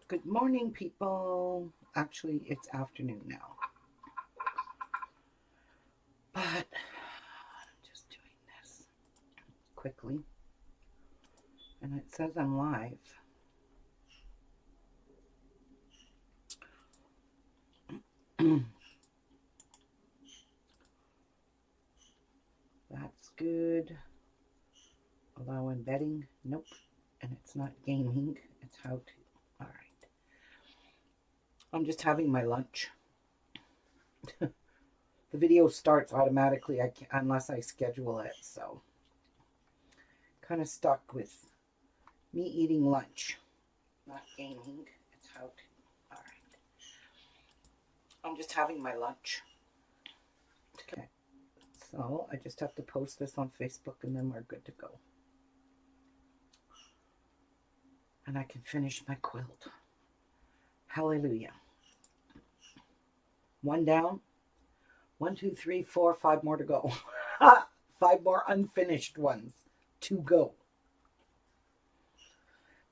Good morning, people. Actually, it's afternoon now. But I'm just doing this quickly. And it says I'm live. That's good. Allow embedding. Nope. And it's not gaming. It's how to. All right. I'm just having my lunch. The video starts automatically unless I schedule it. So kind of stuck with me eating lunch. Not gaming. It's how to. All right. I'm just having my lunch. Okay. So I just have to post this on Facebook and then we're good to go. And I can finish my quilt. Hallelujah. One down. 1, 2, 3, 4, 5 more to go. 5 more unfinished ones to go.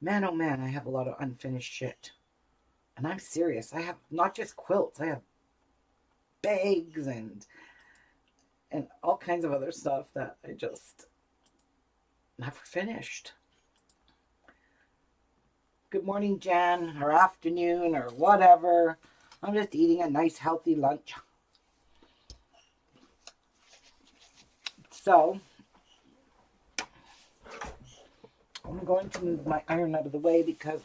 Man, oh man, I have a lot of unfinished shit. And I'm serious. I have not just quilts. I have bags and all kinds of other stuff that I just never finished. Good morning, Jan, or afternoon, or whatever. I'm just eating a nice, healthy lunch. So, I'm going to move my iron out of the way because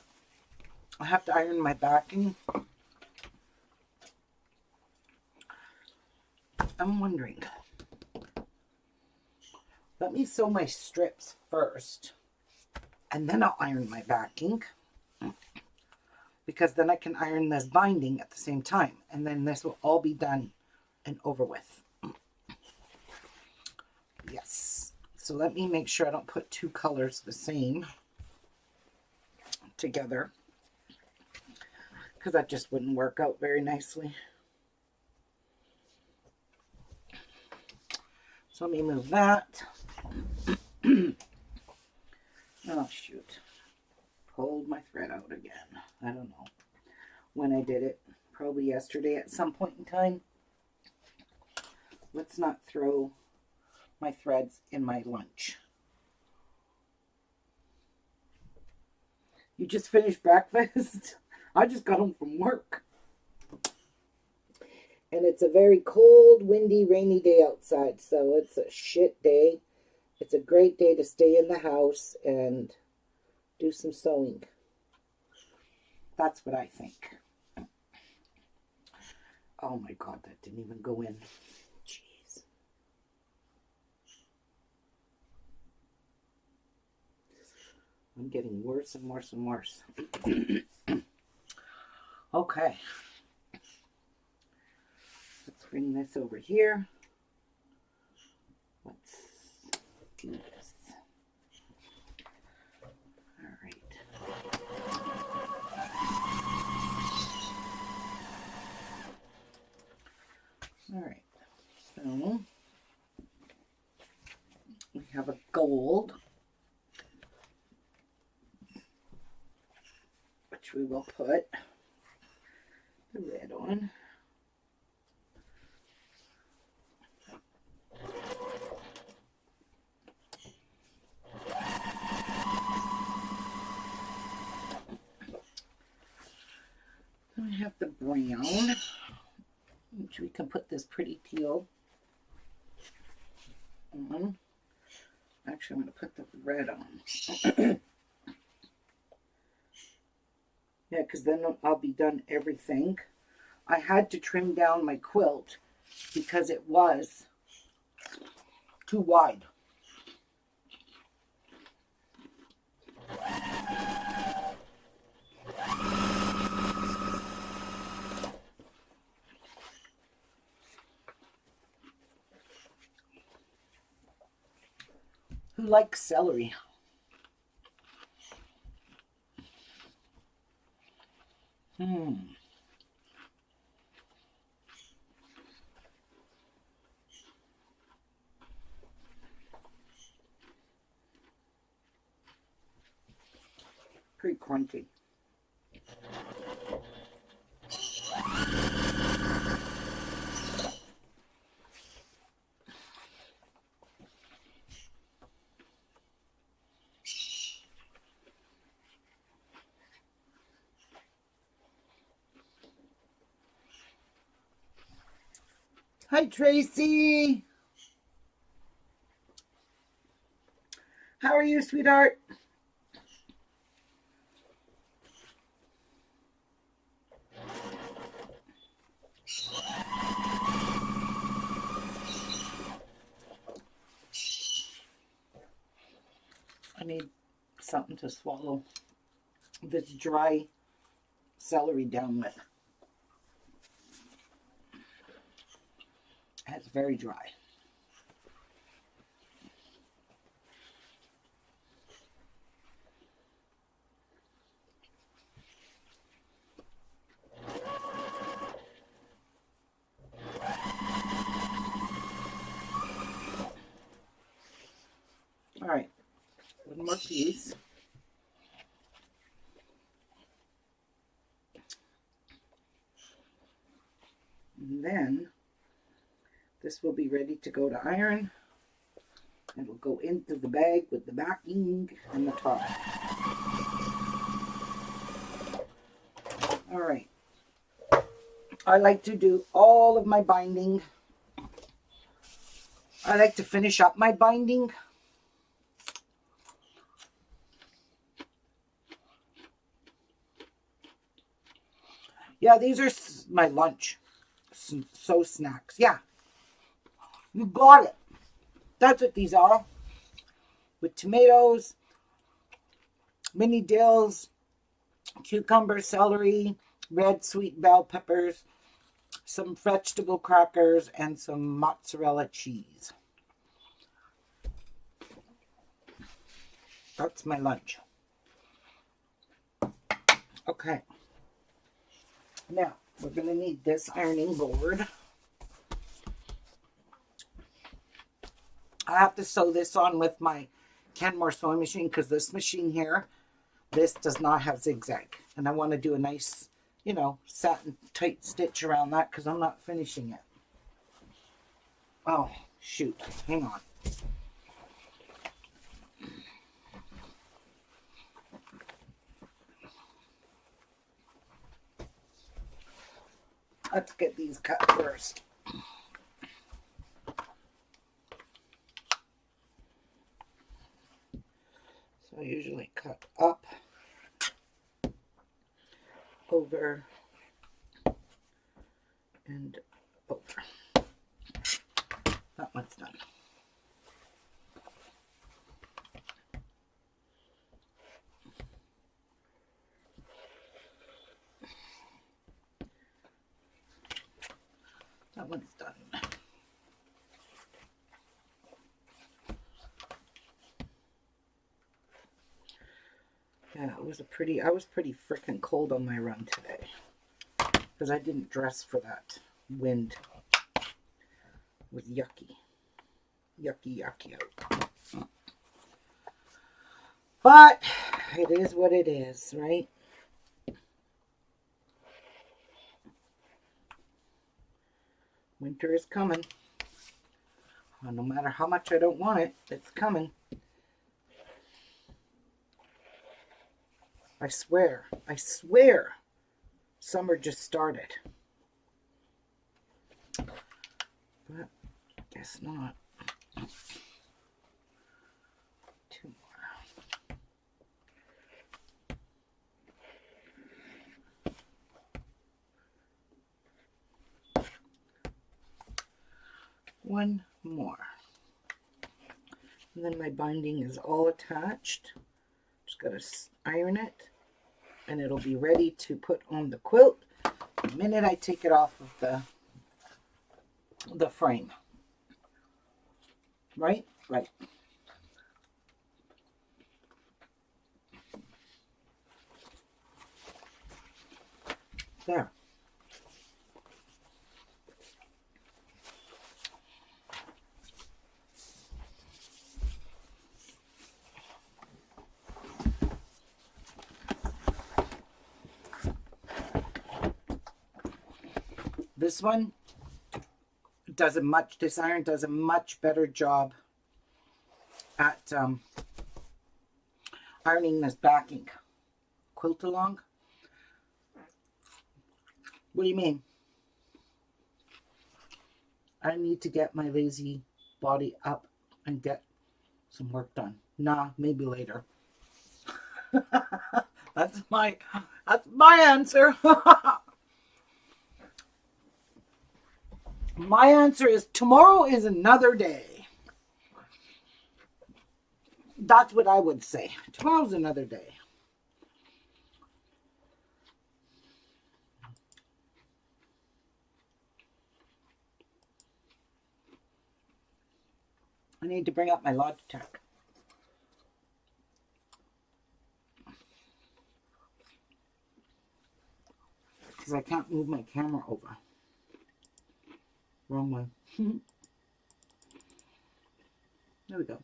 I have to iron my backing. I'm wondering, let me sew my strips first, and then I'll iron my backing, because then I can iron this binding at the same time, and then this will all be done and over with. Yes. So let me make sure I don't put two colors the same together, because that just wouldn't work out very nicely. So let me move that. Oh, shoot. Pulled my thread out again. I don't know when I did it. Probably yesterday at some point in time. Let's not throw my threads in my lunch. You just finished breakfast? I just got home from work. And it's a very cold, windy, rainy day outside, so it's a shit day. It's a great day to stay in the house and do some sewing. That's what I think. Oh my God, that didn't even go in. Jeez. I'm getting worse and worse and worse. Okay. Let's bring this over here. Let's do this. All right. All right. So we have a gold, which we will put the red on. Then we have the brown, which we can put this pretty teal on. Actually, I'm going to put the red on. Yeah, because then I'll be done everything. I had to trim down my quilt because it was too wide. Who likes celery? Pretty crunchy. Hi, Tracy. How are you, sweetheart? I need something to swallow this dry celery down with. It's very dry. All right, one more piece. And then this will be ready to go to iron. It'll go into the bag with the backing and the top. All right. I like to do all of my binding. I like to finish up my binding. Yeah, these are my lunch. So snacks. Yeah. You got it. That's what these are. With tomatoes, mini dills, cucumber, celery, red sweet bell peppers, some vegetable crackers, and some mozzarella cheese. That's my lunch. Okay. Now, we're going to need this ironing board. I have to sew this on with my Kenmore sewing machine because this machine here, this does not have zigzag. And I want to do a nice, you know, satin tight stitch around that because I'm not finishing it. Oh, shoot. Hang on. Let's get these cut first. So I usually cut up, over, and over. That one's done. That one's done. Yeah, it was I was pretty freaking cold on my run today because I didn't dress for that wind. It was yucky. Yucky out. But it is what it is, right? Winter is coming. No matter how much I don't want it, it's coming. I swear, summer just started. But guess not. Two more. One more. And then my binding is all attached. Just got to iron it and it'll be ready to put on the quilt the minute I take it off of the frame. Right? Right. There. This one this iron does a much better job at ironing this backing. Quilt along? What do you mean? I need to get my lazy body up and get some work done. Nah, maybe later. That's my answer. My answer is tomorrow is another day. That's what I would say. Tomorrow's another day. I need to bring up my Logitech. Because I can't move my camera over. Wrong way. There we go.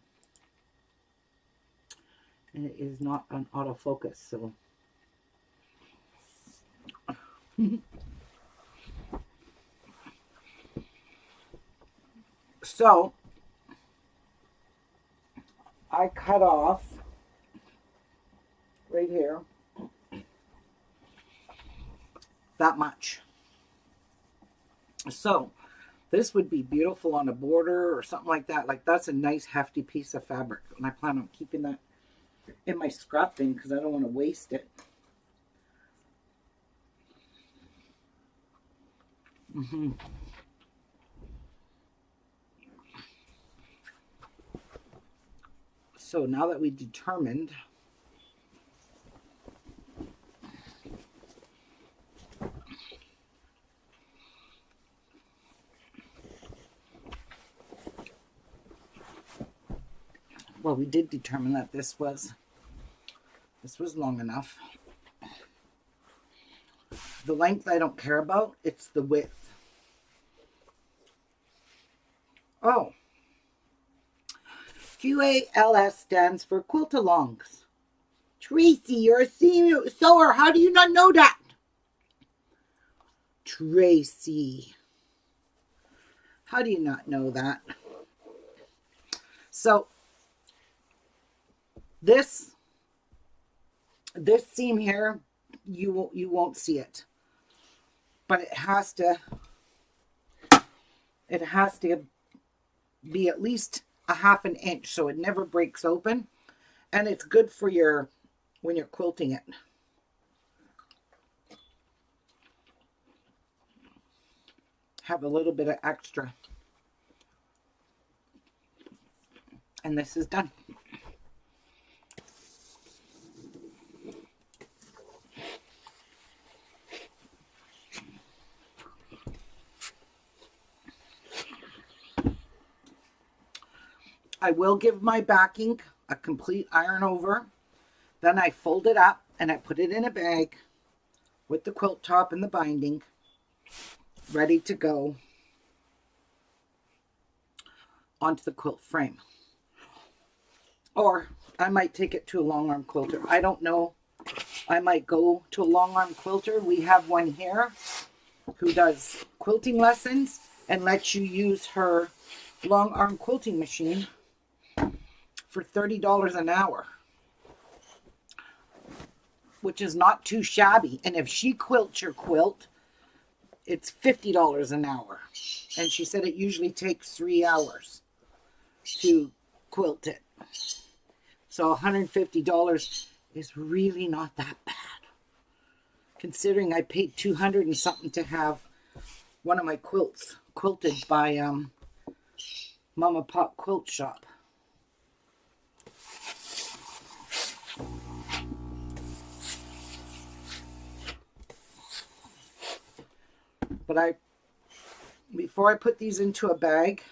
And it is not on autofocus, so. So, I cut off right here that much. So, this would be beautiful on a border or something like that. Like, that's a nice hefty piece of fabric. And I plan on keeping that in my scrap bin because I don't want to waste it. So now that we determined well, we did determine that this was long enough. The length I don't care about, it's the width. Oh, QALS stands for quilt-alongs. Tracy, you're a senior sewer. How do you not know that? Tracy, how do you not know that? So this seam here, you won't see it, but it has to be at least a half an inch so it never breaks open, and it's good for when you're quilting it. Have a little bit of extra, and this is done. I will give my backing a complete iron over. Then I fold it up and I put it in a bag with the quilt top and the binding ready to go onto the quilt frame. Or I might take it to a long arm quilter. I don't know. I might go to a long arm quilter. We have one here who does quilting lessons and lets you use her long arm quilting machine for $30 an hour, which is not too shabby. And if she quilts your quilt, it's $50 an hour. And she said it usually takes 3 hours to quilt it. So $150 is really not that bad, considering I paid $200 and something to have one of my quilts quilted by Mama Pop Quilt Shop. But before I put these into a bag,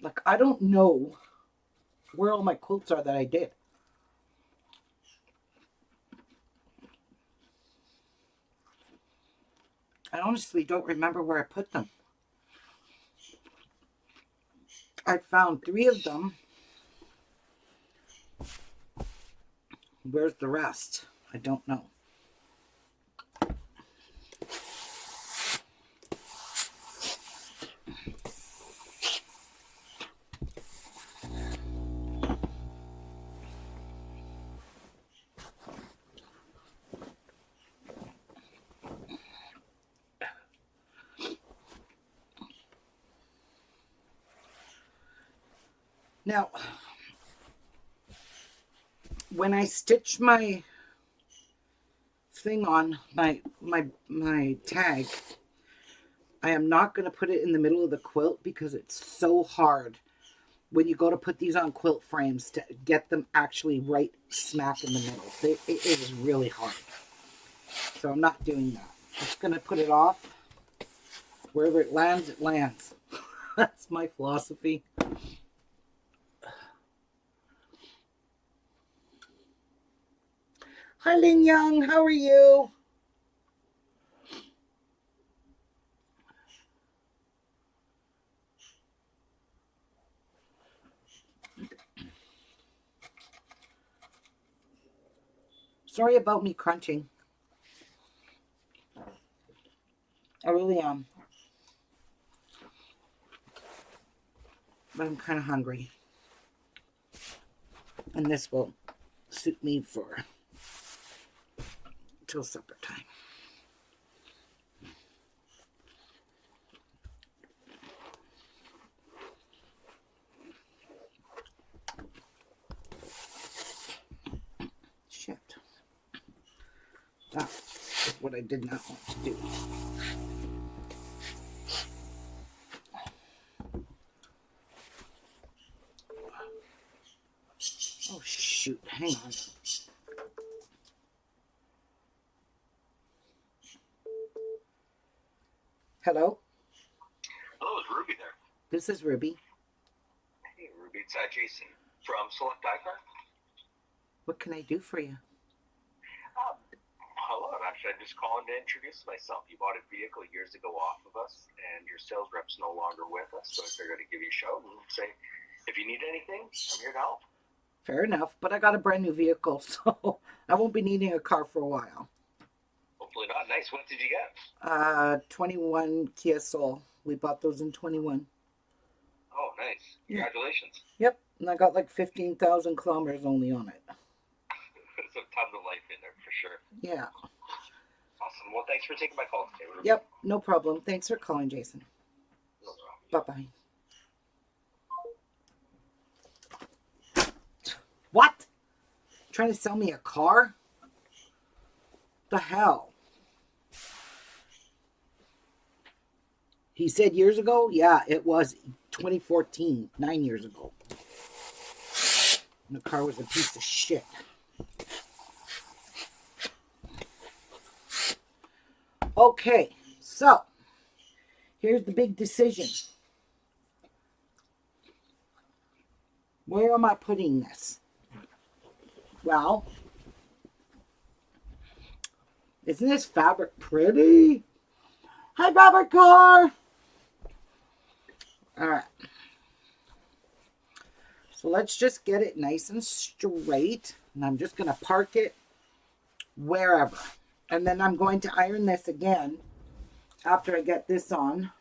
like, I don't know where all my quilts are that I did. I honestly don't remember where I put them. I found 3 of them. Where's the rest? I don't know. Now, when I stitch my thing on my tag, I am not going to put it in the middle of the quilt because it's so hard when you go to put these on quilt frames to get them actually right smack in the middle. It is really hard. So I'm not doing that. I'm just going to put it off. Wherever it lands, it lands. That's my philosophy. Hi, Lin Young. How are you? Sorry about me crunching. I really am. But I'm kind of hungry. And this will suit me for till supper time. Shit. That is what I did not want to do. Oh shoot, hang on. Hello? Hello, is Ruby there? This is Ruby. Hey, Ruby, it's Jason from Select Icon. What can I do for you? Hello, actually, I'm just calling to introduce myself. You bought a vehicle years ago off of us, and your sales rep's no longer with us, so I figured I'd give you a shout and say, if you need anything, I'm here to help. Fair enough, but I got a brand new vehicle, so I won't be needing a car for a while. Hopefully not. Nice. What did you get? 21 Kia Soul. We bought those in 21. Oh, nice. Congratulations. Yep, and I got like 15,000 kilometers only on it. Some tons of life in there, for sure. Yeah. Awesome. Well, thanks for taking my call today, Ruby. Yep, no problem. Thanks for calling, Jason. No problem. Bye-bye. What? Trying to sell me a car? The hell? He said years ago? Yeah, it was 2014, 9 years ago. And the car was a piece of shit. Okay, so here's the big decision. Where am I putting this? Well, isn't this fabric pretty? Hi, fabric car! Alright. So let's just get it nice and straight. And I'm just going to park it wherever. And then I'm going to iron this again after I get this on.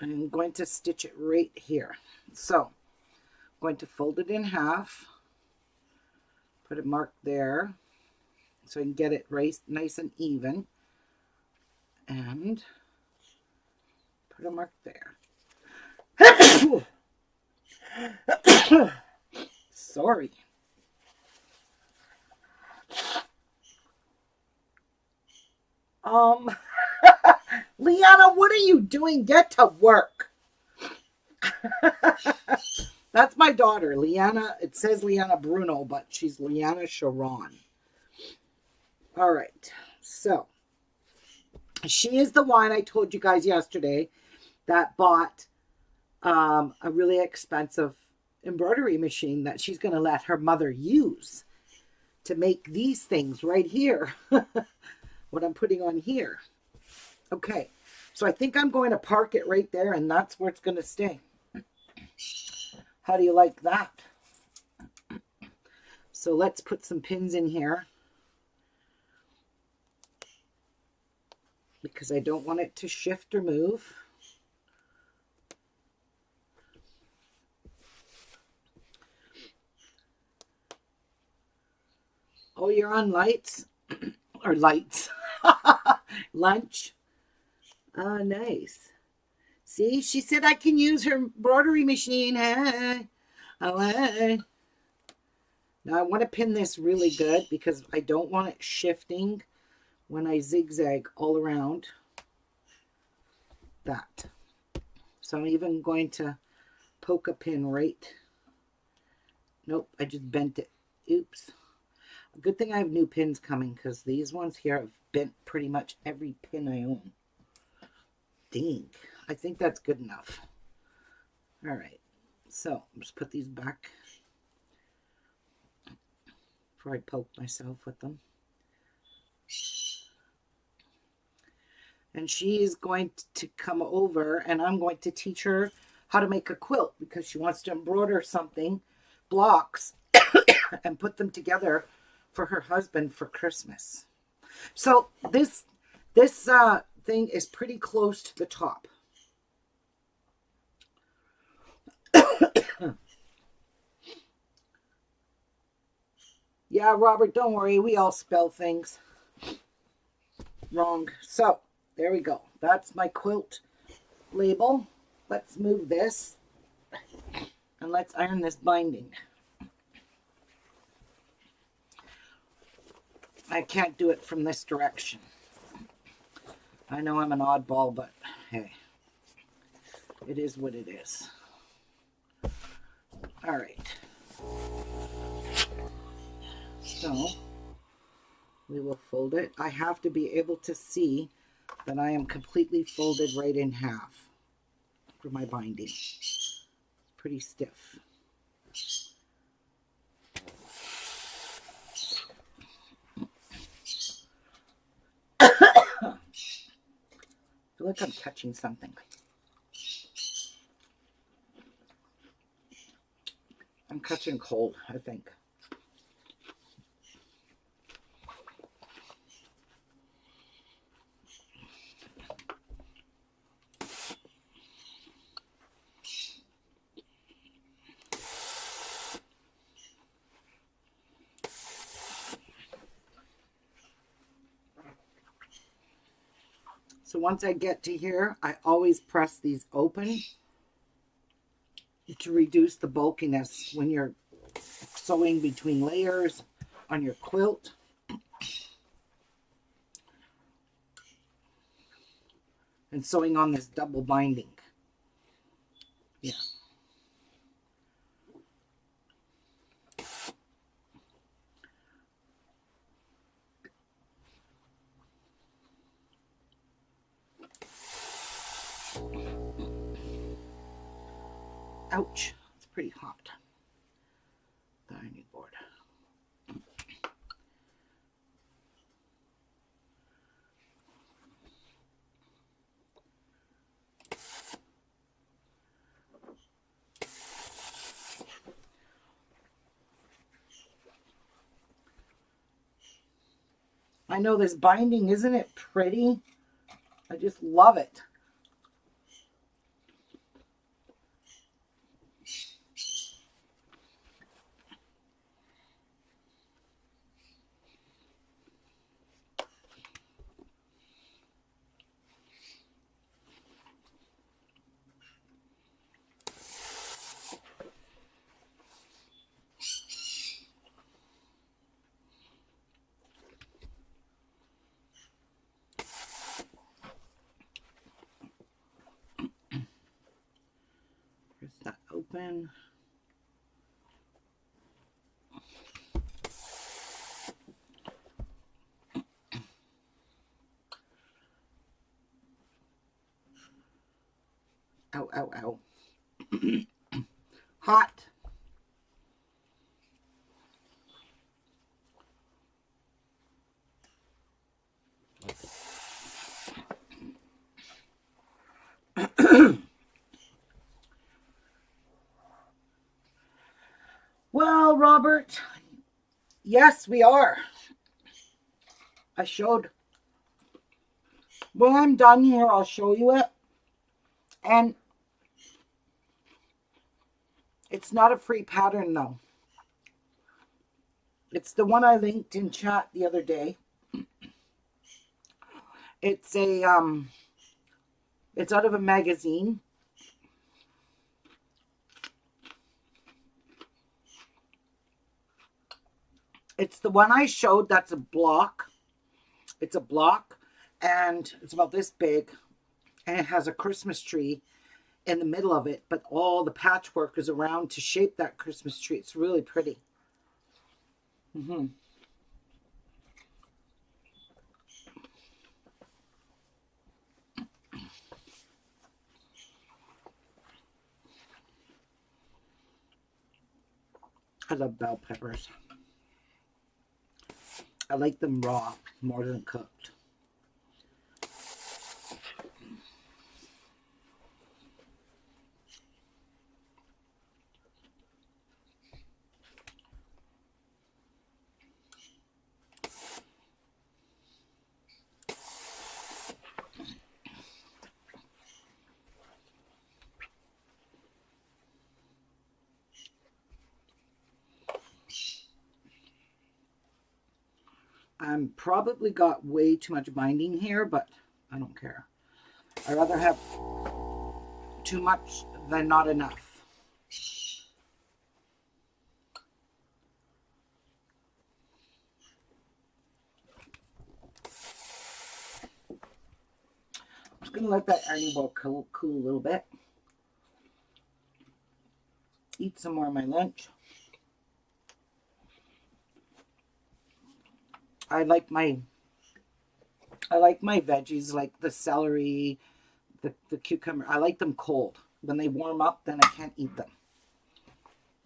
I'm going to stitch it right here. So I'm going to fold it in half. Put a mark there so I can get it right, nice and even. And put a mark there. Sorry. Liana, what are you doing? Get to work. That's my daughter, Liana. It says Liana Bruno, but she's Liana Sharon. All right. So, she is the one I told you guys yesterday that bought a really expensive embroidery machine that she's going to let her mother use to make these things right here. What I'm putting on here. Okay, so I think I'm going to park it right there, and that's where it's going to stay. How do you like that? So let's put some pins in here because I don't want it to shift or move. Oh, you're on lights? Or lights. Lunch. Oh, nice. See, she said I can use her embroidery machine. Hey. Oh, hey. Now I want to pin this really good because I don't want it shifting when I zigzag all around that. So I'm even going to poke a pin right. Nope, I just bent it. Oops. Good thing I have new pins coming because these ones here have bent pretty much every pin I own. Dang. I think that's good enough. All right. So just put these back before I poke myself with them. And she is going to come over and I'm going to teach her how to make a quilt because she wants to embroider something, blocks, and put them together for her husband for Christmas. So this thing is pretty close to the top. Yeah, Robert, don't worry. We all spell things wrong. So there we go. That's my quilt label. Let's move this and let's iron this binding. I can't do it from this direction. I know I'm an oddball, but hey, it is what it is. All right. So we will fold it. I have to be able to see that I am completely folded right in half for my binding. It's pretty stiff. I feel like I'm catching something. I'm catching cold, I think. So once I get to here, I always press these open to reduce the bulkiness when you're sewing between layers on your quilt. And sewing on this double binding. Yeah. Ouch, it's pretty hot. The ironing board. I know this binding, isn't it pretty? I just love it. Press that open. Ow, ow, ow. Hot. Well, Robert, yes, we are. I showed. When I'm done here, I'll show you it. And it's not a free pattern, though. It's the one I linked in chat the other day. It's a It's out of a magazine. It's the one I showed. That's a block. It's a block, and it's about this big, and it has a Christmas tree in the middle of it, but all the patchwork is around to shape that Christmas tree. It's really pretty. I love bell peppers. I like them raw more than cooked. I'm probably got way too much binding here, but I don't care. I'd rather have too much than not enough. I'm just gonna let that ironing board cool a little bit. Eat some more of my lunch. I like my veggies, like the celery, the cucumber. I like them cold. When they warm up, then I can't eat them.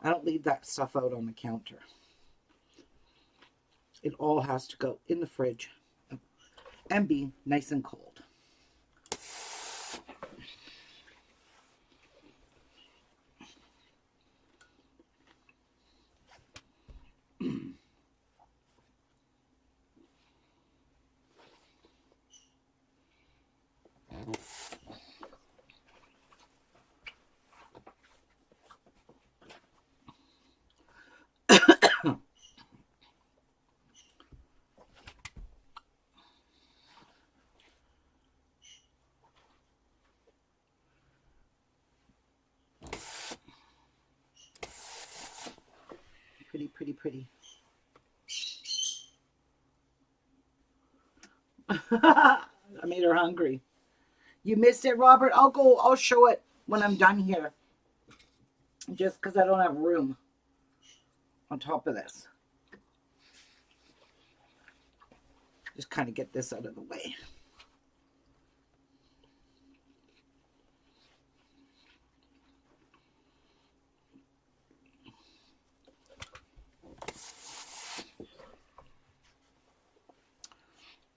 I don't leave that stuff out on the counter. It all has to go in the fridge and be nice and cold. Pretty, pretty, pretty. I made her hungry. You missed it, Robert? I'll show it when I'm done here. Just because I don't have room on top of this. Just kind of get this out of the way.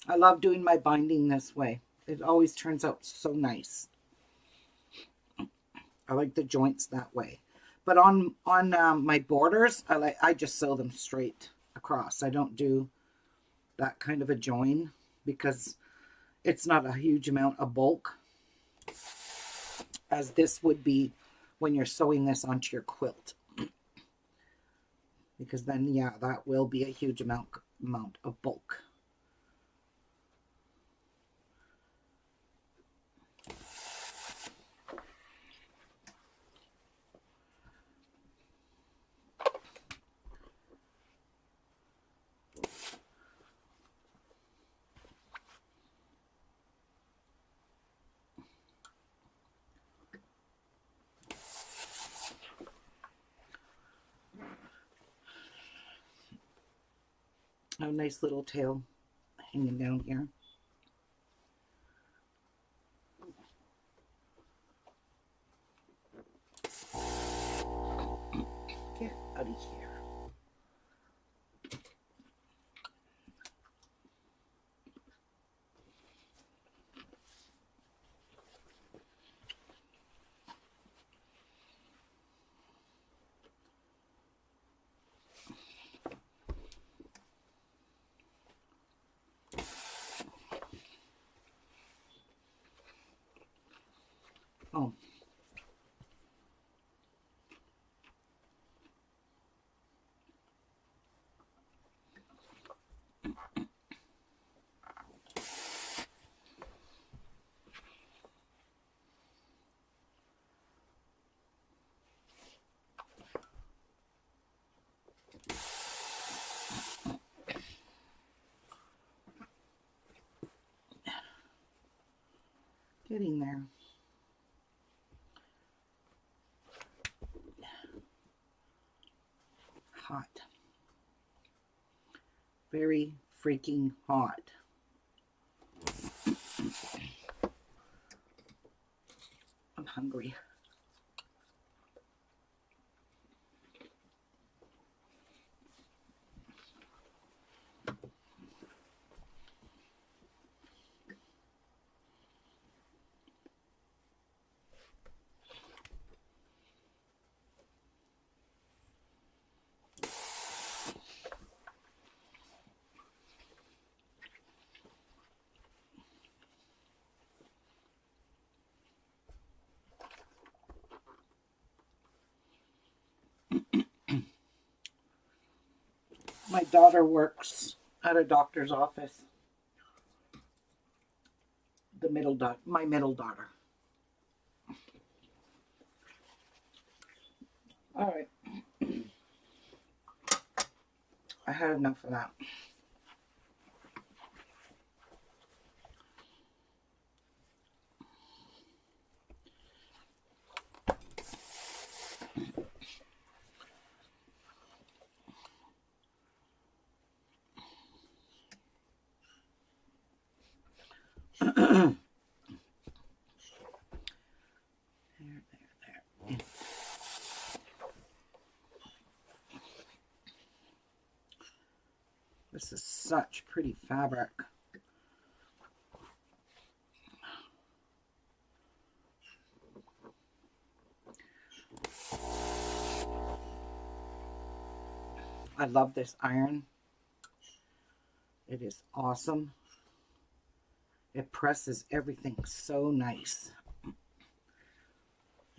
I love doing my binding this way. It always turns out so nice. I like the joints that way. But on my borders, I just sew them straight across. I don't do that kind of a join because it's not a huge amount of bulk, as this would be when you're sewing this onto your quilt. Because then, yeah, that will be a huge amount of bulk. A nice little tail hanging down here. Get out of here. Getting there. Hot. Very freaking hot. I'm hungry. My daughter works at a doctor's office. My middle daughter. All right. I had enough of that. There. This is such pretty fabric. I love this iron. It is awesome. It presses everything so nice.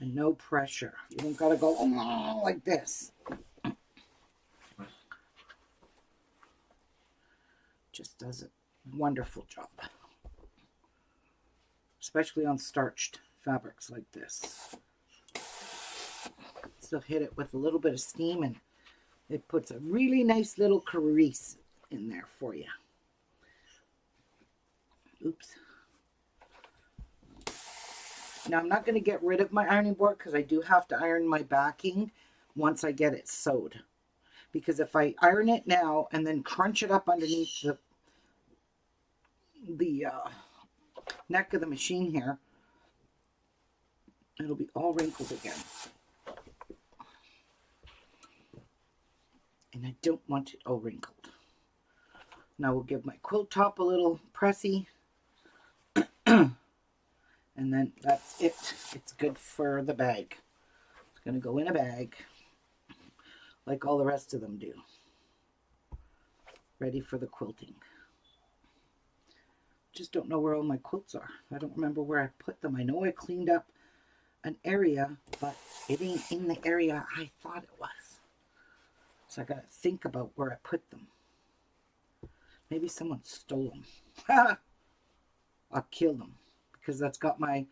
And no pressure. You don't gotta go like this. Just does a wonderful job. Especially on starched fabrics like this. So hit it with a little bit of steam and it puts a really nice little crease in there for you. Oops. Now I'm not going to get rid of my ironing board because I do have to iron my backing once I get it sewed. Because if I iron it now and then crunch it up underneath the neck of the machine here, it'll be all wrinkled again. And I don't want it all wrinkled. Now we'll give my quilt top a little pressy. And then that's it. It's good for the bag. It's going to go in a bag like all the rest of them do. Ready for the quilting. Just don't know where all my quilts are. I don't remember where I put them. I know I cleaned up an area, but it ain't in the area I thought it was. So I got to think about where I put them. Maybe someone stole them. I'll kill them. Because that's got my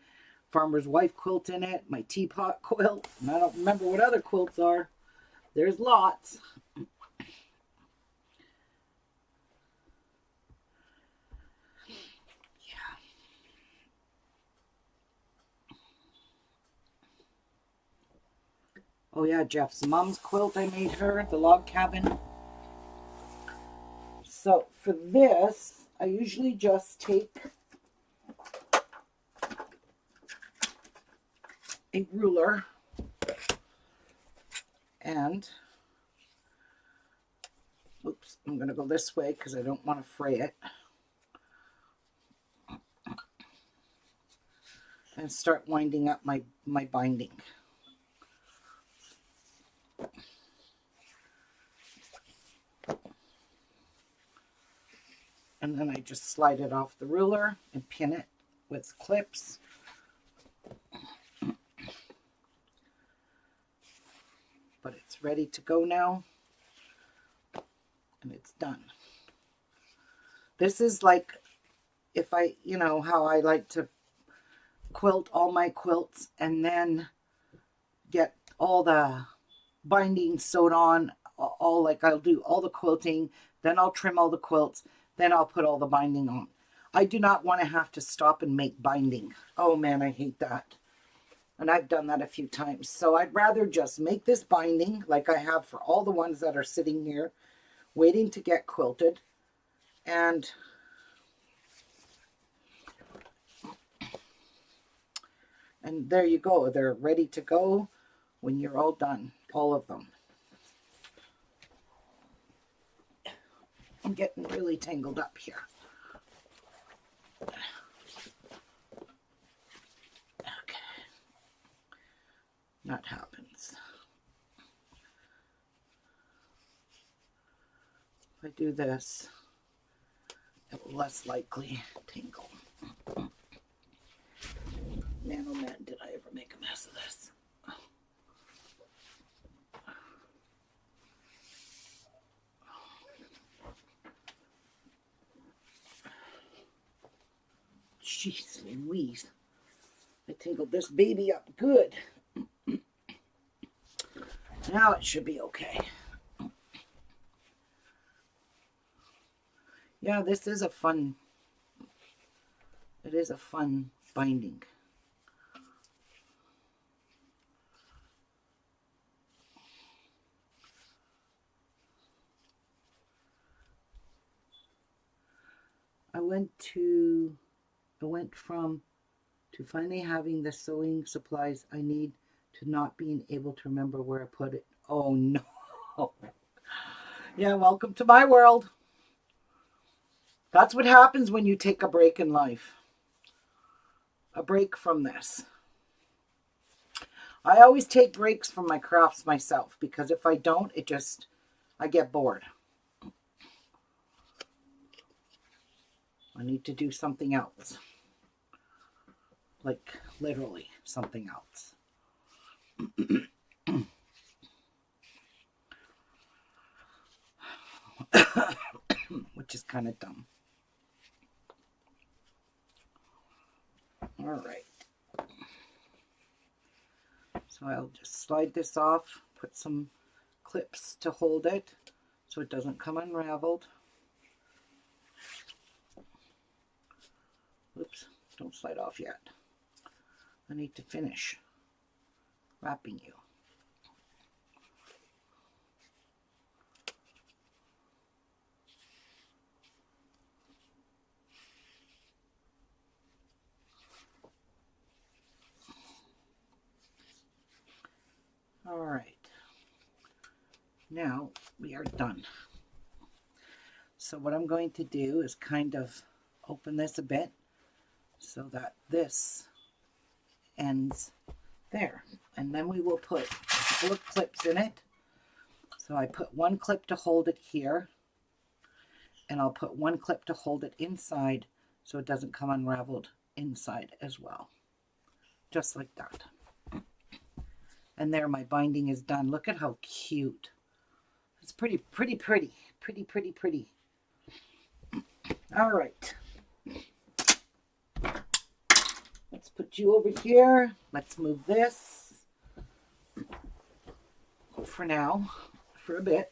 farmer's wife quilt in it, my teapot quilt, and I don't remember what other quilts are. There's lots. Yeah. Oh yeah, Jeff's mom's quilt I made her, the log cabin. So for this, I usually just take a ruler and, oops, I'm going to go this way because I don't want to fray it, and start winding up my binding. And then I just slide it off the ruler and pin it with clips. But it's ready to go now. And it's done. This is like if I, you know, how I like to quilt all my quilts and then get all the binding sewed on, all like I'll do all the quilting, then I'll trim all the quilts, then I'll put all the binding on. I do not want to have to stop and make binding. Oh man, I hate that. And I've done that a few times. So I'd rather just make this binding like I have for all the ones that are sitting here, waiting to get quilted. And there you go. They're ready to go when you're all done, all of them. I'm getting really tangled up here. Okay. That happens. If I do this, it will less likely tangle. Man, oh man, did I ever make a mess of this. Jeez Louise. I tangled this baby up good. Now it should be okay. Yeah, this is a fun, it is a fun binding. I went from to finally having the sewing supplies I need to not being able to remember where I put it. Oh no. Yeah, welcome to my world. That's what happens when you take a break in life. A break from this. I always take breaks from my crafts myself because if I don't, I get bored. I need to do something else. Like literally something else. Which is kind of dumb. All right. So I'll just slide this off, put some clips to hold it so it doesn't come unraveled. Oops, don't slide off yet. I need to finish wrapping you. All right. Now we are done. So what I'm going to do is kind of open this a bit so that this ends there. And then we will put a couple of clips in it. So I put one clip to hold it here, and I'll put one clip to hold it inside so it doesn't come unraveled inside as well. Just like that. And there, my binding is done. Look at how cute. It's pretty. All right. Let's put you over here. Let's move this for now, for a bit.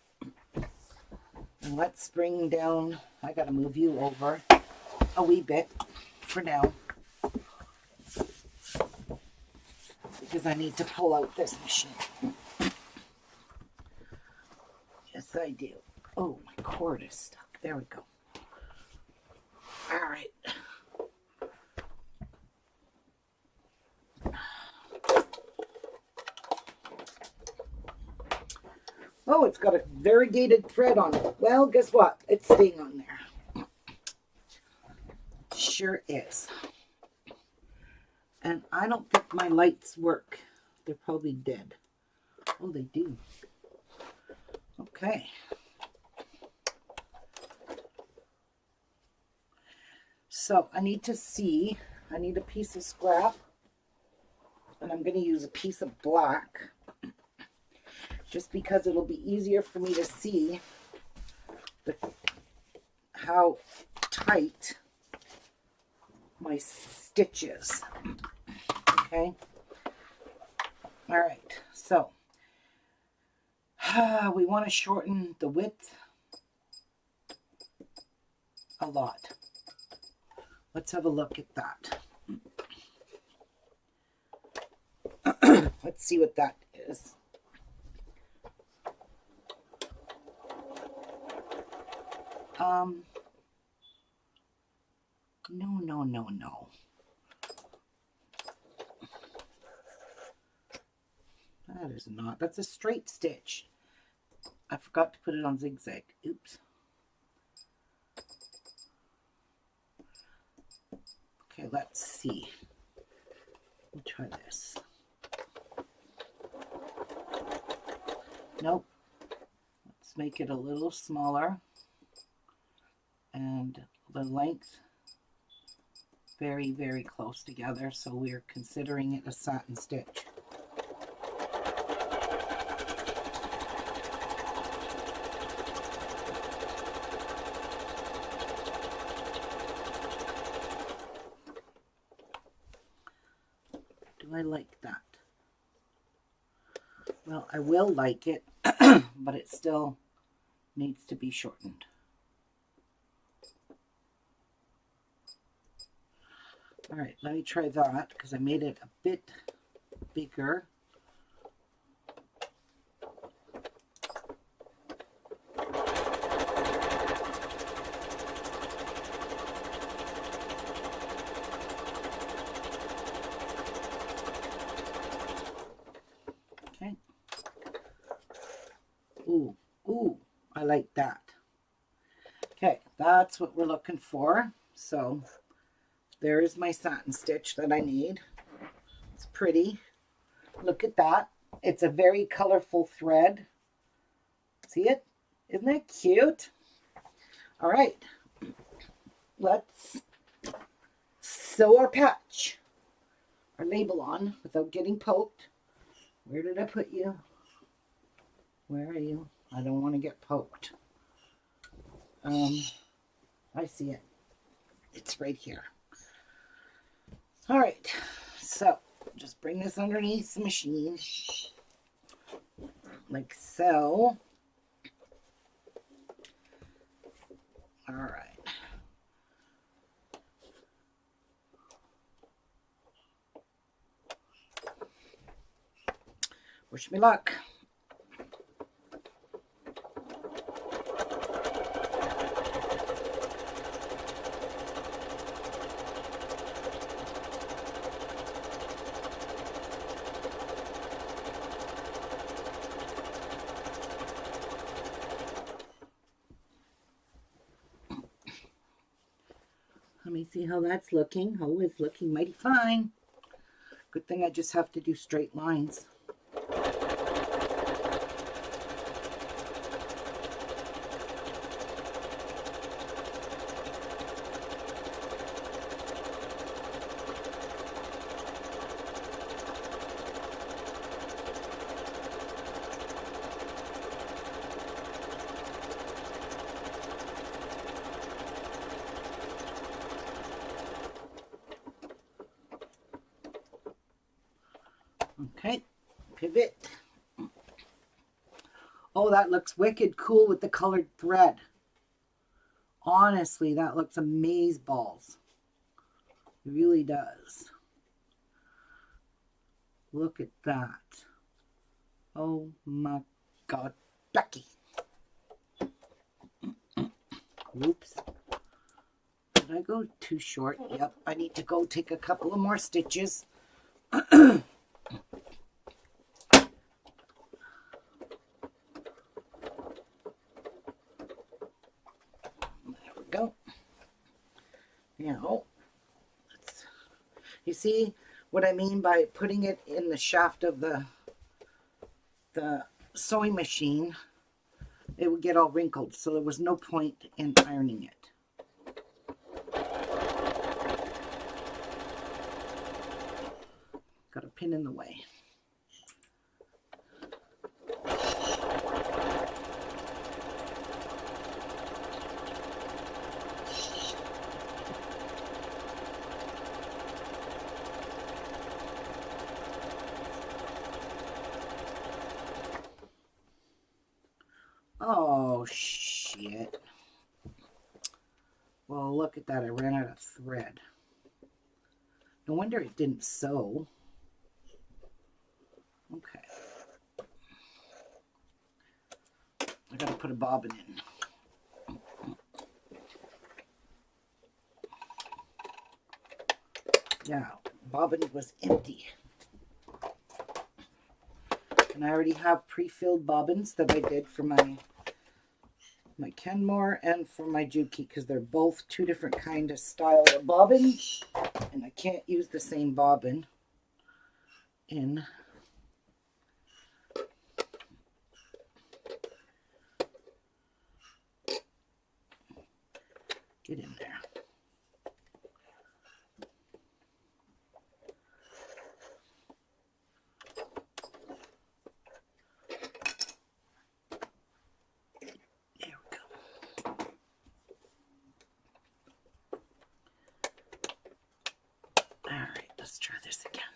And let's bring down, I gotta move you over a wee bit for now. Because I need to pull out this machine. Yes, I do. Oh, my cord is stuck. There we go. All right. Oh, it's got a variegated thread on it. Well, guess what? It's staying on there. Sure is. And I don't think my lights work. They're probably dead. Oh, they do. Okay. So I need a piece of scrap. And I'm going to use a piece of black. Just because it'll be easier for me to see how tight my stitch is. Okay. All right. So we want to shorten the width a lot. let's have a look at that. Let's see what that is. No. That is not. That's a straight stitch. I forgot to put it on zigzag. Oops. Okay, let's see. We'll try this. Nope. Let's make it a little smaller. And the length very, very close together, so we're considering it a satin stitch. Do I like that? Well, I will like it, but it still needs to be shortened. All right, let me try that because I made it a bit bigger. Okay. Ooh, I like that. Okay, that's what we're looking for. So there is my satin stitch that I need. It's pretty. Look at that. It's a very colorful thread. See it? Isn't that cute? All right. Let's sew our patch, our label on without getting poked. Where did I put you? Where are you? I don't want to get poked. I see it. It's right here. All right, so just bring this underneath the machine, like so. All right. Wish me luck. Let me see how that's looking. Oh, it's looking mighty fine. Good thing I just have to do straight lines. Okay, pivot. Oh, that looks wicked cool with the colored thread. Honestly, that looks amazeballs. It really does. Look at that. Oh my God, Becky. Oops. Did I go too short? Yep, I need to go take a couple of more stitches. There we go. Now, you see what I mean by putting it in the shaft of the sewing machine? It would get all wrinkled, so there was no point in ironing it. Got a pin in the way. Oh, shit. Well, look at that. I ran out of thread. No wonder it didn't sew. Okay. I gotta put a bobbin in. Yeah, bobbin was empty. And I already have pre-filled bobbins that I did for my Kenmore and for my Juki, because they're both two different kind of style of bobbins, and I can't use the same bobbin in. Get in there. There we go. All right, let's try this again.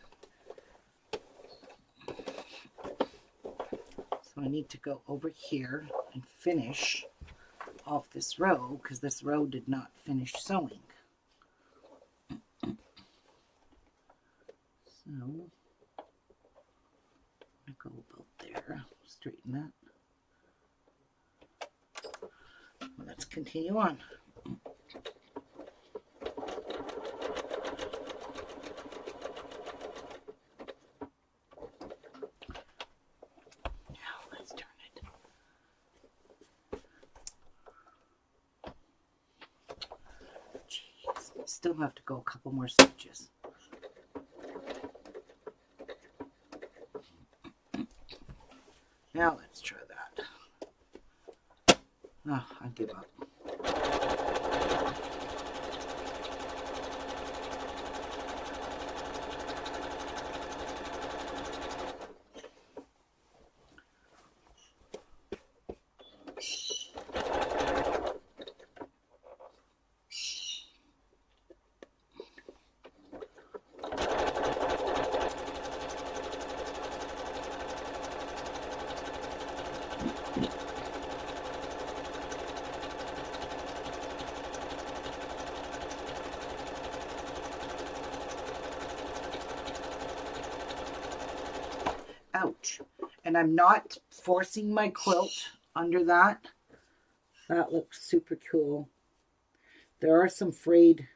So I need to go over here and finish off this row, because this row did not finish sewing. So I go about there, straighten that. Well, let's continue on. Now let's turn it. Jeez, still have to go a couple more stitches. Now let's try that. Oh, I give up. Ouch. And I'm not forcing my quilt under that. That looks super cool. There are some frayed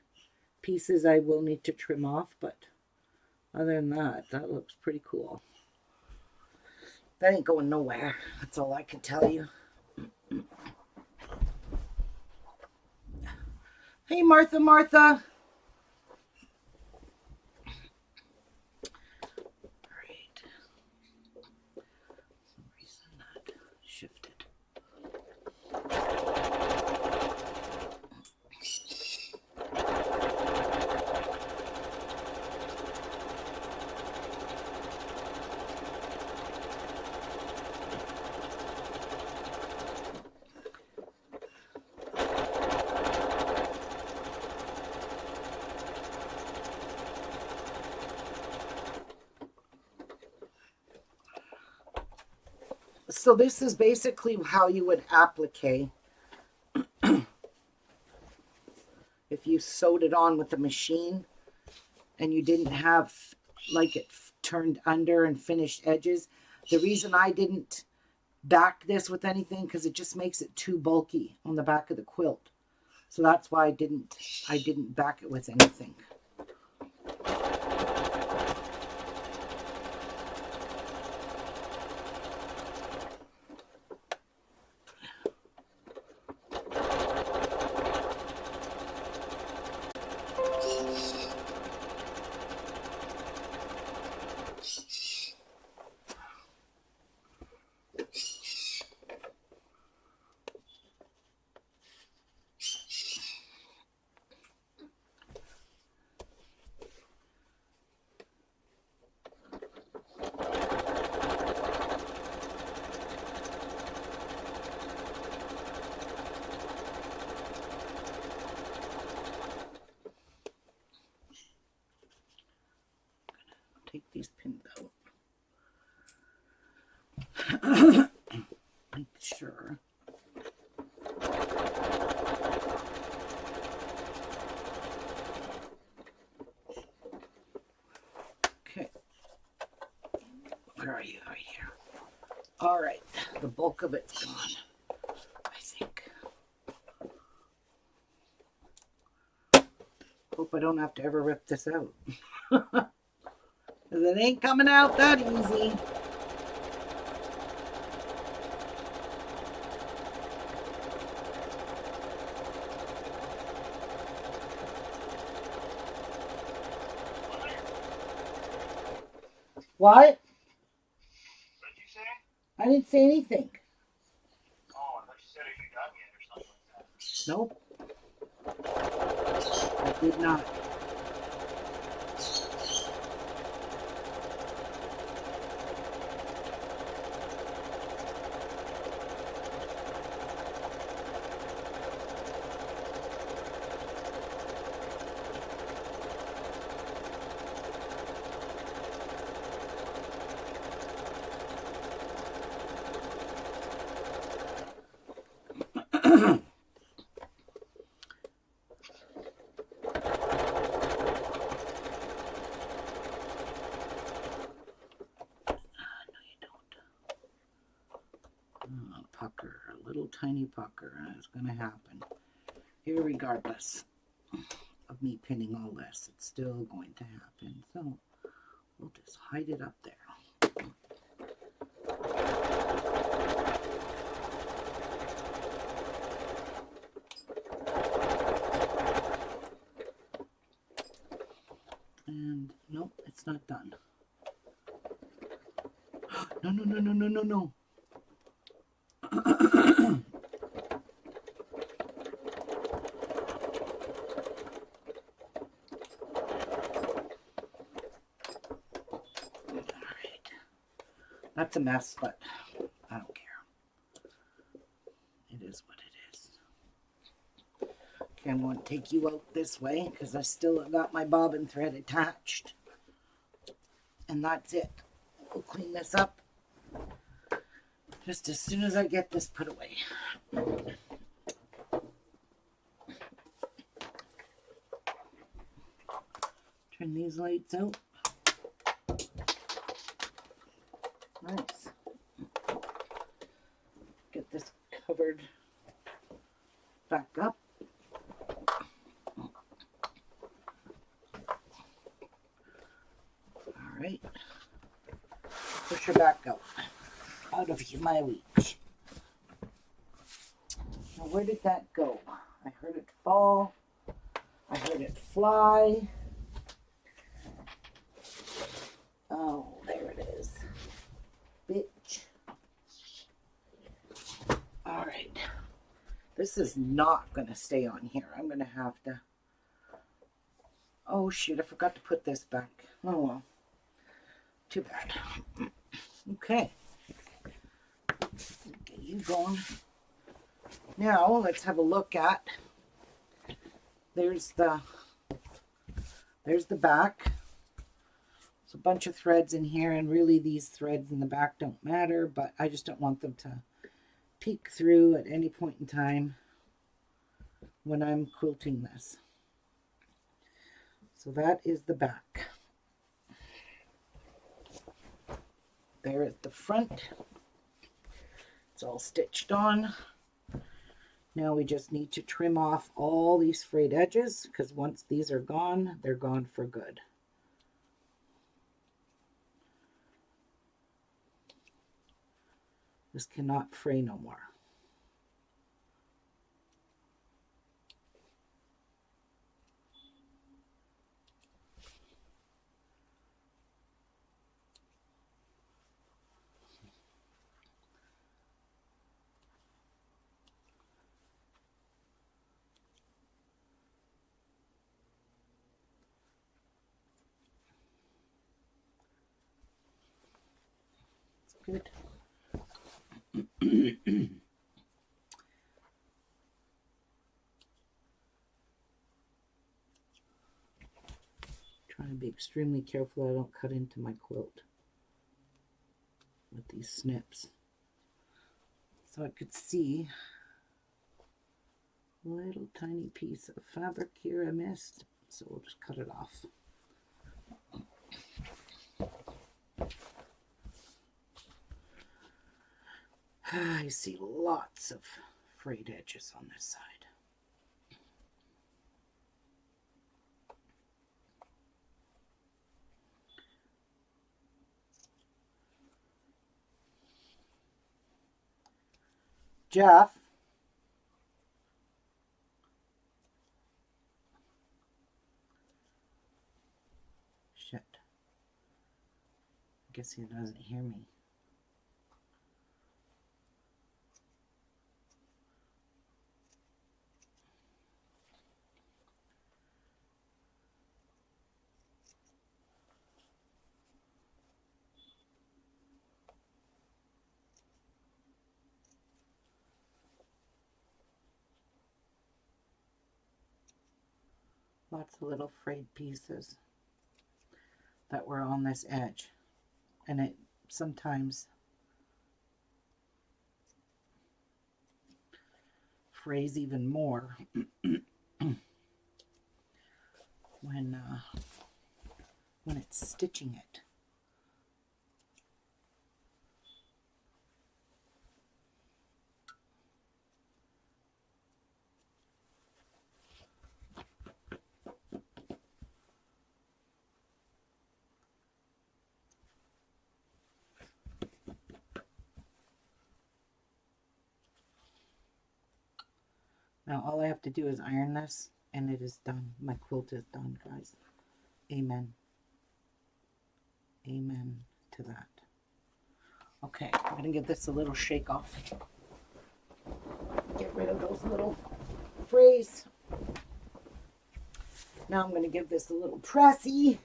pieces I will need to trim off, but other than that, that looks pretty cool. That ain't going nowhere. That's all I can tell you. Hey, Martha, Martha. So this is basically how you would applique if you sewed it on with a machine and you didn't have like it turned under and finished edges. The reason I didn't back this with anything, because it just makes it too bulky on the back of the quilt. So that's why I didn't back it with anything. Take these pins out. Make sure. Where are you? Right here. All right, the bulk of it's gone, I think. Hope I don't have to ever rip this out. Because it ain't coming out that easy. What? What did you say? I didn't say anything. Oh, I thought you said, are you done yet or something like that? Nope. I did not. Pucker, a little tiny pucker, and it's going to happen. Irregardless of me pinning all this, it's still going to happen. So we'll just hide it up there. And nope, it's not done. No, no, no, no, no, no, no. That's a mess, but I don't care. It is what it is. Okay, I'm going to take you out this way because I still got my bobbin thread attached. And that's it. We'll clean this up just as soon as I get this put away. Turn these lights out. Nice. Get this covered back up. All right. Push her back out of my reach. Now, where did that go? I heard it fall. I heard it fly. Oh, there it is. Bitch. All right. This is not going to stay on here. I'm going to have to... Oh, shoot. I forgot to put this back. Oh, well. Too bad. Okay. Get you going. Now, let's have a look at... There's the back. There's a bunch of threads in here, and really these threads in the back don't matter, but I just don't want them to peek through at any point in time when I'm quilting this. So that is the back. There is the front. It's all stitched on. Now we just need to trim off all these frayed edges, because once these are gone, they're gone for good. This cannot fray no more. Good. Trying to be extremely careful I don't cut into my quilt with these snips. So I could see a little tiny piece of fabric here I missed, so we'll just cut it off. I see lots of frayed edges on this side. Jeff? Shit. I guess he doesn't hear me. Lots of little frayed pieces that were on this edge. And it sometimes frays even more when it's stitching it. Now all I have to do is iron this and it is done. My quilt is done, guys. Amen. Amen to that. Okay, I'm going to give this a little shake off. Get rid of those little frays. Now I'm going to give this a little pressy.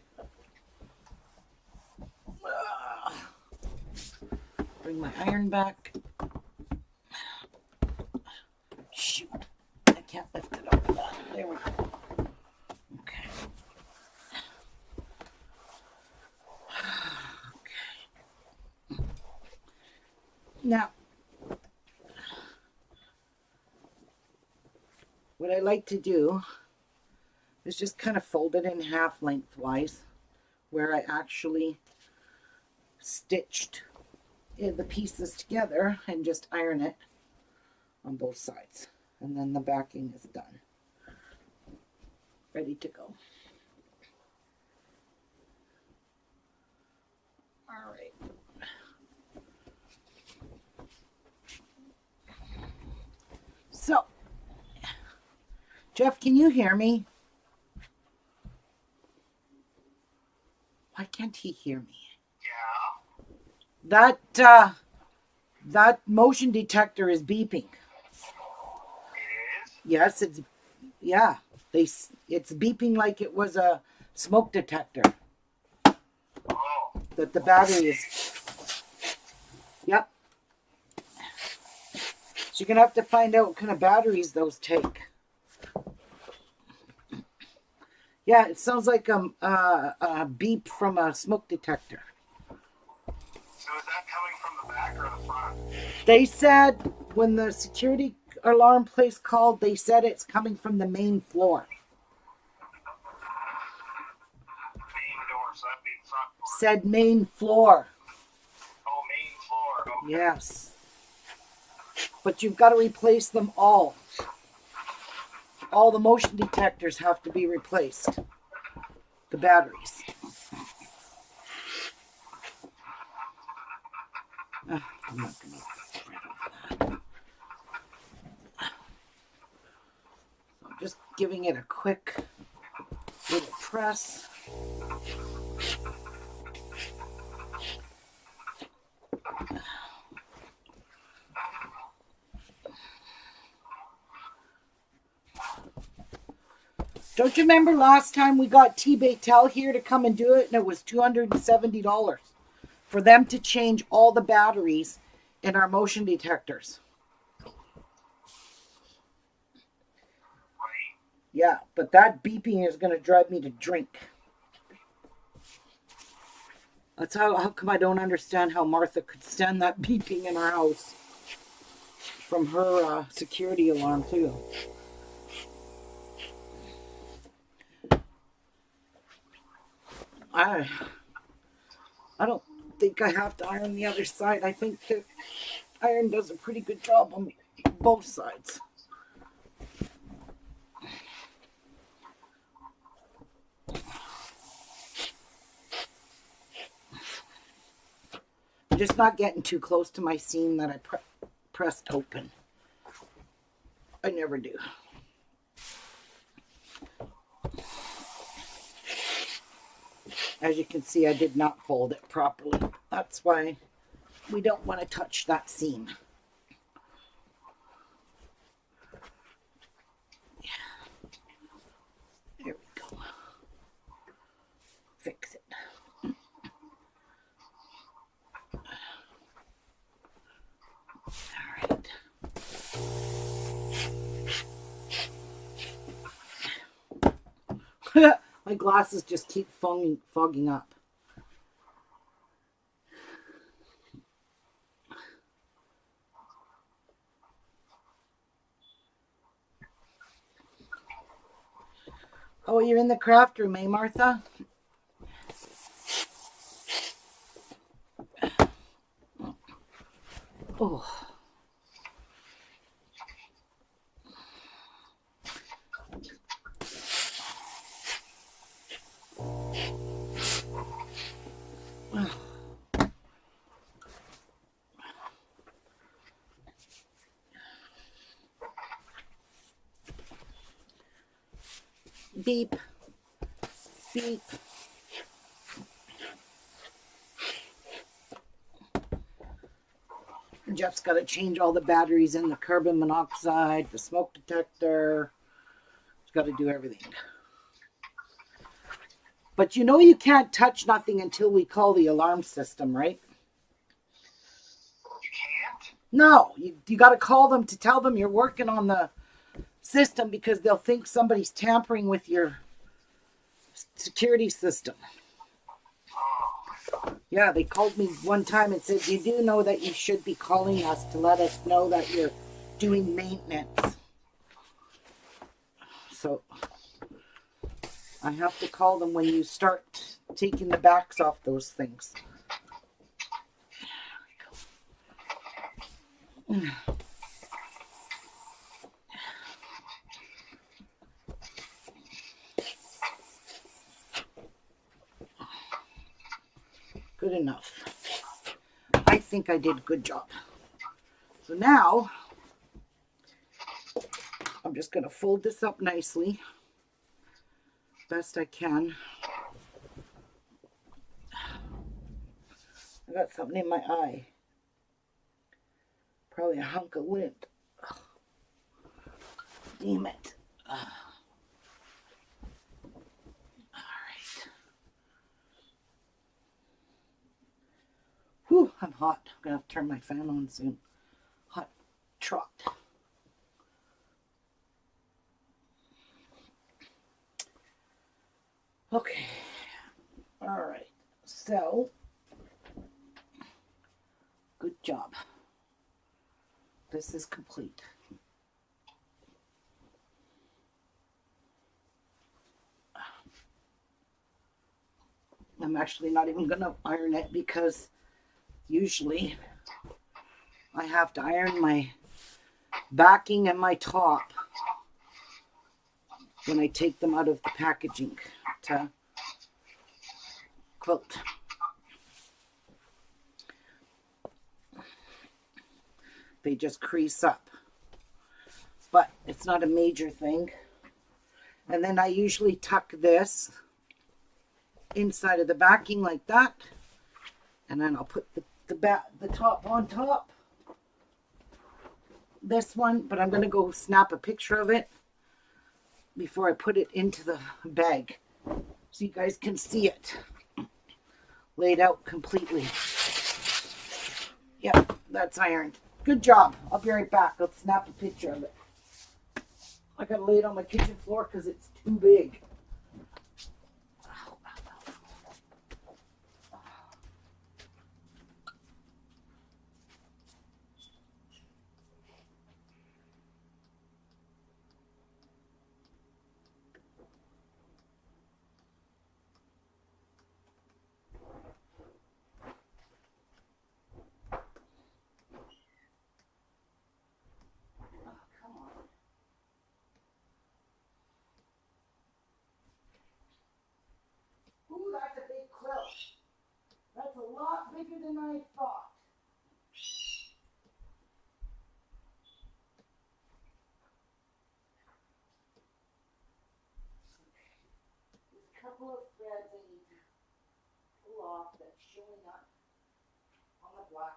Bring my iron back. Shoot. I can't lift it up. There we go. Okay. Okay. Now, what I like to do is just kind of fold it in half lengthwise where I actually stitched the pieces together and just iron it on both sides. And then the backing is done. Ready to go. All right. So, Jeff, can you hear me? Why can't he hear me? Yeah. That motion detector is beeping. Yes, it's it's beeping like it was a smoke detector. Oh. That the battery is. Yep. So you're gonna have to find out what kind of batteries those take. Yeah, it sounds like a beep from a smoke detector. So is that coming from the back or the front? They said when the security alarm place called, they said it's coming from the main floor. Main door, so that'd be front door. Said main floor. Oh, main floor. Okay. Yes. But you've got to replace them all. All the motion detectors have to be replaced. The batteries. I'm not going to get rid of that. So I'm just giving it a quick little press. Don't you remember last time we got T-Baytel here to come and do it, and it was $270 for them to change all the batteries in our motion detectors? Yeah, but that beeping is going to drive me to drink. That's how come I don't understand how Martha could stand that beeping in our house from her security alarm too. I don't think I have to iron the other side. I think that Iron does a pretty good job on both sides. I'm just not getting too close to my seam that I pressed open. I never do. As you can see, I did not fold it properly. That's why we don't want to touch that seam. There we go. Fix it. All right. My glasses just keep fogging up. Oh, you're in the craft room, eh, Martha? Oh. Beep. Beep. Jeff's got to change all the batteries in the carbon monoxide, the smoke detector. He's got to do everything. But you know you can't touch nothing until we call the alarm system, right? You can't? No, you got to call them to tell them you're working on the system because they'll think somebody's tampering with your security system. Yeah, they called me one time and said, you do know that you should be calling us to let us know that you're doing maintenance. So I have to call them when you start taking the backs off those things. There we go. Good enough. I think I did a good job. So now I'm just going to fold this up nicely, best I can. I got something in my eye. Probably a hunk of lint. Ugh. Damn it. All right. Whew, I'm hot. I'm going to have to turn my fan on soon. Hot trot. Okay. All right. So, good job. This is complete. I'm actually not even going to iron it because usually I have to iron my backing and my top when I take them out of the packaging to quilt. They just crease up. But it's not a major thing. And then I usually tuck this inside of the backing like that. And then I'll put the top on top. This one, but I'm going to go snap a picture of it before I put it into the bag so you guys can see it laid out completely. Yep, that's ironed. Good job. I'll be right back. I'll snap a picture of it. I gotta lay it on my kitchen floor because it's too big. bigger than I thought. There's a couple of threads I need to pull off that's showing up on the black.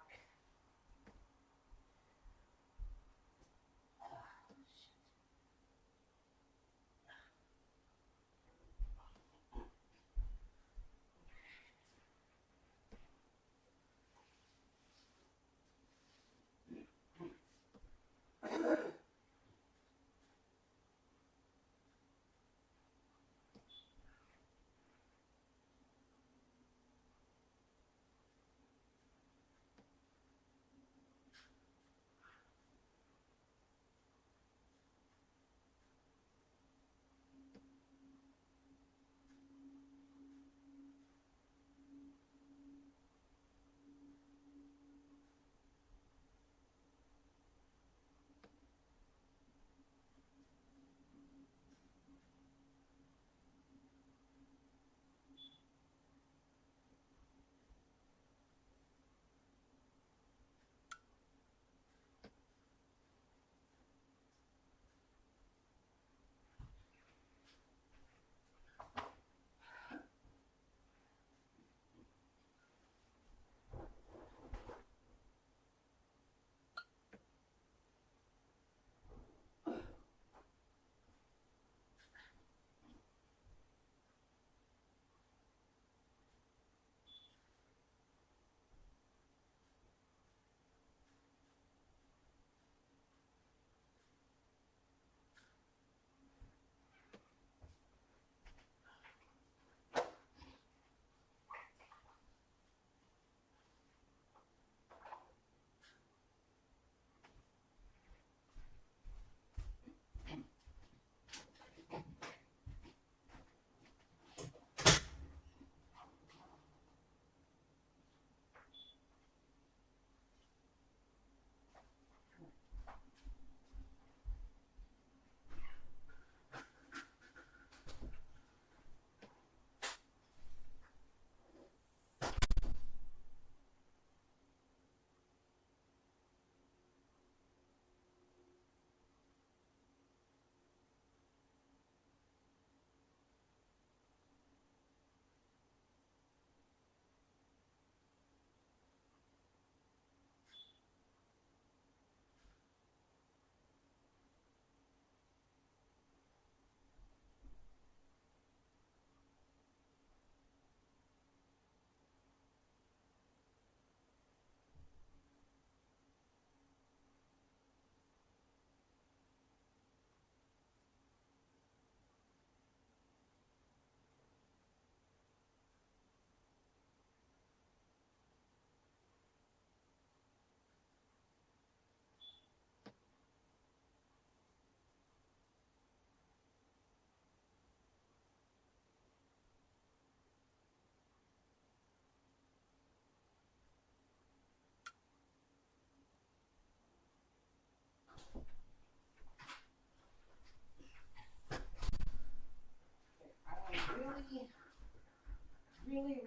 Really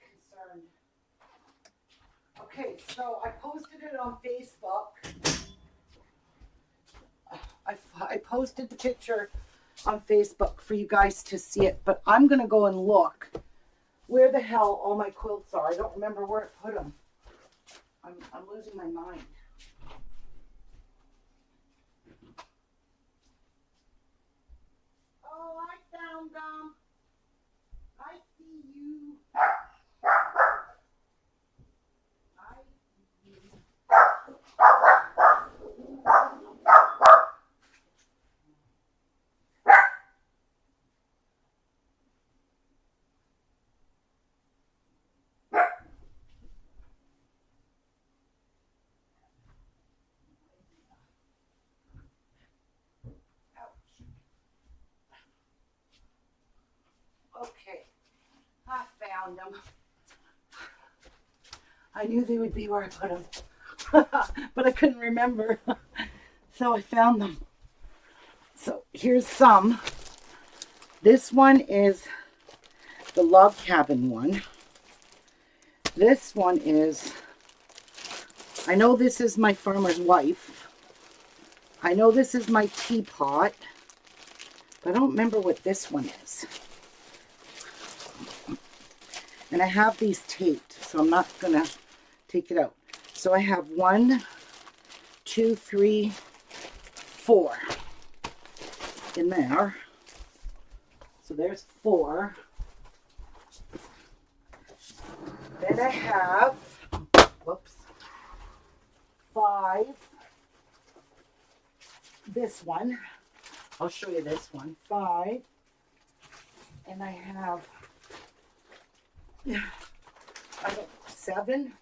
concerned. Okay, so I posted it on Facebook. I posted the picture on Facebook for you guys to see it, but I'm going to go and look where the hell all my quilts are. I don't remember where I put them. I'm losing my mind. Oh, I found them. I see you. I see you. Okay, I found them. I knew they would be where I put them, but I couldn't remember. So I found them. So here's some. This one is the log cabin one. This one is, I know this is my farmer's wife. I know this is my teapot. But I don't remember what this one is. And I have these taped, so I'm not going to take it out. So I have 1, 2, 3, 4 in there. So there's 4. Then I have, whoops, 5. This one. I'll show you this one. 5. And I have 7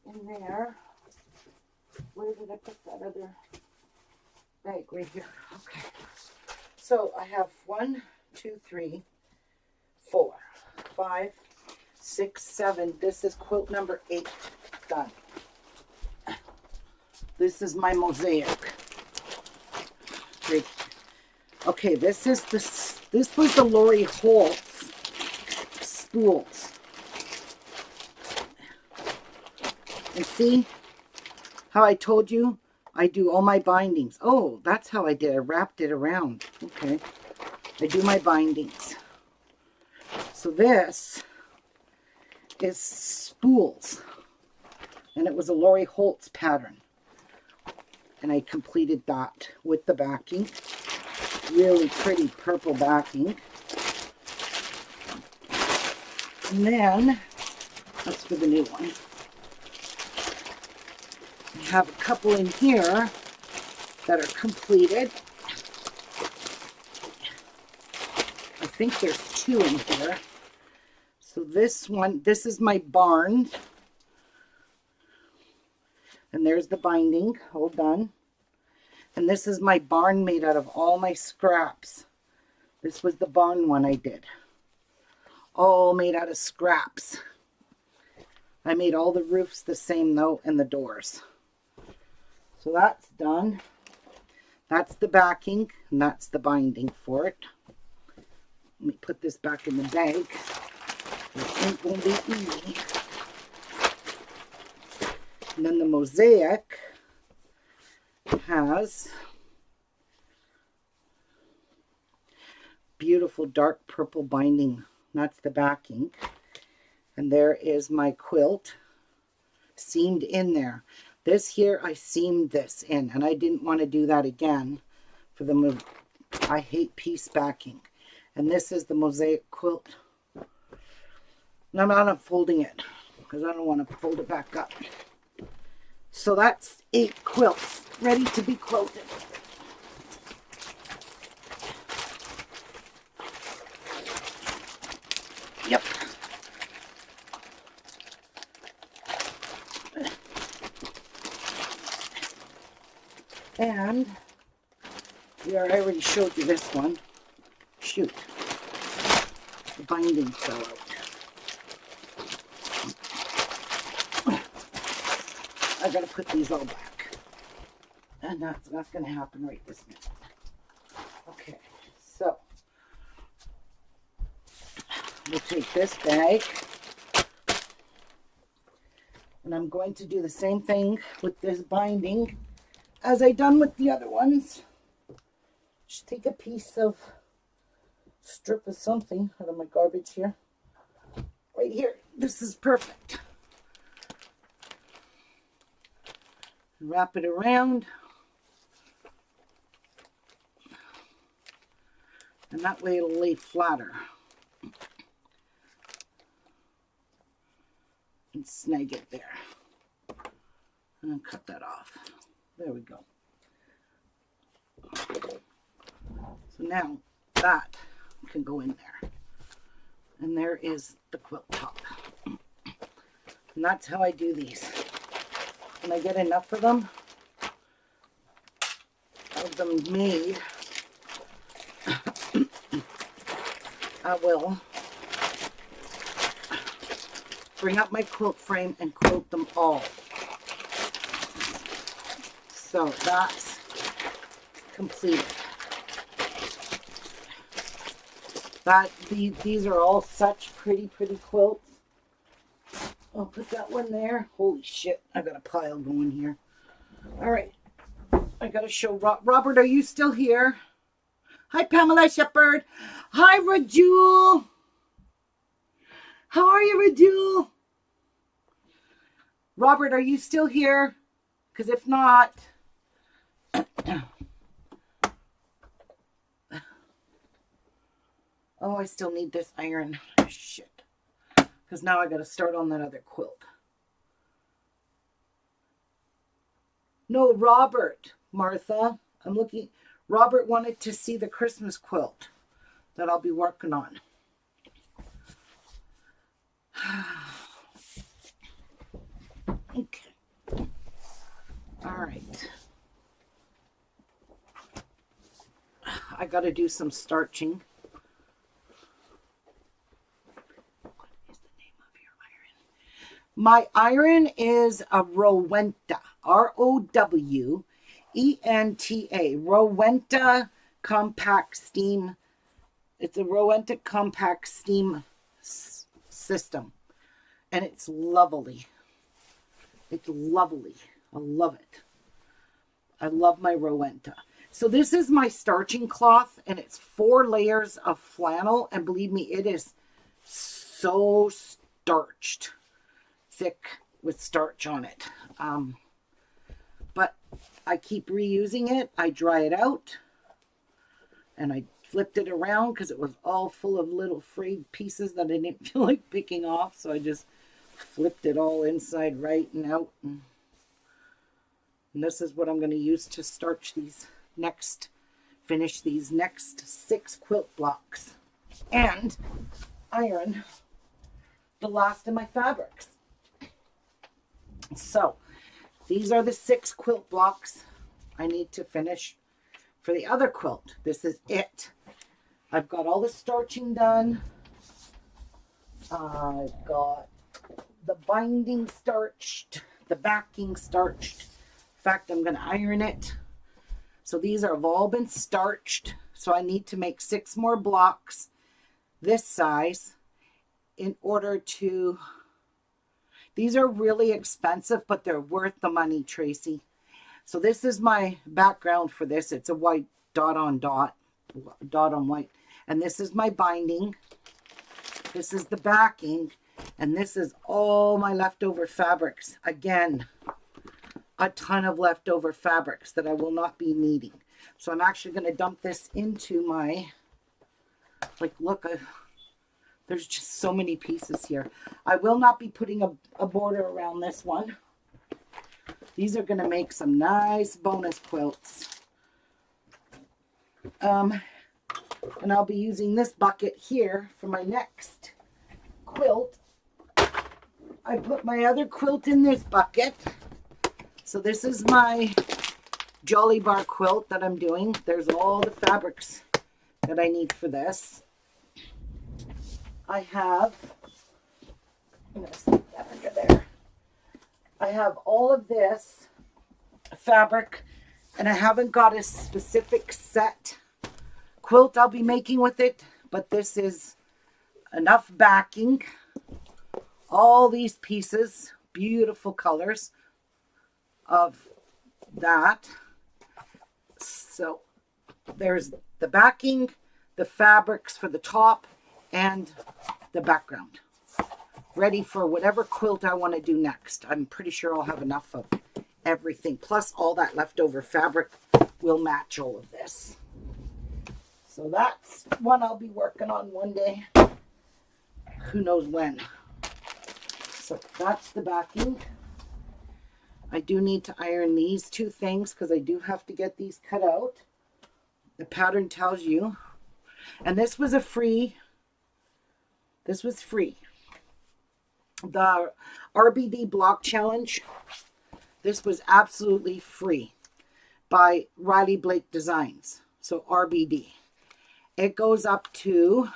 in there. Where did I put that other bag? Right here. Okay. So I have 1, 2, 3, 4, 5, 6, 7. This is quilt number 8. Done. This is my mosaic. Great. Okay, this was the Lori Holtz spools. And see how I told you I do all my bindings. Oh, that's how I did. I wrapped it around. Okay. I do my bindings. So this is spools. And it was a Lori Holtz pattern. And I completed that with the backing. Really pretty purple backing. And then, that's for the new one. I have a couple in here that are completed. I think there's 2 in here. So this one, this is my barn. And there's the binding, all done. And this is my barn made out of all my scraps. This was the barn one I did. All made out of scraps. I made all the roofs the same though, and the doors. So that's done. That's the backing, and that's the binding for it. Let me put this back in the bag. It ain't gonna be easy. And then the mosaic has beautiful dark purple binding. That's the backing. And there is my quilt seamed in there. This here, I seamed this in, and I didn't want to do that again for the move. I hate piece backing. And this is the mosaic quilt. And I'm not unfolding it because I don't want to fold it back up. So that's 8 quilts ready to be quilted. Yep. And I already showed you this one. Shoot. The binding fell out. I gotta put these all back. And that's not gonna happen right this minute. Okay, so we'll take this bag. And I'm going to do the same thing with this binding as I done with the other ones. Just take a piece of strip of something out of my garbage here. Right here. This is perfect. Wrap it around. And that way it'll lay flatter. And snag it there. And cut that off. There we go. So now that can go in there. And there is the quilt top. And that's how I do these. When I get enough of them made, I will bring up my quilt frame and quilt them all. So that's completed. These are all such pretty quilts. I'll put that one there. Holy shit, I got a pile going here. All right, I gotta show Robert, are you still here? Hi, Pamela Shepherd. Hi, Rajul. How are you, Rajul? Robert, are you still here? Because if not... Oh, I still need this iron. Shit. Because now I got to start on that other quilt. No, Robert, Martha. I'm looking. Robert wanted to see the Christmas quilt that I'll be working on. Okay. All right. I got to do some starching. What is the name of your iron? My iron is a Rowenta. Rowenta. Rowenta compact steam. It's a Rowenta compact steam system. And it's lovely. It's lovely. I love it. I love my Rowenta. So this is my starching cloth, and it's 4 layers of flannel. And believe me, it is so starched. Thick with starch on it. But I keep reusing it. I dry it out. And I flipped it around because it was all full of little frayed pieces that I didn't feel like picking off. So I just flipped it all inside right and out. And this is what I'm going to use to starch these finish these next 6 quilt blocks. And iron the last of my fabrics. So these are the 6 quilt blocks I need to finish for the other quilt. This is it. I've got all the starching done. I've got the binding starched, the backing starched. In fact, I'm going to iron it. So these have all been starched. So I need to make 6 more blocks this size in order to... These are really expensive, but they're worth the money, Tracy. So this is my background for this. It's a white dot on white. And this is my binding. This is the backing. And this is all my leftover fabrics. Again, a ton of leftover fabrics that I will not be needing. So I'm actually going to dump this into my, like, look, there's just so many pieces here. I will not be putting a border around this one. These are going to make some nice bonus quilts. And I'll be using this bucket here for my next quilt. I put my other quilt in this bucket. So this is my Jolly Bar quilt that I'm doing. There's all the fabrics that I need for this. I have, I'm going to stick that under there. I have all of this fabric, and I haven't got a specific set quilt I'll be making with it, but this is enough backing. All these pieces, beautiful colors of that. So there's the backing, the fabrics for the top, and the background. Ready for whatever quilt I want to do next. I'm pretty sure I'll have enough of everything. Plus all that leftover fabric will match all of this. So that's one I'll be working on one day. Who knows when. So that's the backing. I do need to iron these 2 things because I do have to get these cut out. The pattern tells you. And this was free. The RBD block challenge. This was absolutely free by Riley Blake Designs. So RBD. It goes up to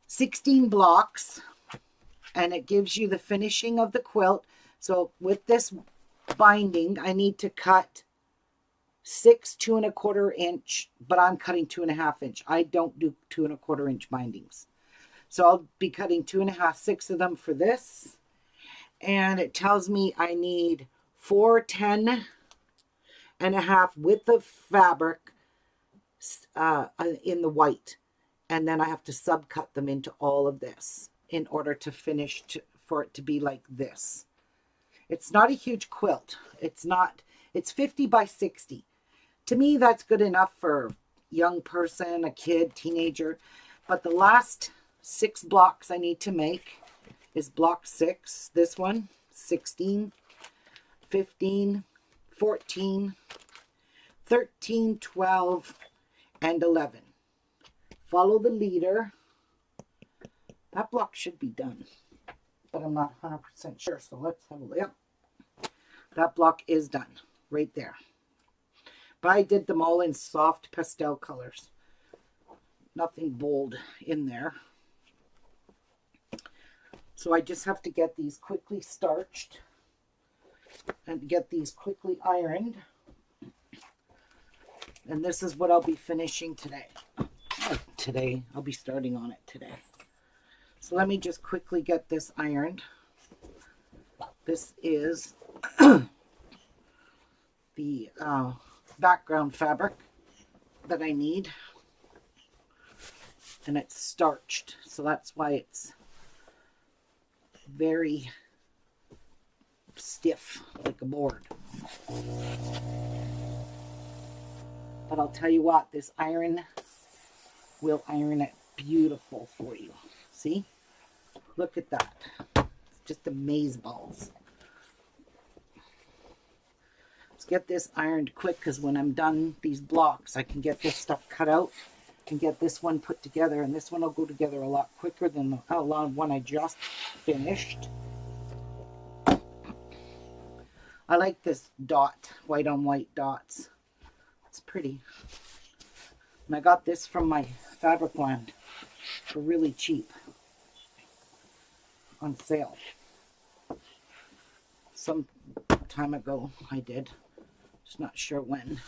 16 blocks. And it gives you the finishing of the quilt. So with this binding, I need to cut 6 2¼ inch, but I'm cutting 2½ inch. I don't do 2¼ inch bindings. So I'll be cutting 2.5, 6 of them for this. And it tells me I need 410.5 width of fabric in the white. And then I have to subcut them into all of this in order to finish for it to be like this. It's not a huge quilt. It's 50 by 60. To me, that's good enough for a young person, a kid, teenager. But the last 6 blocks I need to make is block 6. This one, 16, 15, 14, 13, 12, and 11. Follow the leader. That block should be done, but I'm not 100% sure. So let's have a look. Yep. That block is done right there. But I did them all in soft pastel colors. Nothing bold in there. So I just have to get these quickly starched and get these quickly ironed. And this is what I'll be finishing today. I'll be starting on it today. So let me just quickly get this ironed. This is the background fabric that I need. And it's starched, so that's why it's very stiff, like a board. But I'll tell you what, this iron will iron it beautiful for you. See? Look at that. It's just amazeballs. Let's get this ironed quick, because when I'm done these blocks, I can get this stuff cut out and get this one put together. And this one will go together a lot quicker than the one I just finished. I like this dot, white on white dots. It's pretty. And I got this from my fabric land for really cheap on sale. Some time ago I did. Just not sure when.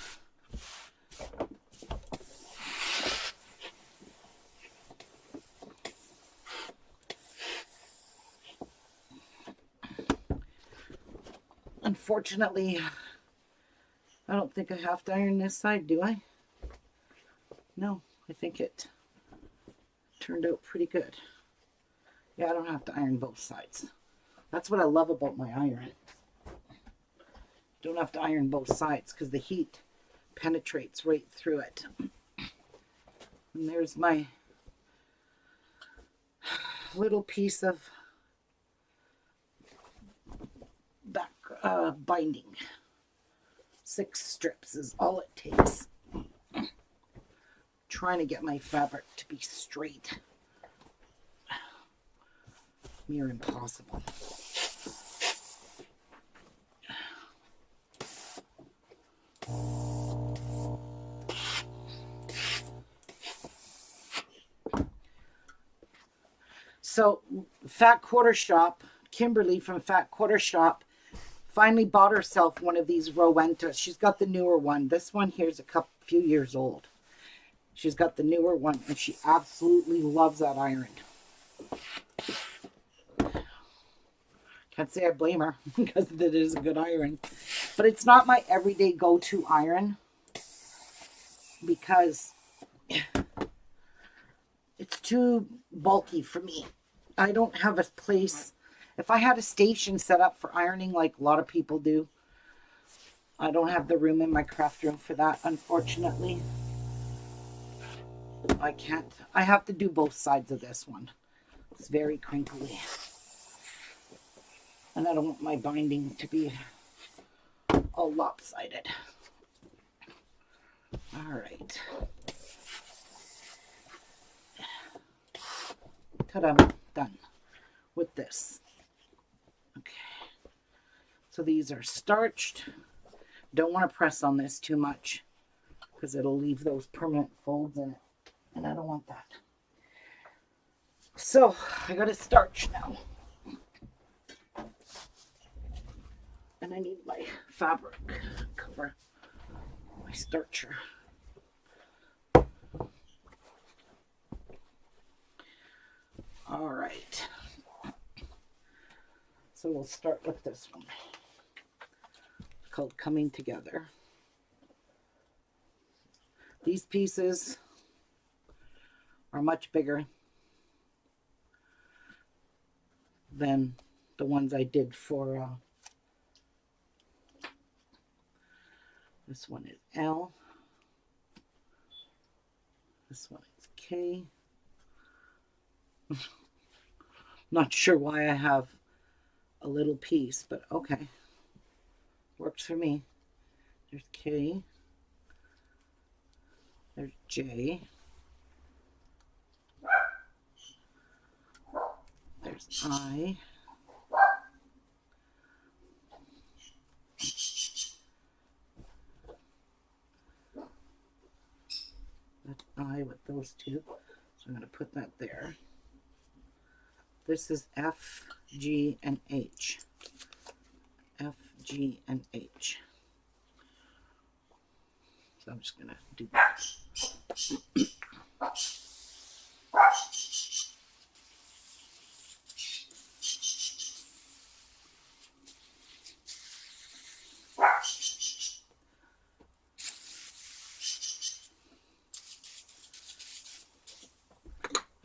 Unfortunately, I don't think I have to iron this side, do I? No, I think it turned out pretty good. Yeah, I don't have to iron both sides. That's what I love about my iron. Don't have to iron both sides because the heat penetrates right through it. And there's my little piece of back binding. 6 strips is all it takes. Trying to get my fabric to be straight. Near impossible. So, Fat Quarter Shop, Kimberly from Fat Quarter Shop, finally bought herself one of these Rowentas. She's got the newer one. This one here is a few years old. She's got the newer one, and she absolutely loves that iron. Can't say I blame her, because it is a good iron. But it's not my everyday go-to iron, because it's too bulky for me. I don't have a place. If I had a station set up for ironing like a lot of people do, I don't have the room in my craft room for that, unfortunately. I can't. I have to do both sides of this one. It's very crinkly. And I don't want my binding to be all lopsided. All right. Ta-da, done with this. Okay. So these are starched. Don't want to press on this too much because it'll leave those permanent folds in it. And I don't want that. So I got to starch now. And I need my fabric cover, my starcher. right. So we'll start with this one. It's called Coming Together. These pieces are much bigger than the ones I did for this one is L. This one is K. Not sure why I have a little piece, but okay. Works for me. There's K. There's J. There's I. That's I with those two. So I'm going to put that there. This is F, G, and H. F, G, and H. So I'm just going to do that.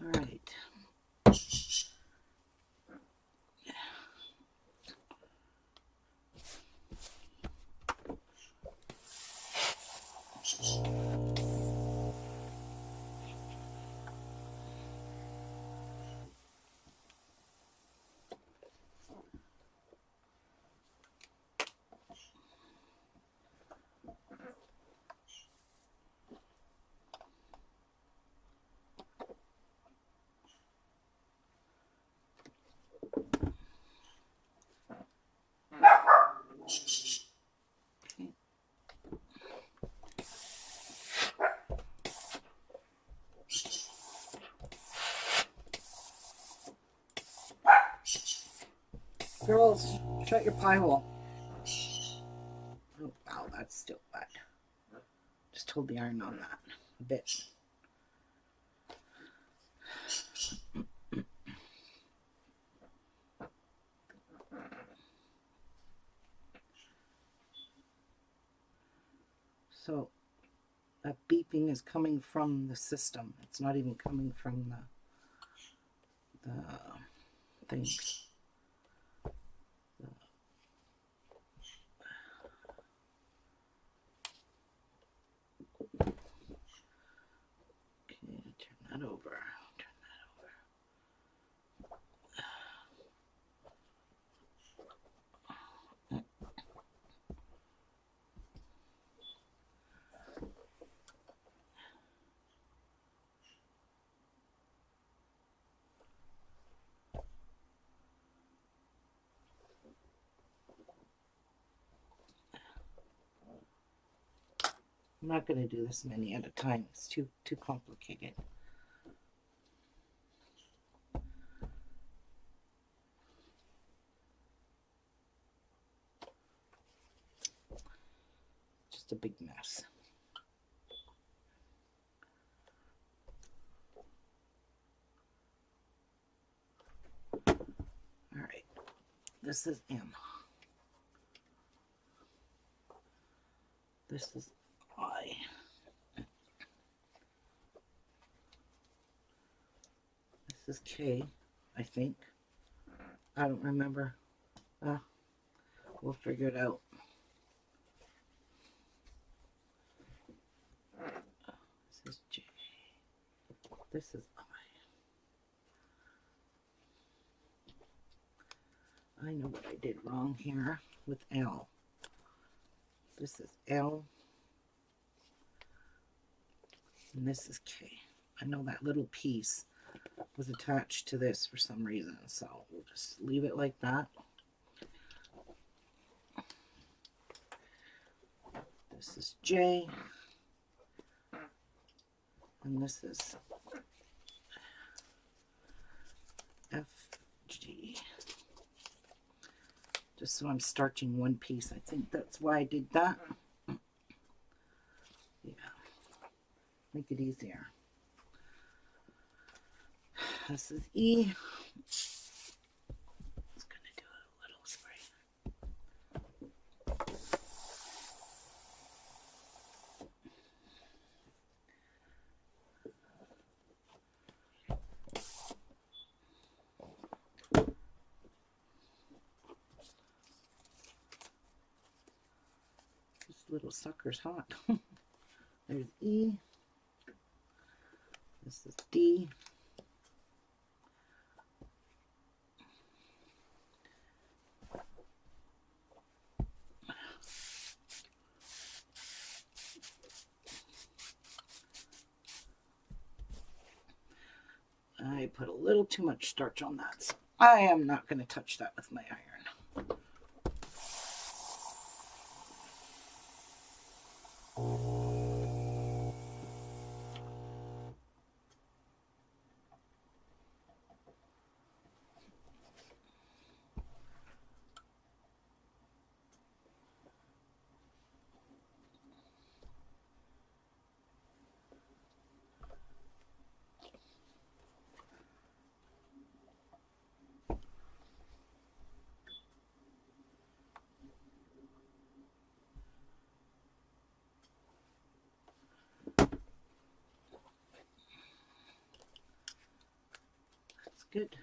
All right. Girls, shut your pie hole. Oh, wow, that's still wet. Just hold the iron on that a bit. So that beeping is coming from the system. It's not even coming from the things. Okay, turn that over. Turn that over. I'm not going to do this many at a time. It's too complicated. Just a big mess. All right, this is M. This is I. This is K, I think. I don't remember. We'll figure it out. This is J. This is I. I know what I did wrong here with L. This is L. And this is K. I know that little piece was attached to this for some reason, so we'll just leave it like that. This is J. And this is F, G. Just so I'm starching one piece. I think that's why I did that. Yeah. Make it easier. This is E. It's going to do a little spray. This little sucker's hot. There's E. This is D. I put a little too much starch on that, so I am not going to touch that with my iron. That's good.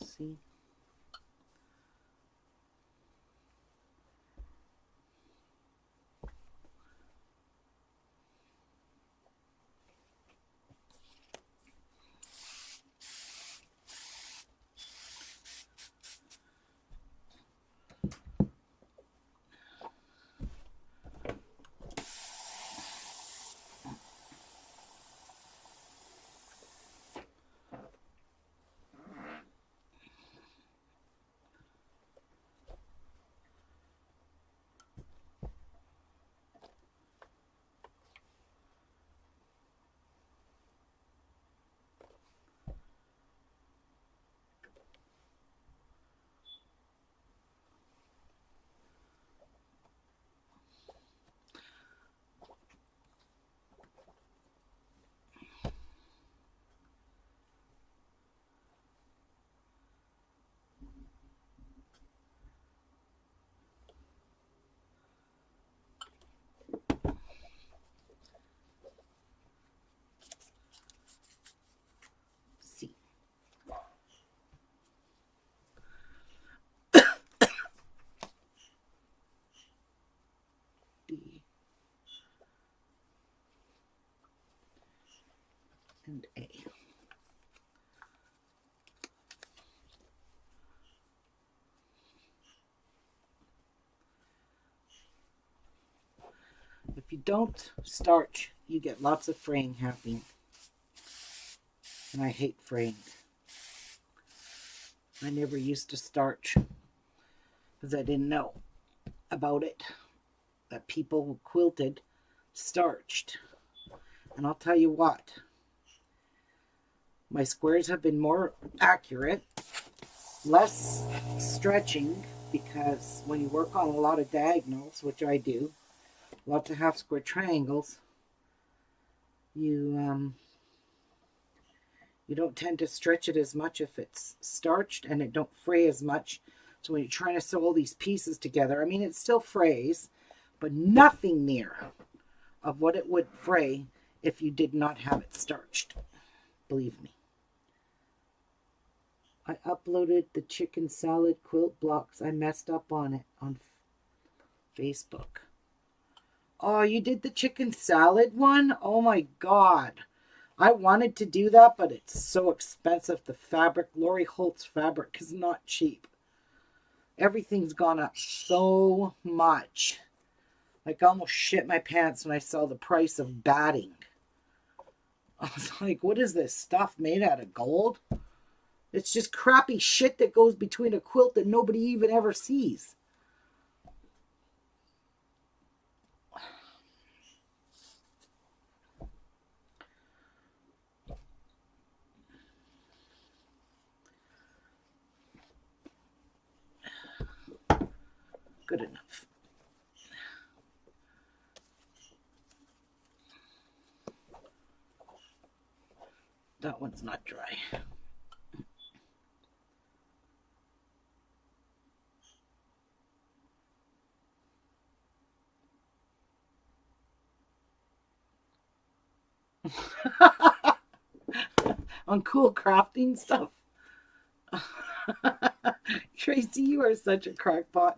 See? See. D. And A. If you don't starch, you get lots of fraying happening. And I hate fraying. I never used to starch because I didn't know about it. That people who quilted starched. And I'll tell you what, my squares have been more accurate, less stretching, because when you work on a lot of diagonals, which I do, lots of half square triangles, you don't tend to stretch it as much if it's starched, and it don't fray as much. So when you're trying to sew all these pieces together, I mean, it still frays, but nothing near of what it would fray if you did not have it starched. Believe me. I uploaded the chicken salad quilt blocks. I messed up on it on Facebook. Oh, you did the chicken salad one? Oh my God. I wanted to do that, but it's so expensive. The fabric, Lori Holt's fabric, is not cheap. Everything's gone up so much. Like, I almost shit my pants when I saw the price of batting. I was like, what is this stuff made out of gold? It's just crappy shit that goes between a quilt that nobody even ever sees. Good enough. That one's not dry. On cool crafting stuff. Tracy, you are such a crackpot.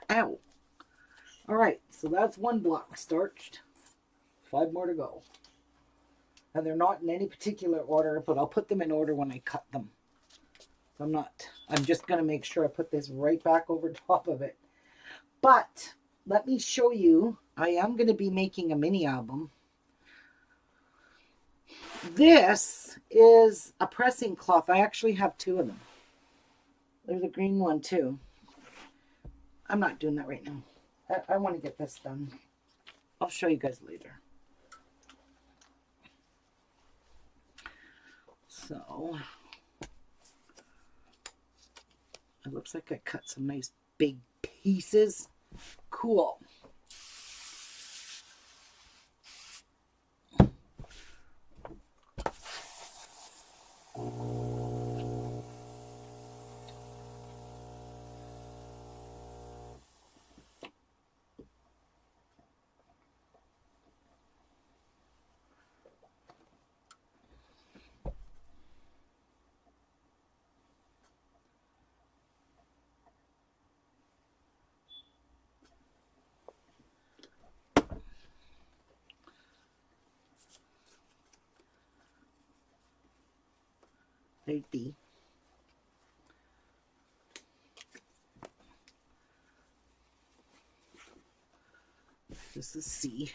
Ow. All right, so that's one block starched. 5 more to go. And they're not in any particular order, but I'll put them in order when I cut them. So I'm just going to make sure I put this right back over top of it. But let me show you, I am going to be making a mini album. This is a pressing cloth. I actually have 2 of them. There's a green one too. I'm not doing that right now. I want to get this done. I'll show you guys later. So, it looks like I cut some nice big pieces. Cool. There's D. This is C.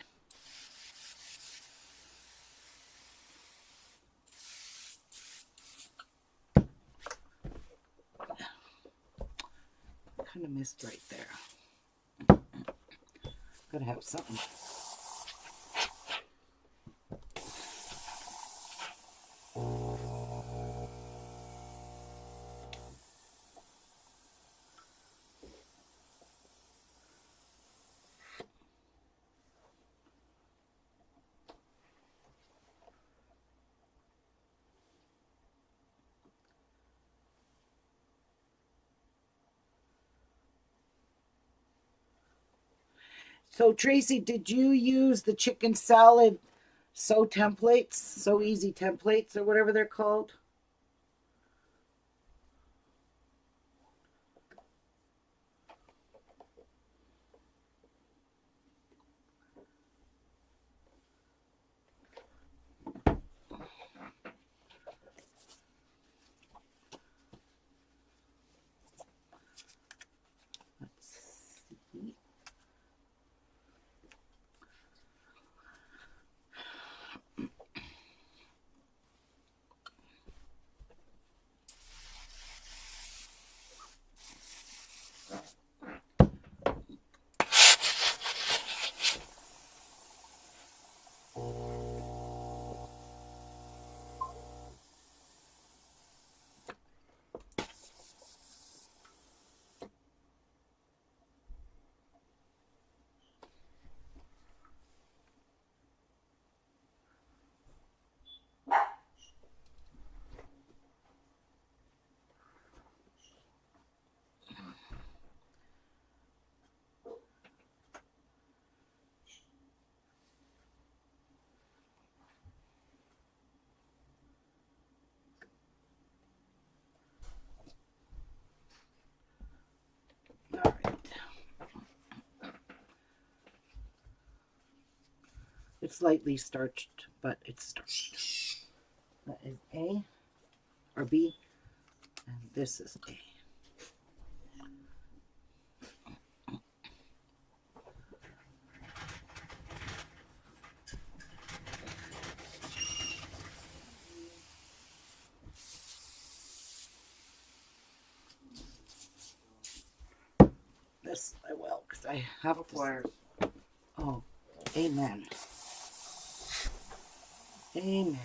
Kind of missed right there. Gotta have something. So Tracy, did you use the chicken salad sew templates, Sew Easy templates, or whatever they're called? All right. It's lightly starched, but it's starched. That is A or B, and this is A. This I will, because I have to. Oh, amen. Amen.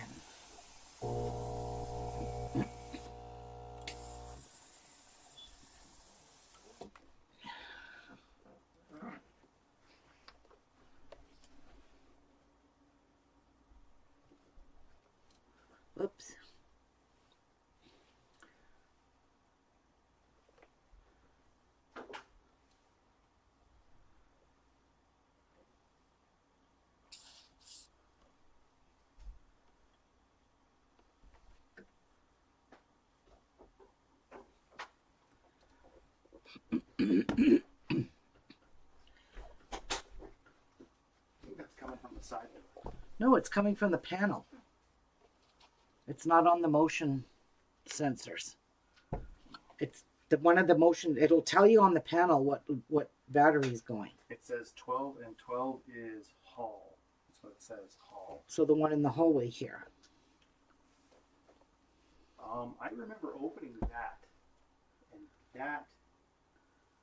Oops. That's coming from the side. No, it's coming from the panel. It's not on the motion sensors. It's the one of the motion. It'll tell you on the panel what battery is going. It says 12, and 12 is hall. That's what it says, hall. So the one in the hallway here. I remember opening that, and that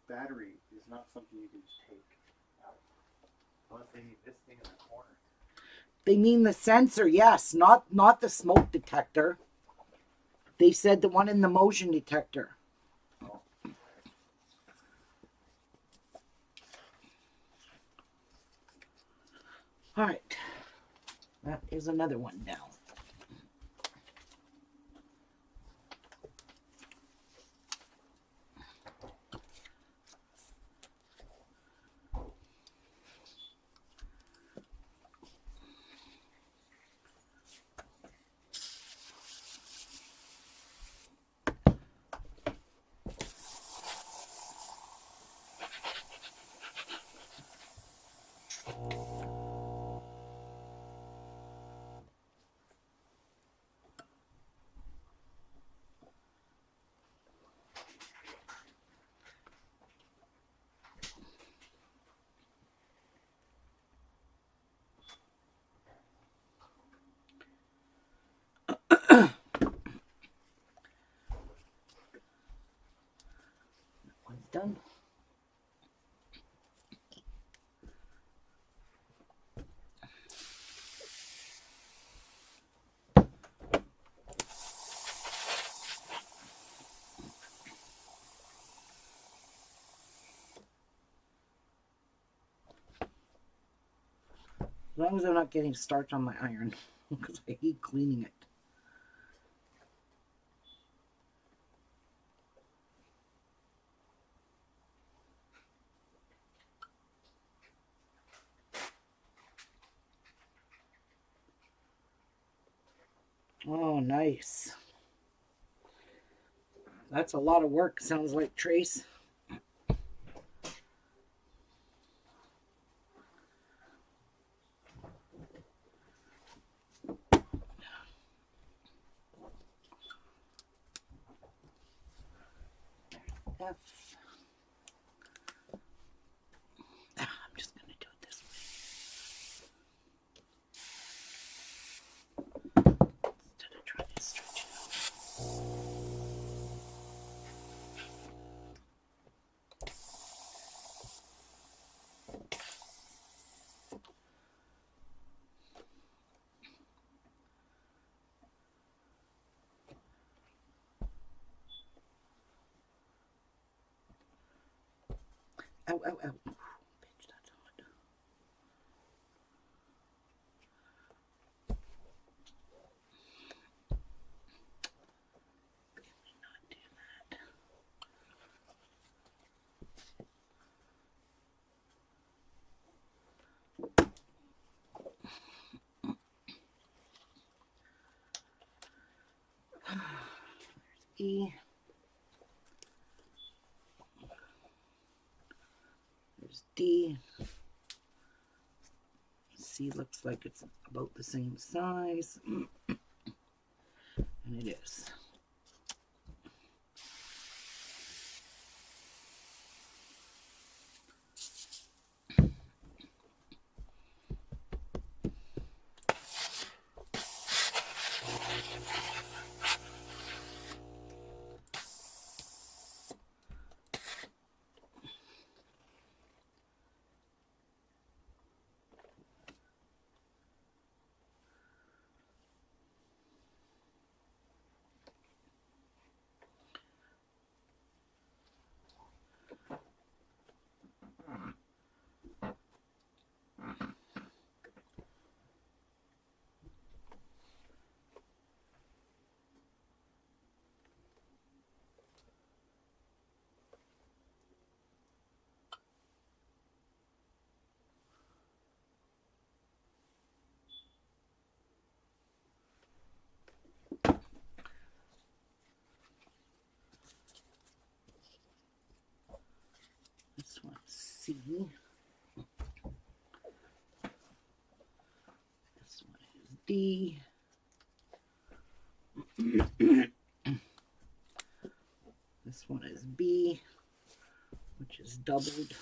battery is not something you can just take out. Unless they need this thing in the corner. They mean the sensor, yes, not the smoke detector. They said the one in the motion detector. Oh. All right, that is another one down. One's done. As long as I'm not getting starch on my iron, because I hate cleaning it. Oh, nice. That's a lot of work, sounds like, Trace. F. I'm just going to do it this way. Instead of trying to stretch it out. Ow, ow, ow. Bitch, that's hot. Can we not do that? E. There's D. C looks like it's about the same size. And it is. C. This one is D. This one is B, which is doubled.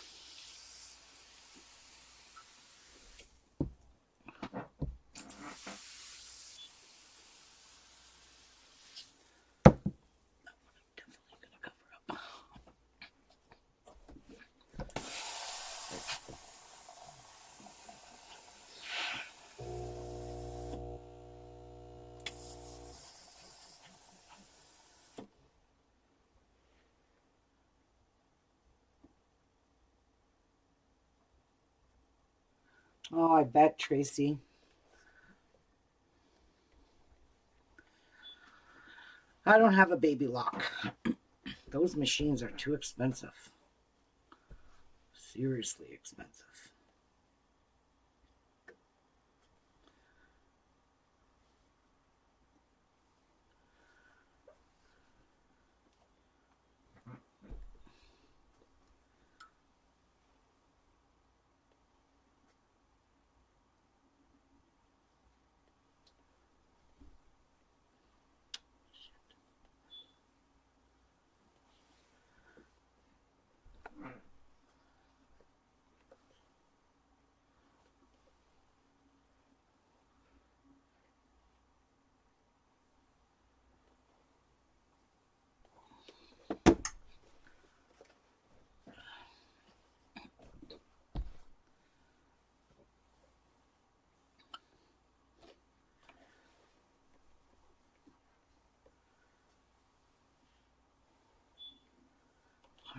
Oh, I bet, Tracy. I don't have a baby lock. Those machines are too expensive. Seriously expensive.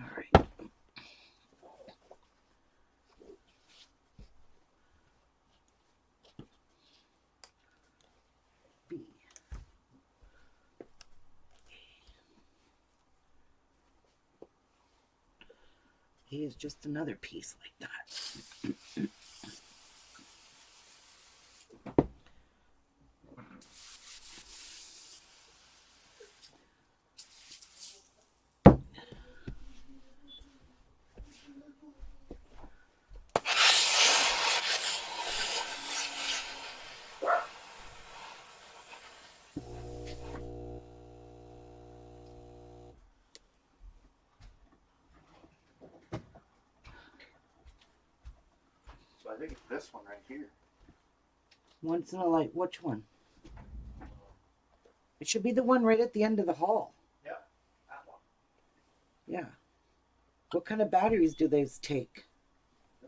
All right. B. A is just another piece like that. So I think it's this one right here. Once in a light. Which one? It should be the one right at the end of the hall. Yeah, that one. Yeah. What kind of batteries do they take? No,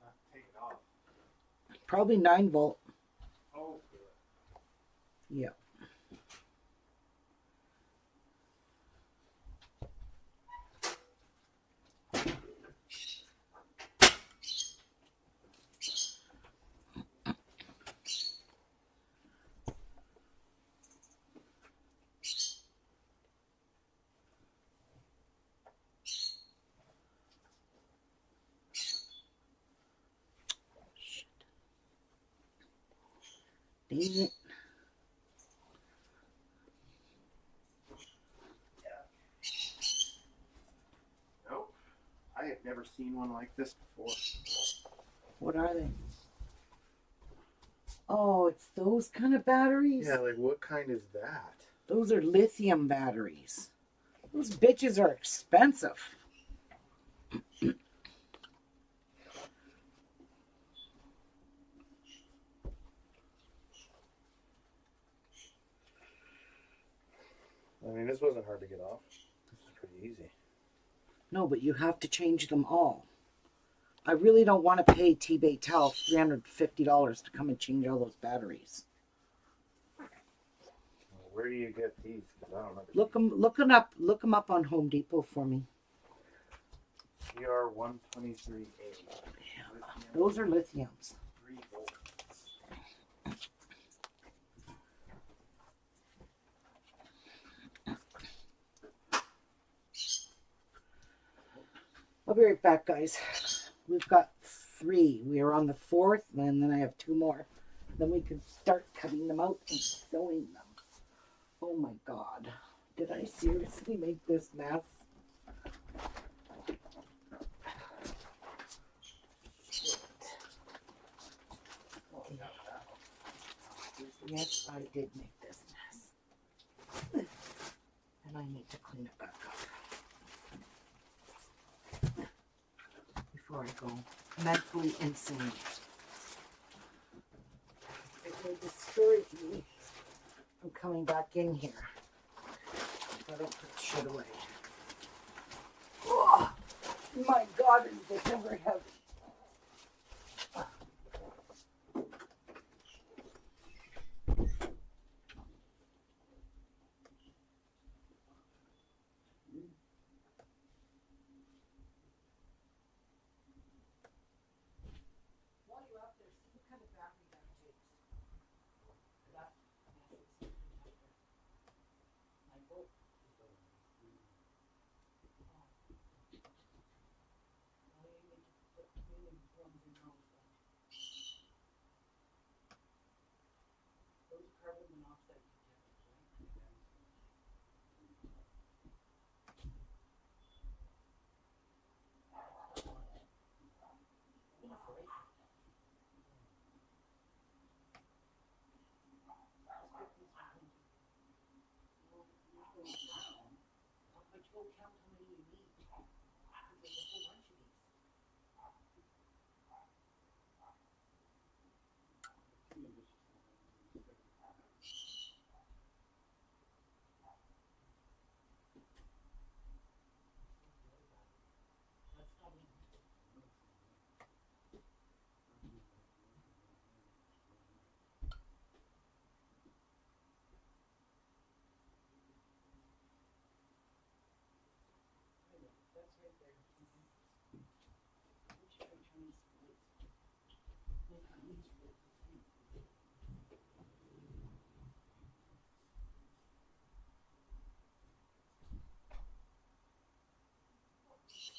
I have to take it off. Probably 9-volt. Oh, good. Yeah. Dang it. Nope. I have never seen one like this before. What are they? Oh, it's those kind of batteries? Yeah, like what kind is that? Those are lithium batteries. Those bitches are expensive. I mean, this wasn't hard to get off. This is pretty easy. No, but you have to change them all. I really don't want to pay T-Baytel $350 to come and change all those batteries. Well, where do you get these? 'Cause I don't know. Look them up on Home Depot for me. CR123A. Yeah, those are lithiums. 3 volts. I'll be right back, guys. We've got 3. We are on the 4th, and then I have 2 more. Then we can start cutting them out and sewing them. Oh my God. Did I seriously make this mess? Yes, I did make this mess. And I need to clean it back up before I go mentally insane. It will discourage me from coming back in here if I don't put the shit away. Oh, my God, is this ever heavy? While you're out there, see what kind of battery that takes. That is my boat. Those are carbon monoxide detectors, right? But you won't count how many you need. Because there's a whole bunch of these. That's not even. That's right there. What should I try and split? Like these.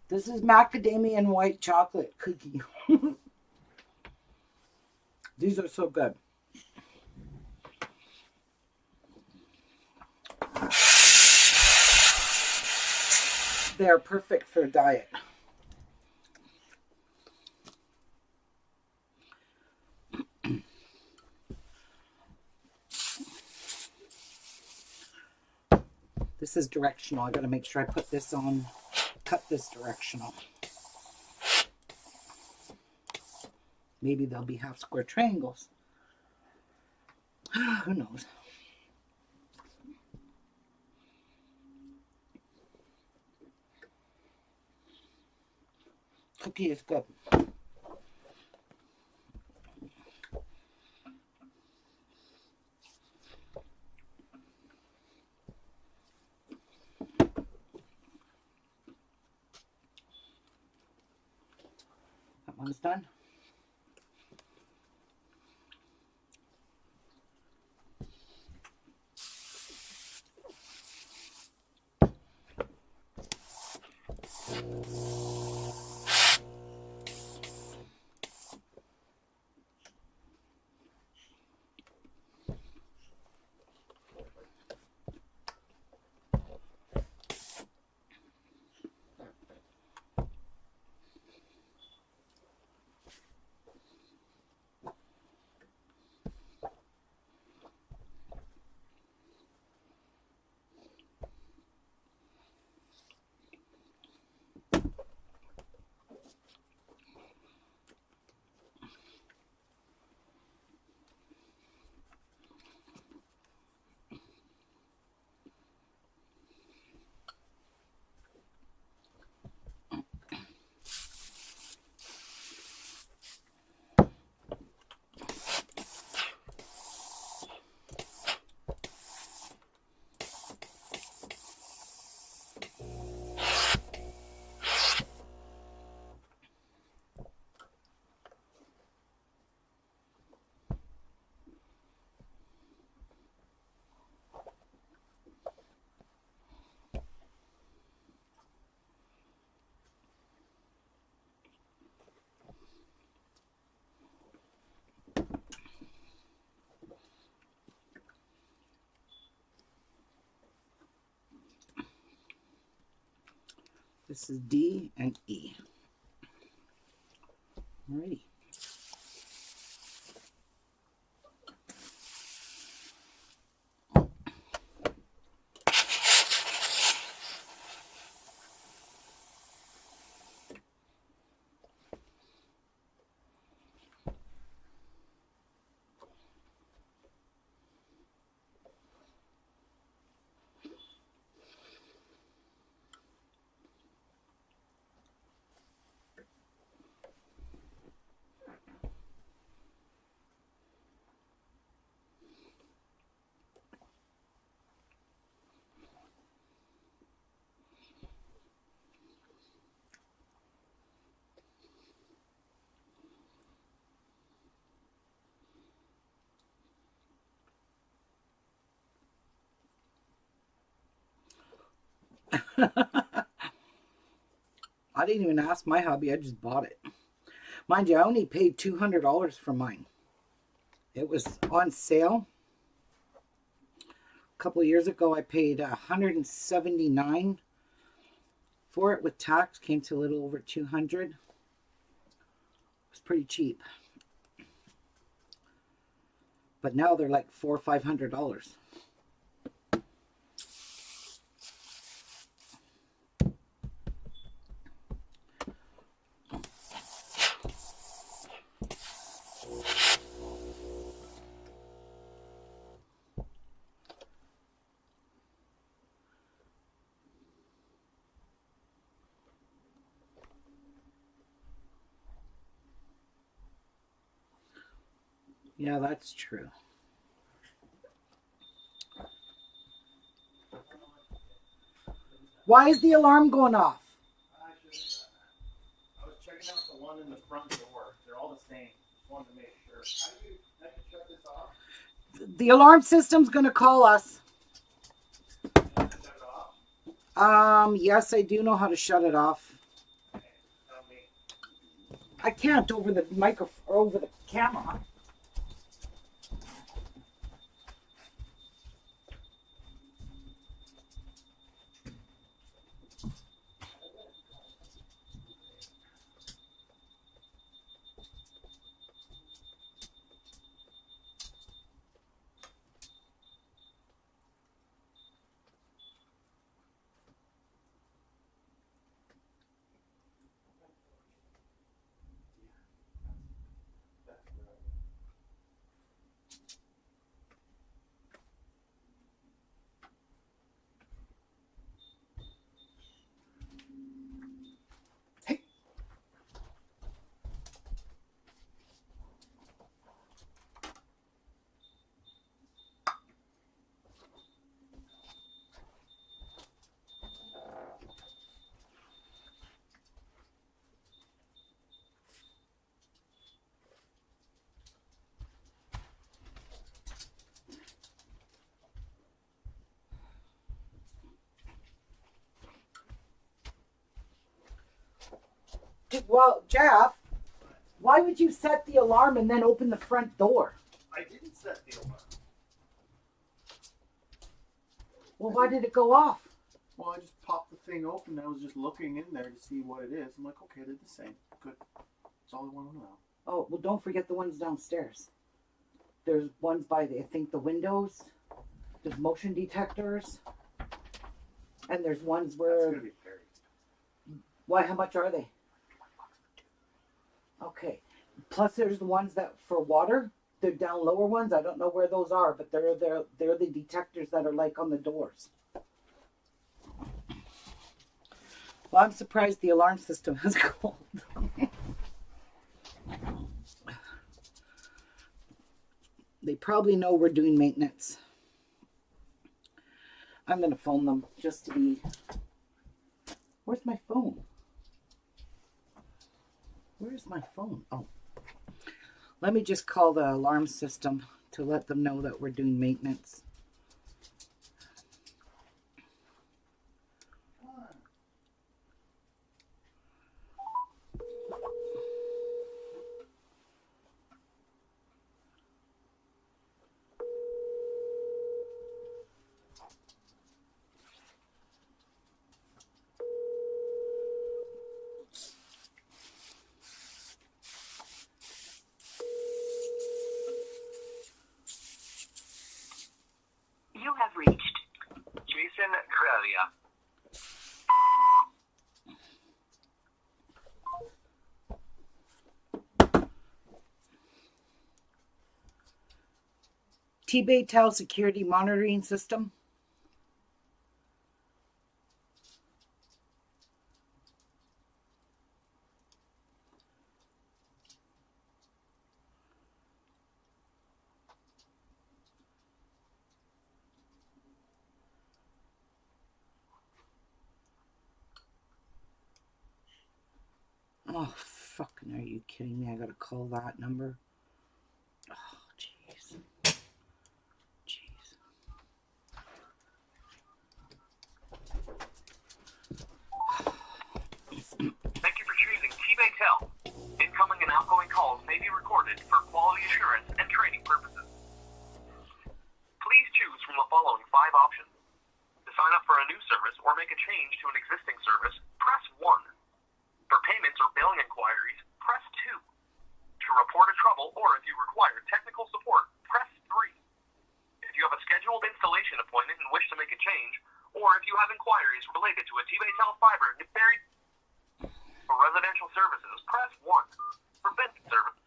This is macadamia and white chocolate cookie. These are so good. They are perfect for a diet. This is directional. I got to make sure I put this on, cut this directional. Maybe they'll be half square triangles. Who knows? Cookie is good. That one's done. This is D and E. Alrighty. I didn't even ask my hubby, I just bought it. Mind you, I only paid $200 for mine. It was on sale. A couple of years ago, I paid $179 for it with tax. Came to a little over $200. It was pretty cheap. But now they're like $400 or $500. Yeah, that's true. Why is the alarm going off? I was checking out the one in the front door. They're all the same. Just wanted to make sure. How do you shut this off? The alarm system's going to call us. Can you shut it off? Yes, I do know how to shut it off. Okay, tell me. I can't over the microphone, over the camera. That's right. Well, Jeff, why would you set the alarm and then open the front door? I didn't set the alarm. Well, why did it go off? Well, I just popped the thing open. I was just looking in there to see what it is. I'm like, okay, they're the same. Good. That's all I want to know. Oh, well, don't forget the ones downstairs. There's ones by, I think, the windows. There's motion detectors. And there's ones That's where... going to be very expensive. Why, how much are they? Okay. Plus, there's the ones that for water. They're down lower ones. I don't know where those are, but they're the detectors that are like on the doors. Well, I'm surprised the alarm system has called. They probably know we're doing maintenance. I'm going to phone them just to be... Where's my phone? Where's my phone? Oh. Let me just call the alarm system to let them know that we're doing maintenance. You have reached Jason Grelia. T-Baytel security monitoring system. Oh, fucking, are you kidding me? I gotta call that number. Oh, jeez. Jeez. Thank you for choosing T-Baytel. Incoming and outgoing calls may be recorded for quality assurance and training purposes. Please choose from the following 5 options. To sign up for a new service or make a change to an existing service, press 1. For payments or billing inquiries, press 2. To report a trouble or if you require technical support, press 3. If you have a scheduled installation appointment and wish to make a change, or if you have inquiries related to a T-Baytel fiber buried. For residential services, press 1. For business service.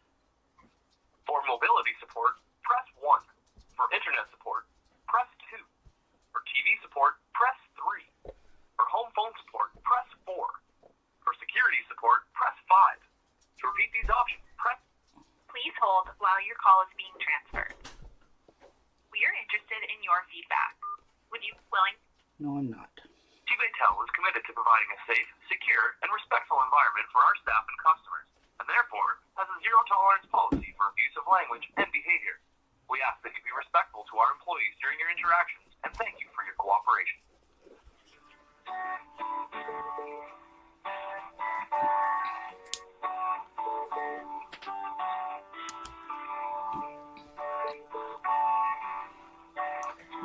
For mobility support, press 1. For internet support, press 2. For TV support, press 3. For home phone support, press 4. For security support, press 5. To repeat these options, press... Please hold while your call is being transferred. We are interested in your feedback. Would you be willing? No, I'm not. T-Baytel is committed to providing a safe, secure, and respectful environment for our staff and customers, and therefore has a zero-tolerance policy for abusive language and behavior. We ask that you be respectful to our employees during your interactions, and thank you for your cooperation.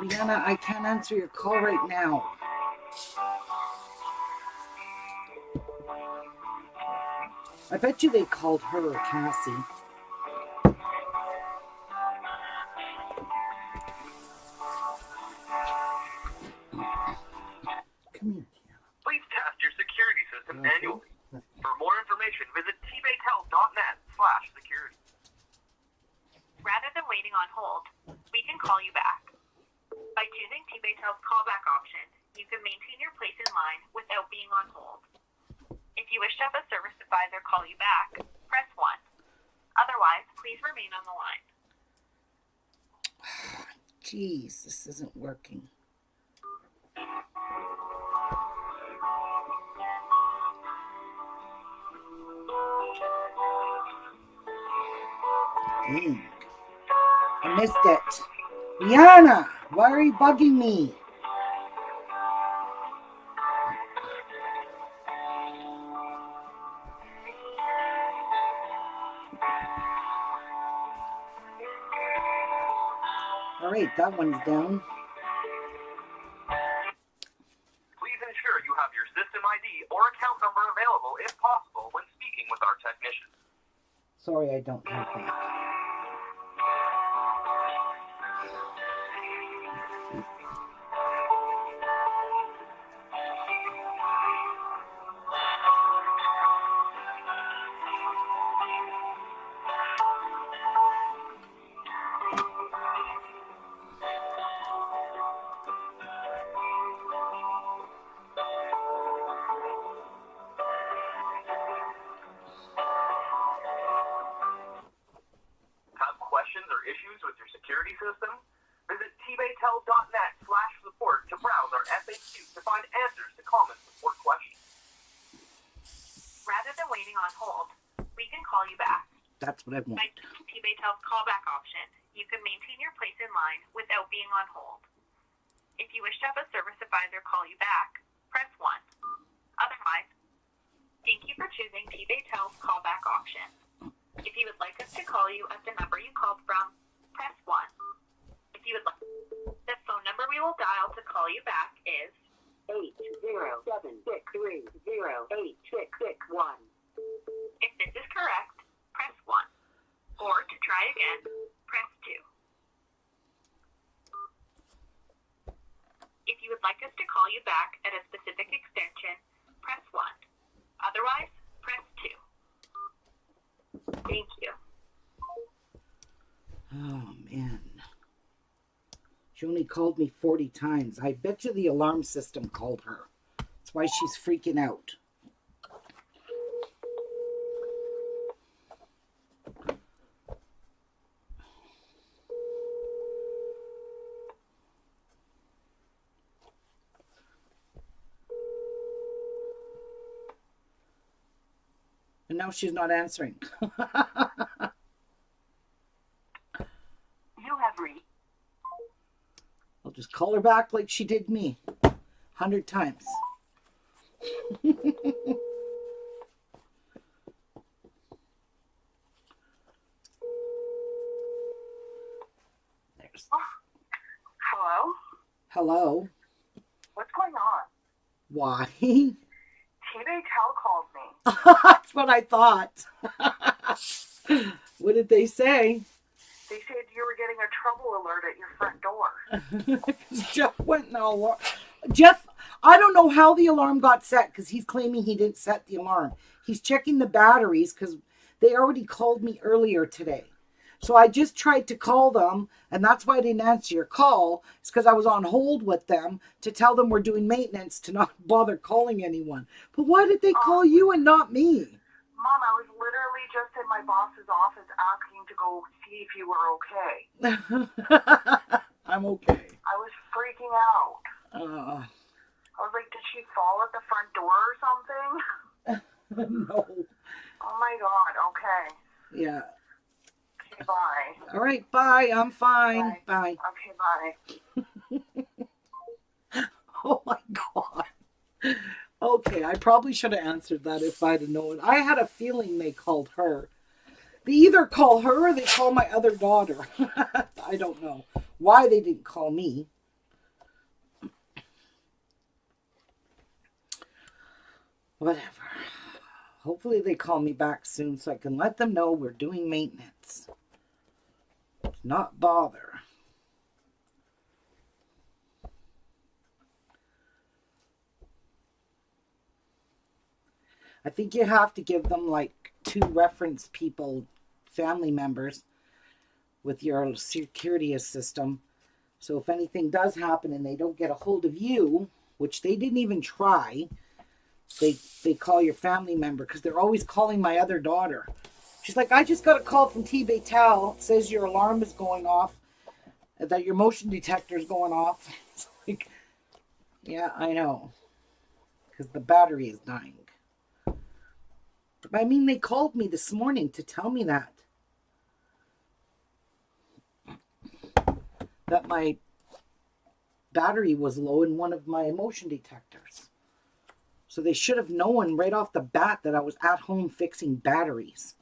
Liana, I can't answer your call right now. I bet you they called her or Cassie. Come here, Tiana. Please test your security system annually. For more information, visit tbaytel.net/security. Rather than waiting on hold, we can call you back. By choosing T-Baytel's callback option, you can maintain your place in line without being on hold. If you wish to have a service advisor call you back, press 1. Otherwise, please remain on the line. Jeez, this isn't working. Dang. I missed it. Liana, why are you bugging me? All right, that one's down. Please ensure you have your system ID or account number available if possible when speaking with our technician. Sorry, I don't have that. Have questions or issues with your security system? Visit tbaytel.net/support to browse our FAQ to find answers to common support questions. Rather than waiting on hold, we can call you back. That's what I want. By choosing T-Baytel's callback option, you can maintain your place in line without being on hold. If you wish to have a service advisor call you back, press 1. Otherwise, thank you for choosing T-Baytel's callback option. If you would like us to call you at the number you called from, press 1. If you would like, the phone number we will dial to call you back is 807-630-8661. If this is correct, press 1. Or to try again, press 2. If you would like us to call you back at a specific extension, press 1. Otherwise, press 2. Thank you. Oh, man. She only called me 40 times. I bet you the alarm system called her. That's why she's freaking out. And now she's not answering. You have reached. I'll just call her back like she did me 100 times. There's. Hello? Hello. What's going on? Why? T-Baytel called me. That's what I thought. What did they say? They said you were getting a trouble alert at your front door. Jeff went in the alarm. Jeff, I don't know how the alarm got set because he's claiming he didn't set the alarm. He's checking the batteries because they already called me earlier today. So I just tried to call them, and that's why I didn't answer your call. It's because I was on hold with them to tell them we're doing maintenance to not bother calling anyone. But why did they call you and not me? Mom, I was literally just in my boss's office asking to go see if you were okay. I'm okay. I was freaking out. I was like, did she fall at the front door or something? No. Oh my God, okay. Yeah. Okay, bye. All right, bye. I'm fine. Bye. Okay, bye. Oh my God. Okay, I probably should have answered that if I'd have known. I had a feeling they called her. They either call her or they call my other daughter. I don't know why they didn't call me. Whatever. Hopefully they call me back soon so I can let them know we're doing maintenance. Not bother. I think you have to give them like 2 reference people, family members, with your security system. So if anything does happen and they don't get a hold of you, which they didn't even try, they call your family member because they're always calling my other daughter. She's like, I just got a call from T-Baytel. It says your alarm is going off, that your motion detector is going off. It's like, yeah, I know, because the battery is dying. I mean, they called me this morning to tell me that my battery was low in one of my motion detectors. So they should have known right off the bat that I was at home fixing batteries.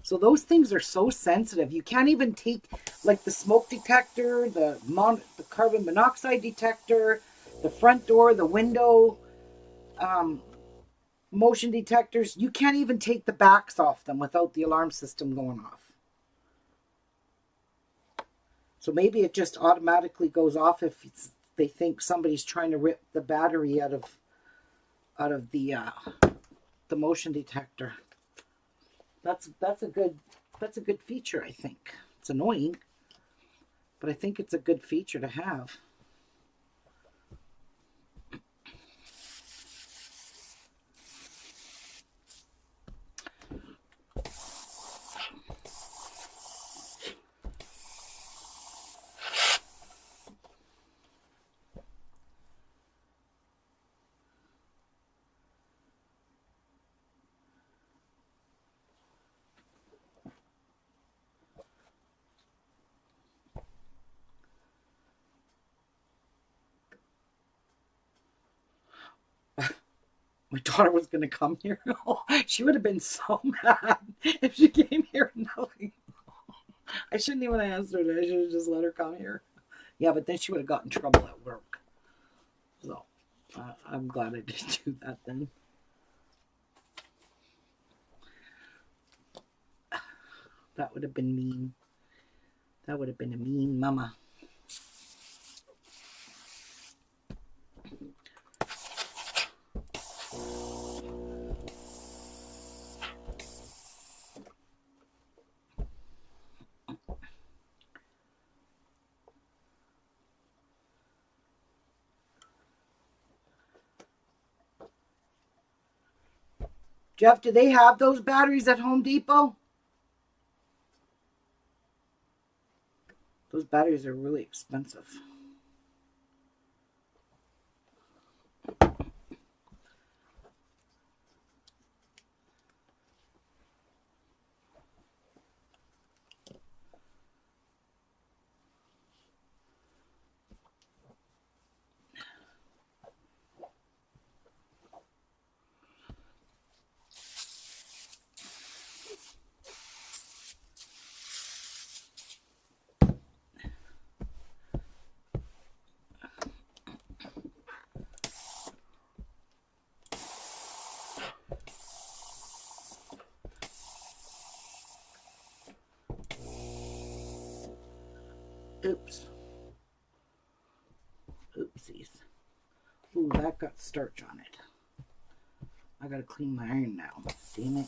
So those things are so sensitive. You can't even take, like, the smoke detector, the carbon monoxide detector, the front door, the window, motion detectors. You can't even take the backs off them without the alarm system going off. So maybe it just automatically goes off if they think somebody's trying to rip the battery out of the motion detector. That's a good feature, I think. It's annoying, but I think it's a good feature to have. My daughter was going to come here. She would have been so mad if she came here and nothing. I shouldn't even have answered it. I should have just let her come here. Yeah, but then she would have gotten in trouble at work. So I'm glad I didn't do that then. That would have been mean. That would have been a mean mama. Jeff, do they have those batteries at Home Depot? Those batteries are really expensive. Oops. Oopsies. Ooh, that got starch on it. I gotta clean my iron now. Damn it.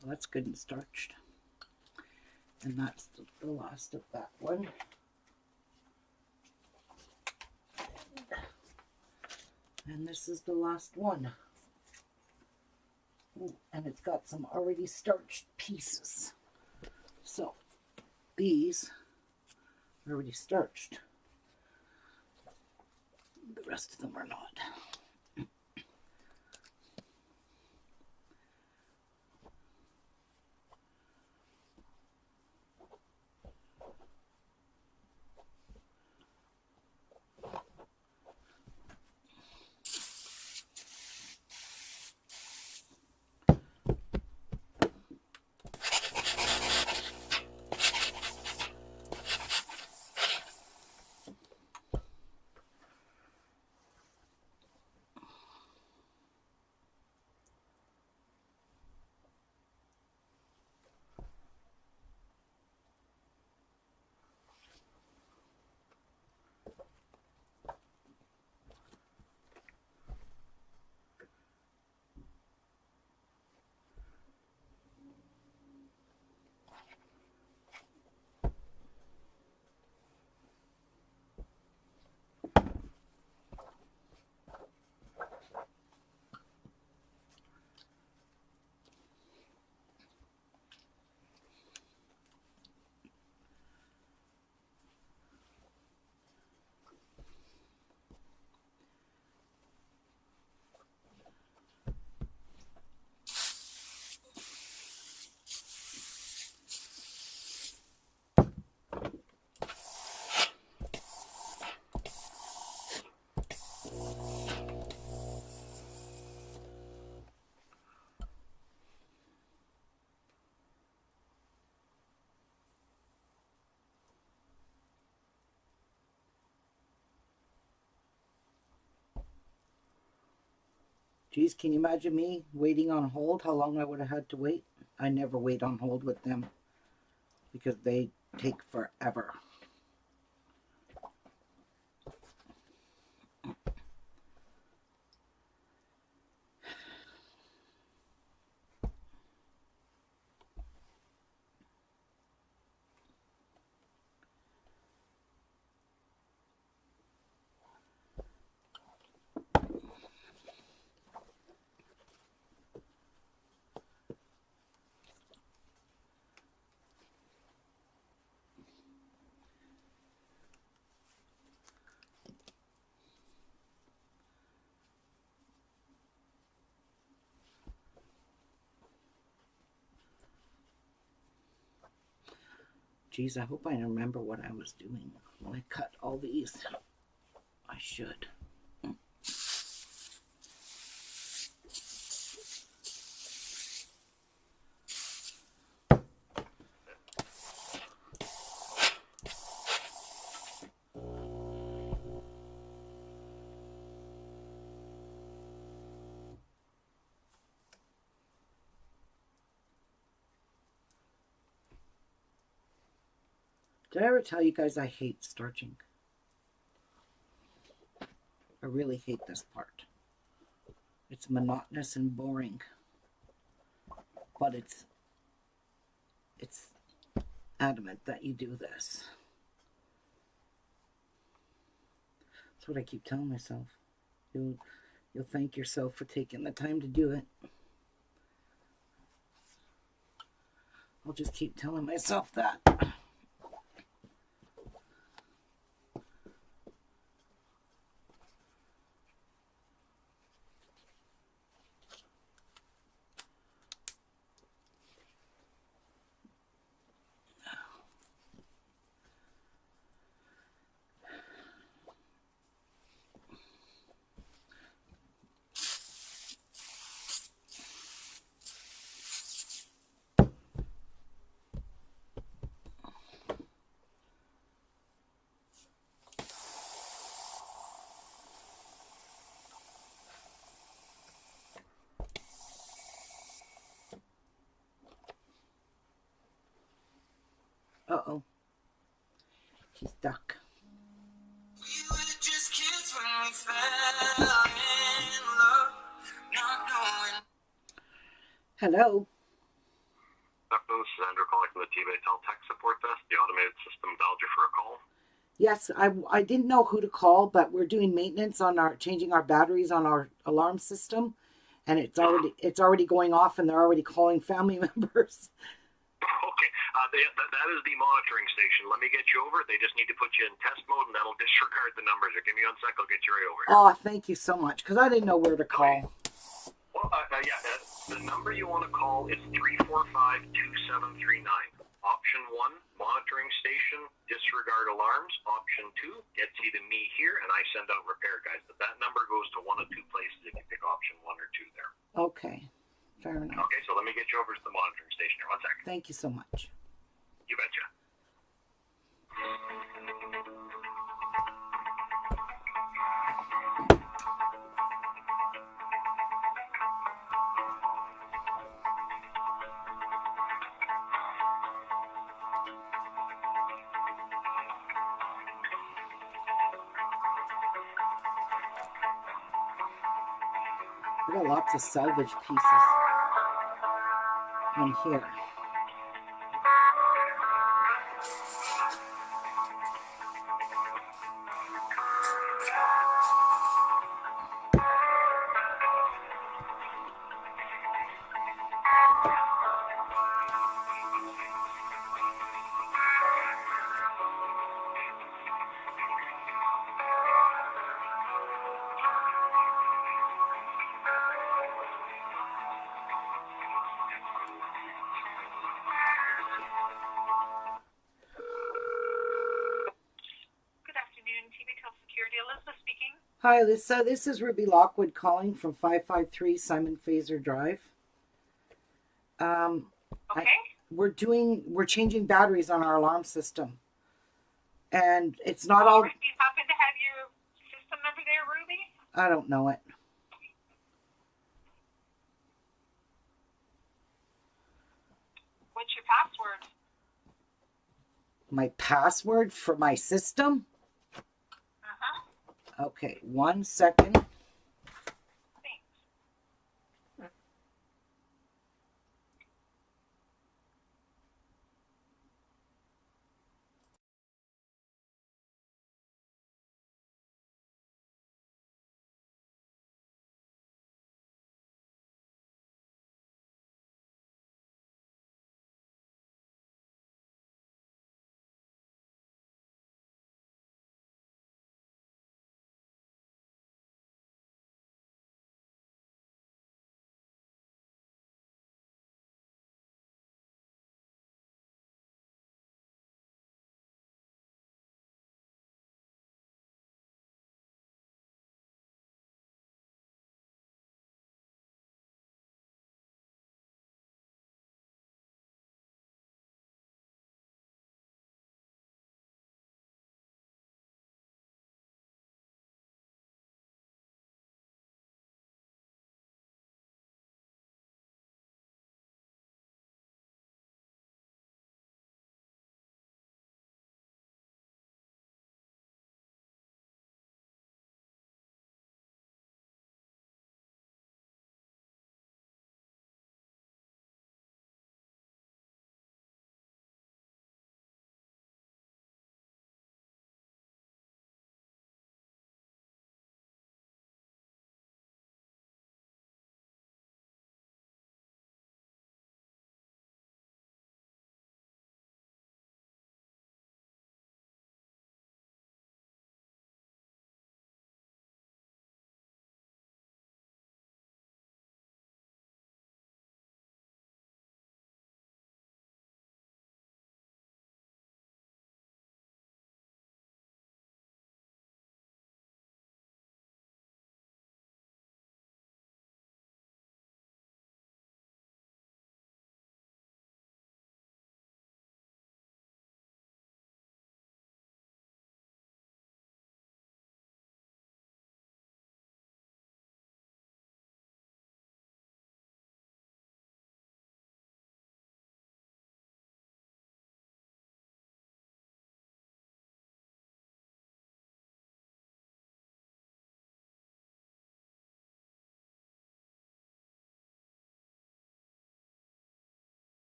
Well, that's good and starched. And that's the last of that one. And this is the last one. Ooh, and it's got some already starched pieces. So these are already starched. The rest of them are not. Geez, can you imagine me waiting on hold? How long I would have had to wait? I never wait on hold with them because they take forever. Geez, I hope I remember what I was doing when I cut all these. I should. Did I ever tell you guys I hate starching? I really hate this part. It's monotonous and boring. But it's adamant that you do this. That's what I keep telling myself. You'll thank yourself for taking the time to do it. I'll just keep telling myself that. Uh-oh. He's stuck. We were just kids when we fell in love, not knowing. Hello. This is Andrew calling from the T-Tel Tech Support Desk. The automated system dialed you for a call. Yes, I didn't know who to call, but we're doing maintenance on changing our batteries on our alarm system, and it's already going off, and they're already calling family members. Okay, that is the monitoring station. Let me get you over. They just need to put you in test mode, and that'll disregard the numbers. Give me 1 sec. I'll get you right over here. Oh, thank you so much, because I didn't know where to call. Well, the number you want to call is 345-2739. Option 1, monitoring station, disregard alarms. Option 2, gets you to me here, and I send out repair guys. But that number goes to one of two places if you pick option 1 or 2 there. Okay, fair enough. Okay, so let me get you over to the monitoring station here. 1 second. Thank you so much. You betcha. We got lots of salvage pieces in here. Hi, Lisa. This is Ruby Lockwood calling from 553 Simon Fraser Drive. Okay. We're changing batteries on our alarm system, and it's not all. Do you happen to have your system number there, Ruby? I don't know it. What's your password? My password for my system? Okay, 1 second. Thanks.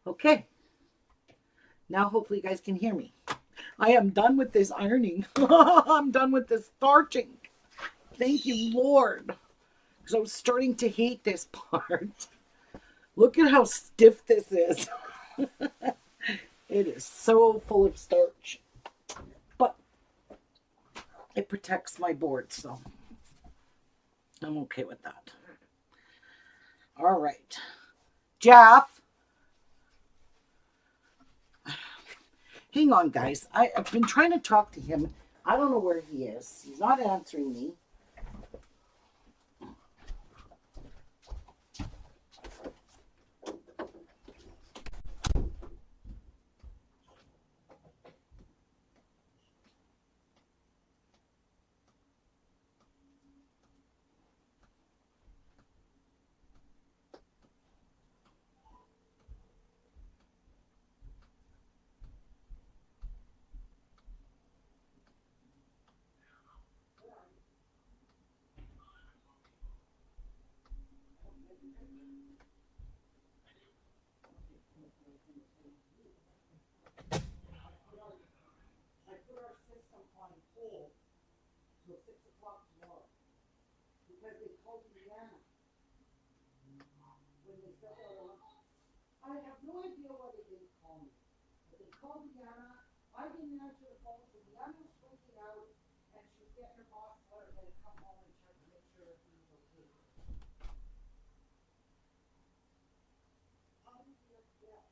Okay. Now hopefully you guys can hear me. I am done with this ironing. I'm done with this starching. Thank you, Lord. Because I was starting to hate this part. Look at how stiff this is. It is so full of starch. But it protects my board, so I'm okay with that. All right. Jeff. Hang on, guys. I've been trying to talk to him. I don't know where he is. He's not answering me. because they called Deanna when they filled out I have no idea why they didn't call me. But they called Deanna. I didn't answer the phone, so Deanna was freaking out, and she was getting her boss to let her to come home and check to make sure everything was okay. How did you get?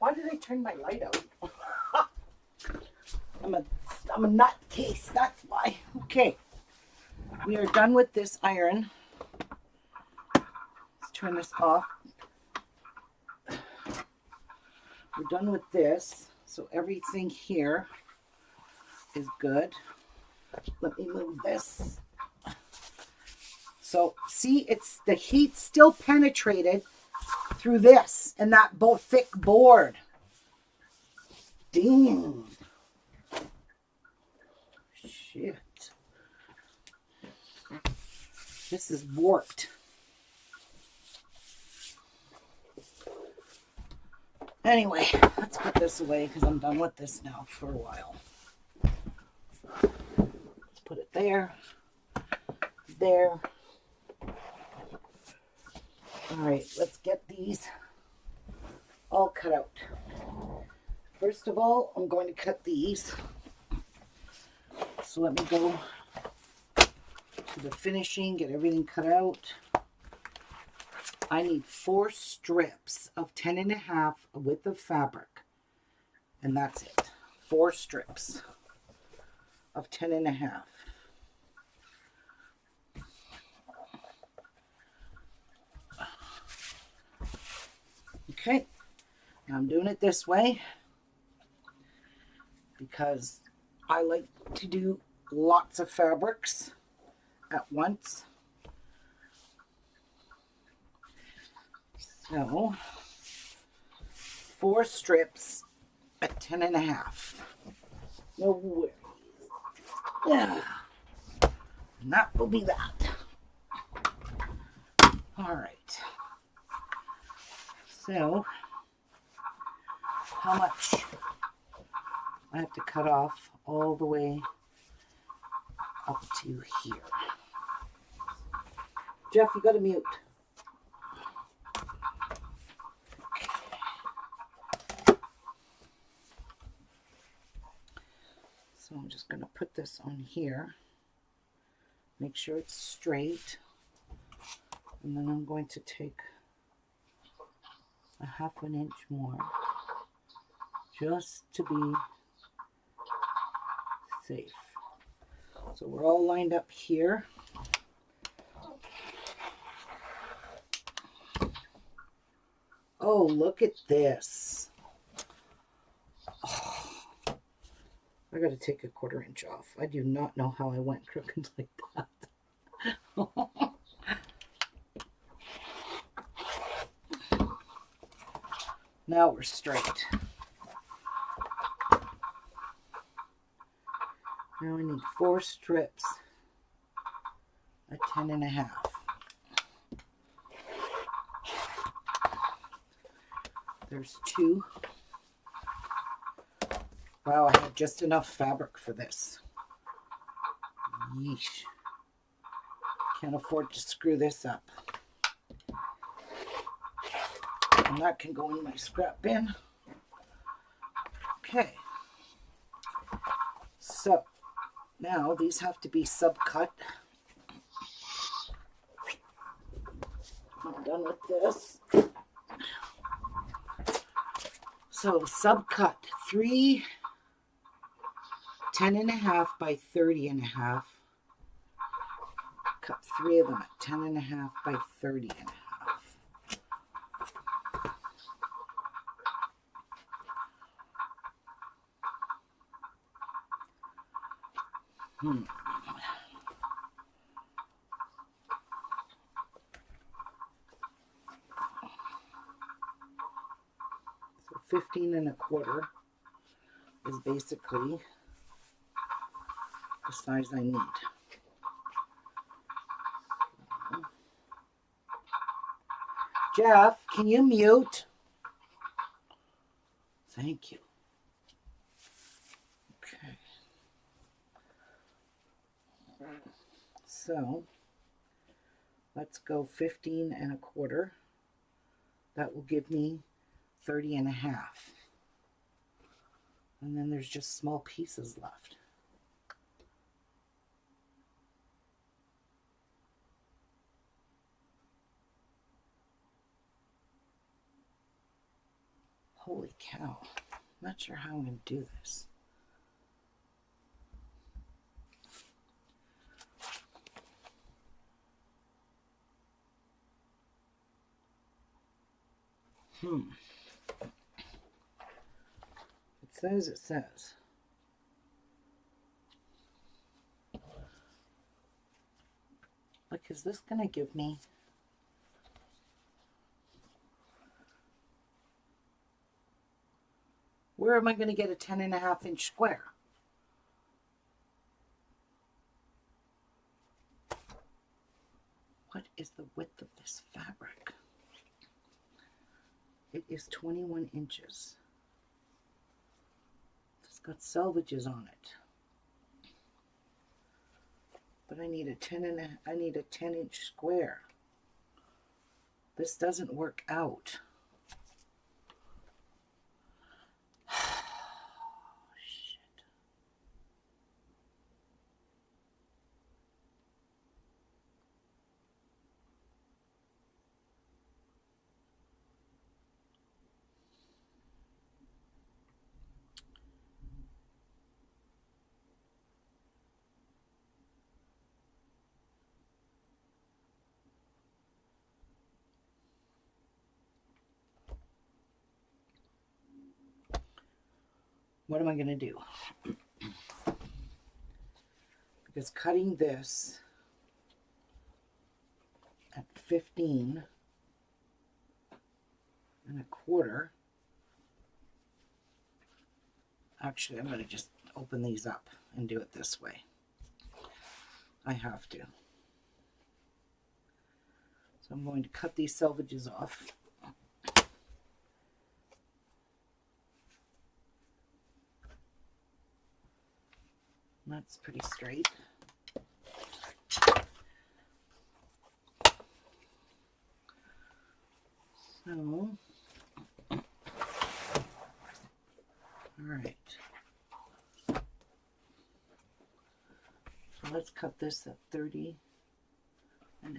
Why did I turn my light out? I'm a nutcase, that's why. Okay. We are done with this iron. Let's turn this off. We're done with this. So everything here is good. Let me move this. So see, it's the heat still penetrated through this and that thick board. Damn. Shit. This is warped. Anyway, let's put this away because I'm done with this now for a while. Let's put it there. There. All right, let's get these all cut out. First of all, I'm going to cut these. So let me go to the finishing, get everything cut out. I need 4 strips of 10.5 width of fabric, and that's it. 4 strips of 10.5. Okay, now I'm doing it this way because I like to do lots of fabrics at once. So 4 strips at 10.5. No worries. Yeah. And that will be that. All right. So how much I have to cut off all the way up to here. Jeff, you got to mute. So I'm just going to put this on here. Make sure it's straight. And then I'm going to take a 1/2 inch more just to be safe. So we're all lined up here. Oh, look at this. Oh, I got to take a 1/4 inch off. I do not know how I went crooked like that. Now we're straight. Now I need 4 strips at 10.5. There's 2. Wow, I have just enough fabric for this. Yeesh. Can't afford to screw this up. And that can go in my scrap bin. Okay. So, now these have to be sub-cut. I'm done with this. So, sub-cut 3 10.5 by 30.5. Cut 3 of them at 10.5 by 30.5. So 15.25 is basically the size I need. Jeff, can you mute? Thank you. Okay. So let's go 15.25. That will give me 30.5. And then there's just small pieces left. Holy cow. I'm not sure how I'm going to do this. It says. Like, is this going to give me... Where am I going to get a 10.5 inch square? What is the width of this fabric? It is 21 inches. It's got selvages on it. But I need a 10 inch square. This doesn't work out. Shit. what am I going to do? Because cutting this at 15 1/4, actually I'm going to just open these up and do it this way. I have to. So I'm going to cut these selvages off. That's pretty straight. So, all right. So let's cut this at 30 1/2.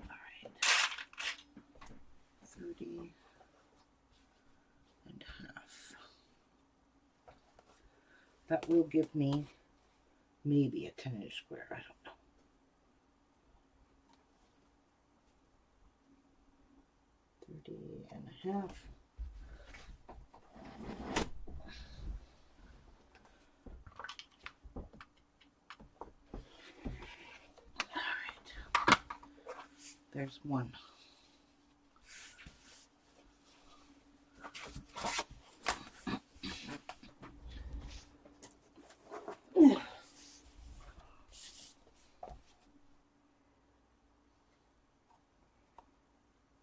All right. 30 1/2. That will give me maybe a 10-inch square. I don't know. $30.5. All right. There's one.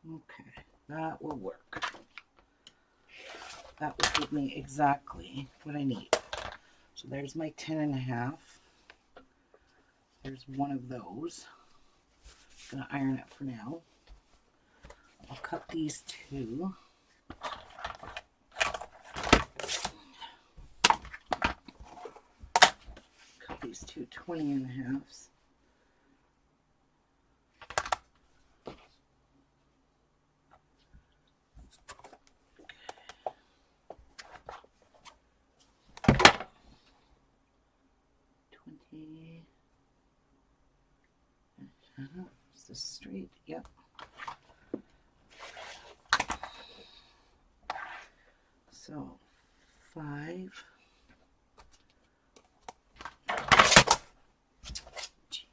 Okay, that will work. That will give me exactly what I need. So there's my 10.5. There's one of those. I'm gonna iron it for now. I'll cut these two. Cut these two 20.5s. Is this straight? Yep. So 5. Jeez.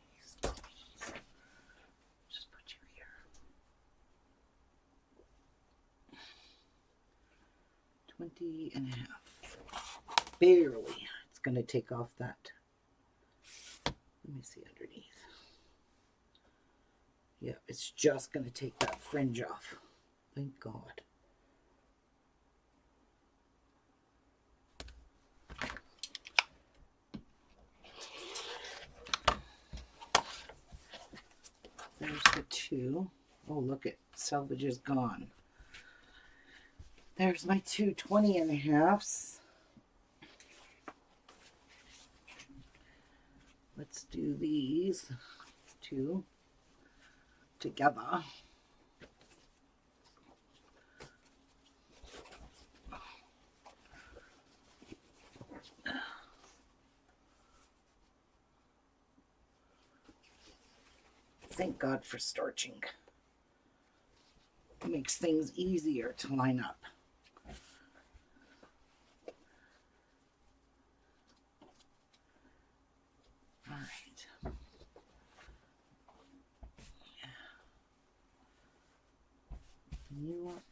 Just put you here. 20.5. Barely. It's going to take off that. Let me see underneath. Yeah, it's just going to take that fringe off. Thank God. There's the two. Oh, look at selvage is gone. There's my two 20.5s. Let's do these two together. Thank God for starching. It makes things easier to line up. All right. You up.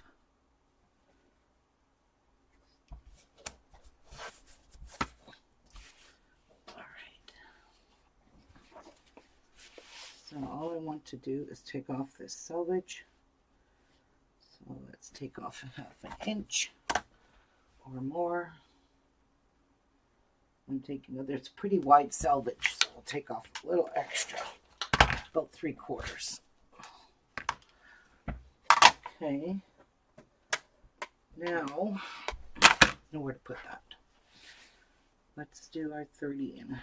All right. So all I want to do is take off this selvage. So let's take off 1/2 inch or more. I'm taking, there's pretty wide selvage, so I'll take off a little extra, about 3/4. Okay. Now, nowhere to put that. Let's do our 30.5.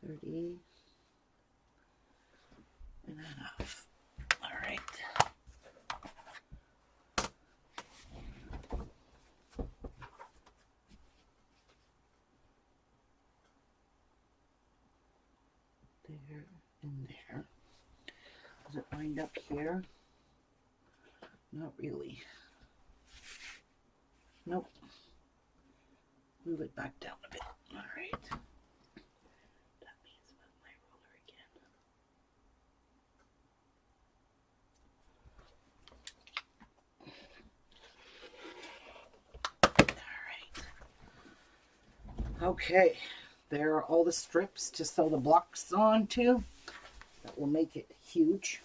$30.5. All right. there and there. Does it wind up here? Not really. Nope. Move it back down a bit. All right. That means move my ruler again. All right. Okay. There are all the strips to sew the blocks onto. That will make it huge.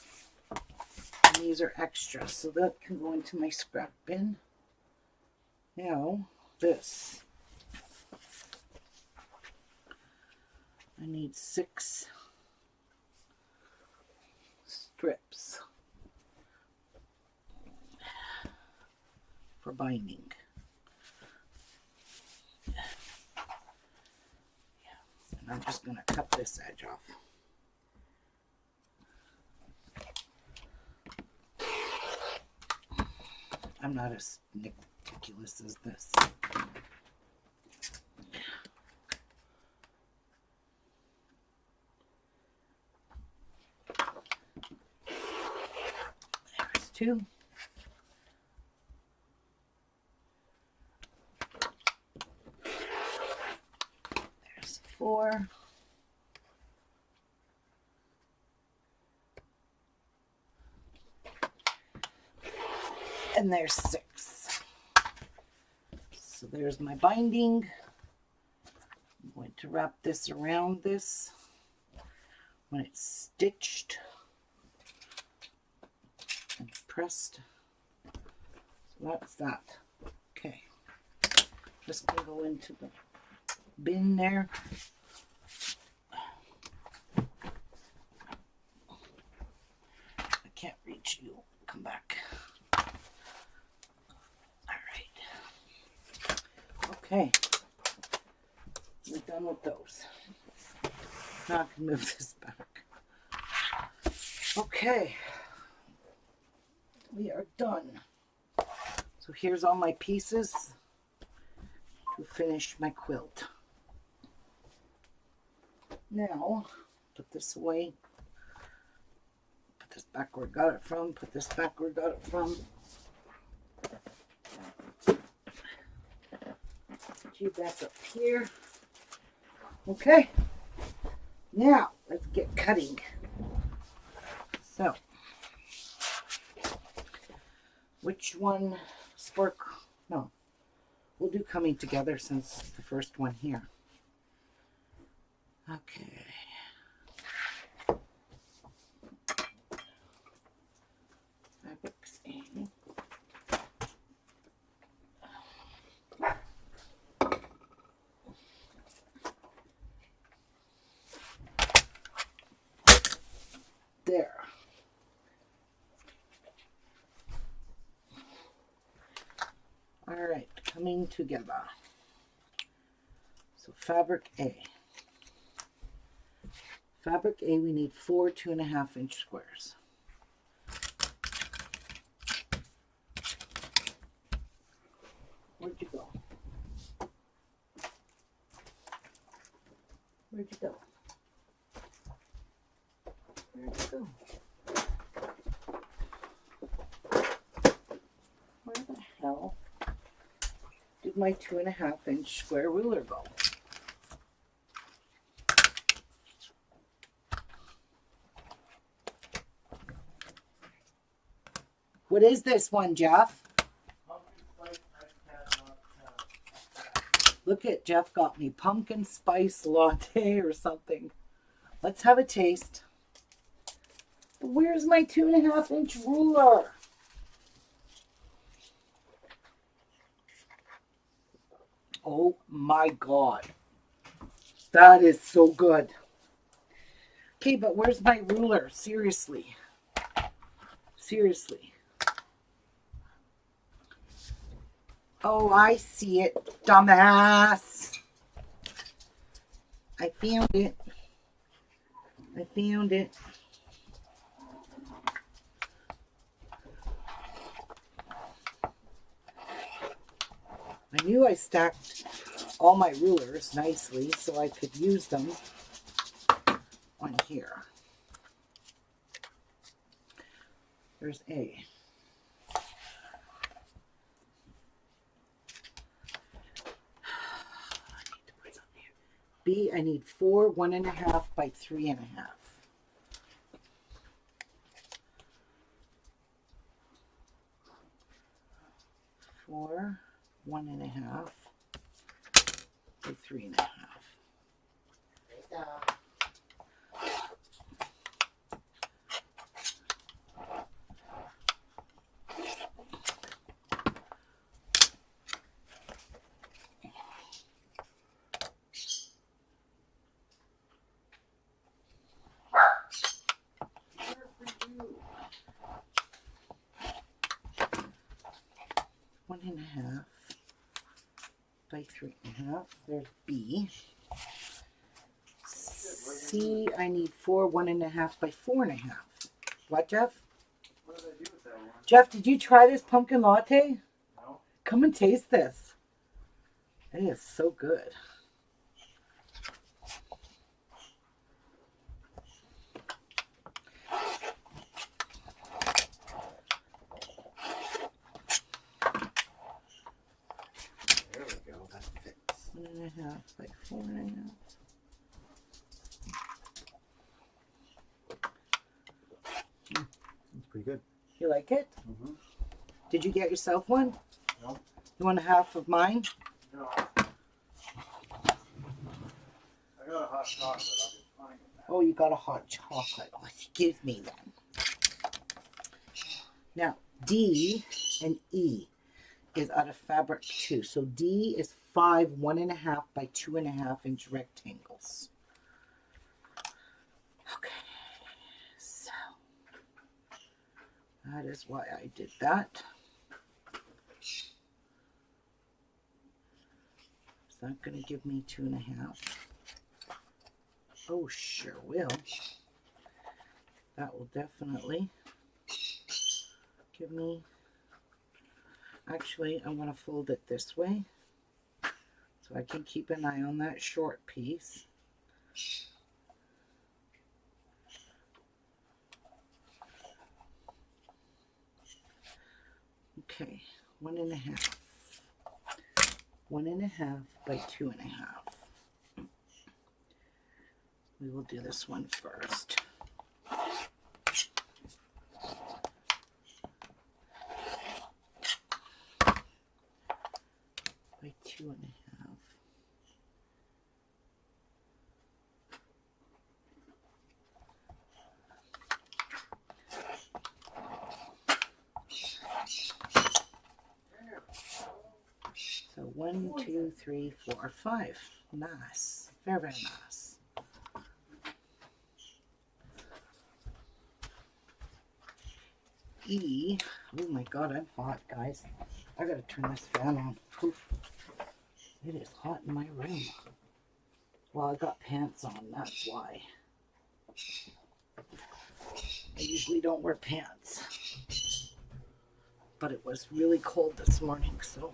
And these are extra, so that can go into my scrap bin. Now, this. I need 6 strips for binding. And I'm just going to cut this edge off. I'm not as meticulous as this. There's 2. There's 4. And there's 6. So there's my binding. I'm going to wrap this around this when it's stitched and pressed. So that's that. Okay. Just going to go into the bin there. I can't reach you. Come back. Okay, we're done with those. Now I can move this back. Okay, we are done. So here's all my pieces to finish my quilt. Now, put this away. Put this back where I got it from. Put this back where I got it from. You back up here. Okay, now let's get cutting. So, which one spark? No, we'll do coming together since the first one here. Okay. Fabrics in. There. All right, coming together. So fabric A. Fabric A, we need 4 2.5-inch squares. Where'd you go? Where'd you go? Where'd you go? Where the hell did my 2.5-inch square ruler go? What is this one, Jeff? Look at Jeff got me pumpkin spice latte or something. Let's have a taste. Where's my 2.5-inch ruler? Oh my God. That is so good. Okay, but where's my ruler? Seriously. Seriously. Oh, I see it, dumbass. I found it. I found it. I knew I stacked all my rulers nicely so I could use them one here. There's A. B, I need 4 1.5 by 3.5. 4 1.5 by 3.5. One and a half by 3.5. There's B. C, I need 4 1.5 by 4.5. What, Jeff? What did I do with that one? Jeff, did you try this pumpkin latte? No. Come and taste this. It is so good. There we go. That fits. 1.5 by 4.5. That's pretty good. You like it? Mm-hmm. Did you get yourself one? No. You want a half of mine? No. I got a hot chocolate. I'll be fine with that. Oh, you got a hot chocolate. Oh, excuse me then. Now, D and E is out of fabric too. So D is 5 1.5 by 2.5 inch rectangles. Okay, so that is why I did that. Is that going to give me 2.5? Oh, sure will. That will definitely give me. Actually, I'm going to fold it this way so I can keep an eye on that short piece. Okay, 1.5. 1.5 by 2.5. We will do this one first. By 2.5. So 1, 2, 3, 4, 5. Nice. Very, very nice. E. Oh my god, I'm hot, guys. I gotta turn this fan on. Oof. It is hot in my room. Well, I got pants on, that's why. I usually don't wear pants. But it was really cold this morning, so.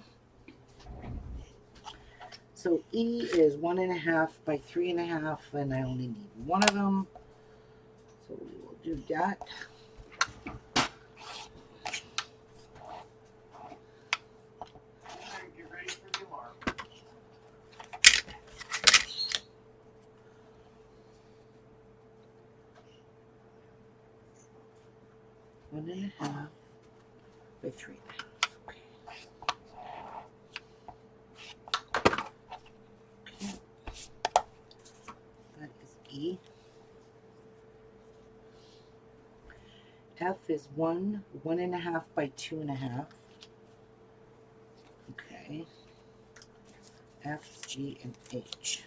So E is 1.5 by 3.5, and I only need one of them. So we will do that. Get ready for the alarm. One and a half by 3.5. Okay. Okay. That is E. F is 1 1.5 by 2.5. Okay. F, G, and H.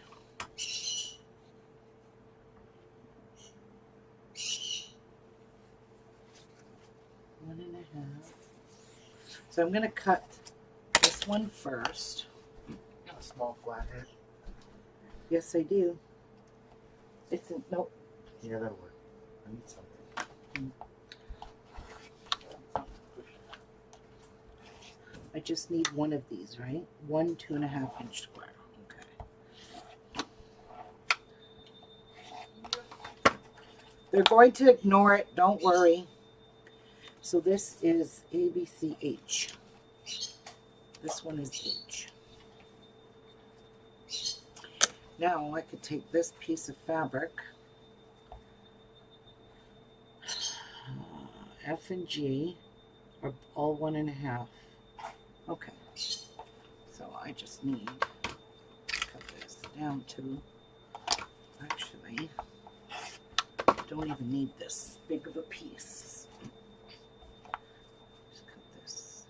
One and a half. So I'm going to cut this one first. Got a small flathead. Yes, I do. It's a, nope. Yeah, that'll work. I need something. I just need one of these, right? 1 2.5 inch square. Okay. They're going to ignore it. Don't worry. So this is A, B, C, H. This one is H. Now I could take this piece of fabric, F and G are all 1.5. Okay. So I just need to cut this down to, actually, don't even need this big of a piece. Just cut this.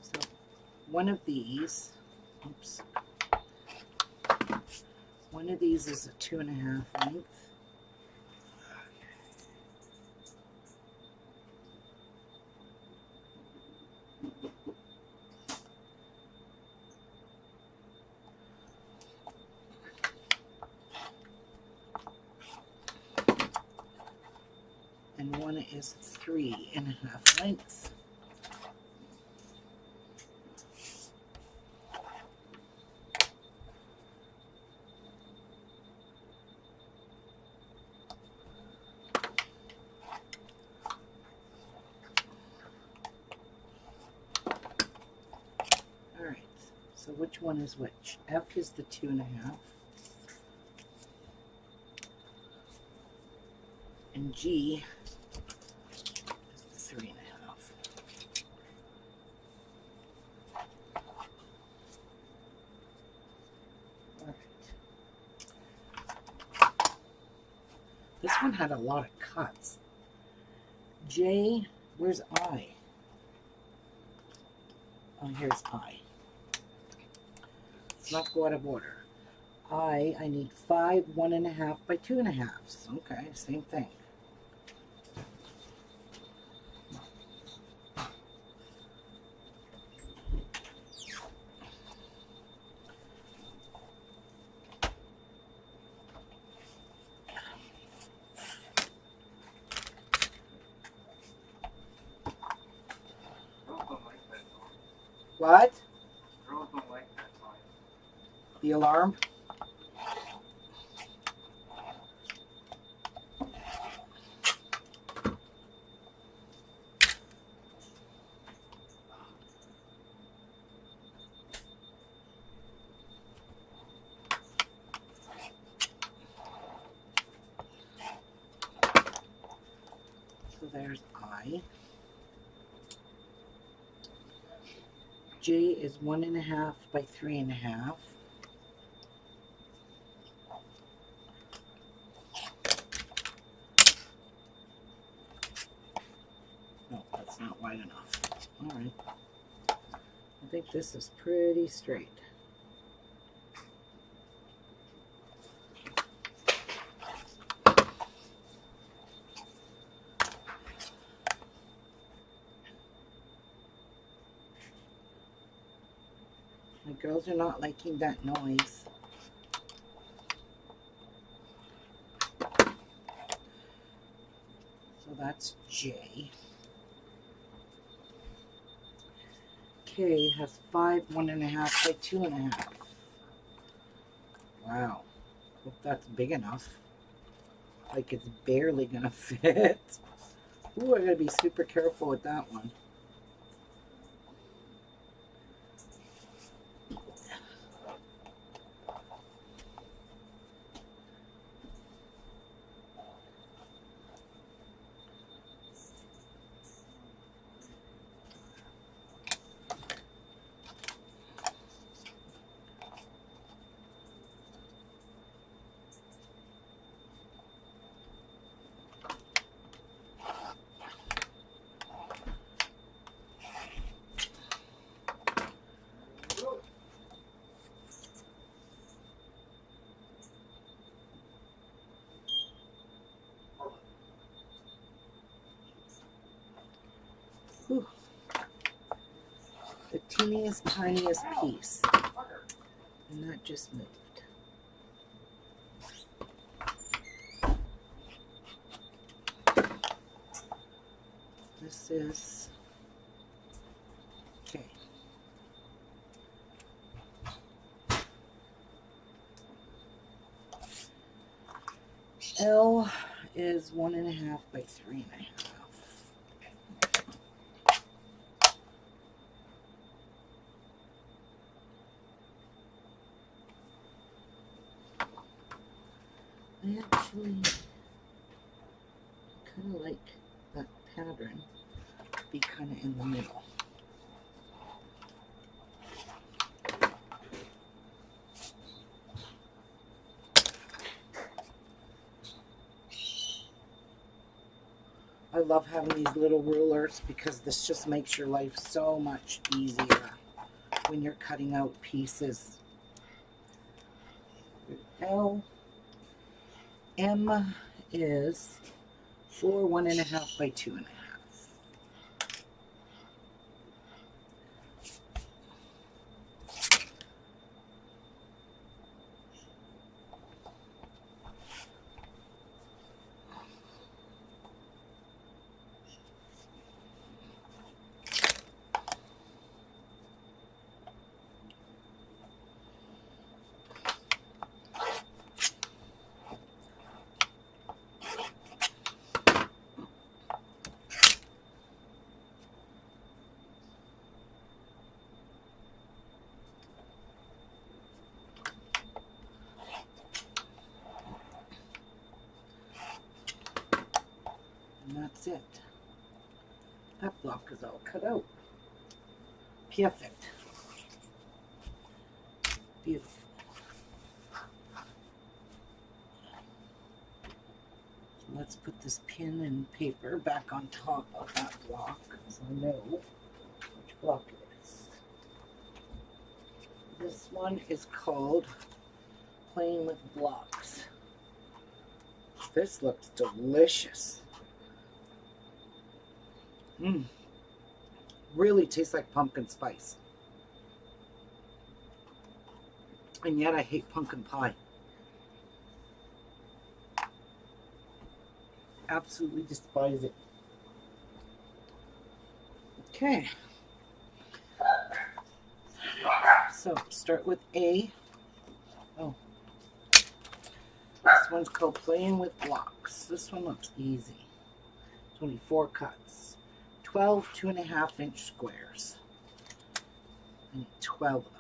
So one of these, oops, one of these is a 2.5 length. And one is 3.5 lengths. All right, so which one is which? F is the 2.5. And G is the 3.5. All right. This one had a lot of cuts. J, where's I? Oh, here's I. Let's not go out of order. I need 5 1.5 by 2.5. Okay, same thing. Girls don't like that noise. What? Girls don't like that noise. The alarm? So there's I. J is 1.5 by 3.5. No, that's not wide enough. All right. I think this is pretty straight. My girls are not liking that noise. So that's J. K has 5 1.5 by 2.5. Wow. Hope that's big enough. Like it's barely gonna fit. Ooh, I gotta be super careful with that one. Whew. The teeniest, tiniest piece. And that just moved. This is L is 1.5 by 3.5. I actually kind of like that pattern be kind of in the middle. I love having these little rulers because this just makes your life so much easier when you're cutting out pieces. L, M is 4 1.5 by 2.5. And that's it. That block is all cut out. Perfect. Beautiful. So let's put this pin and paper back on top of that block so I know which block it is. This one is called Playing with Blocks. This looks delicious. Really tastes like pumpkin spice. And yet I hate pumpkin pie. Absolutely despise it. Okay. So start with A. Oh. This one's called Playing with Blocks. This one looks easy. It's only 4 cuts. 12 2.5-inch squares. I need 12 of them.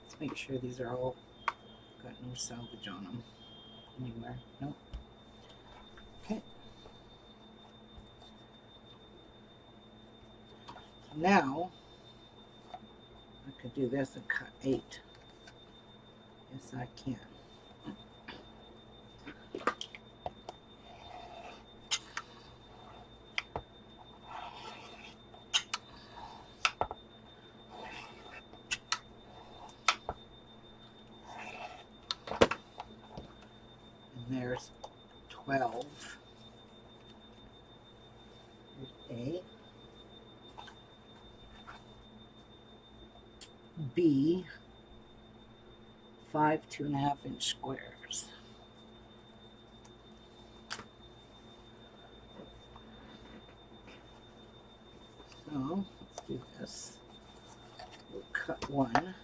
So make sure these are all got no salvage on them anywhere. Nope. Okay. So now I could do this and cut 8. Yes, I can. There's 12. There's A. B. 5 2.5-inch squares. So let's do this. We'll cut 1.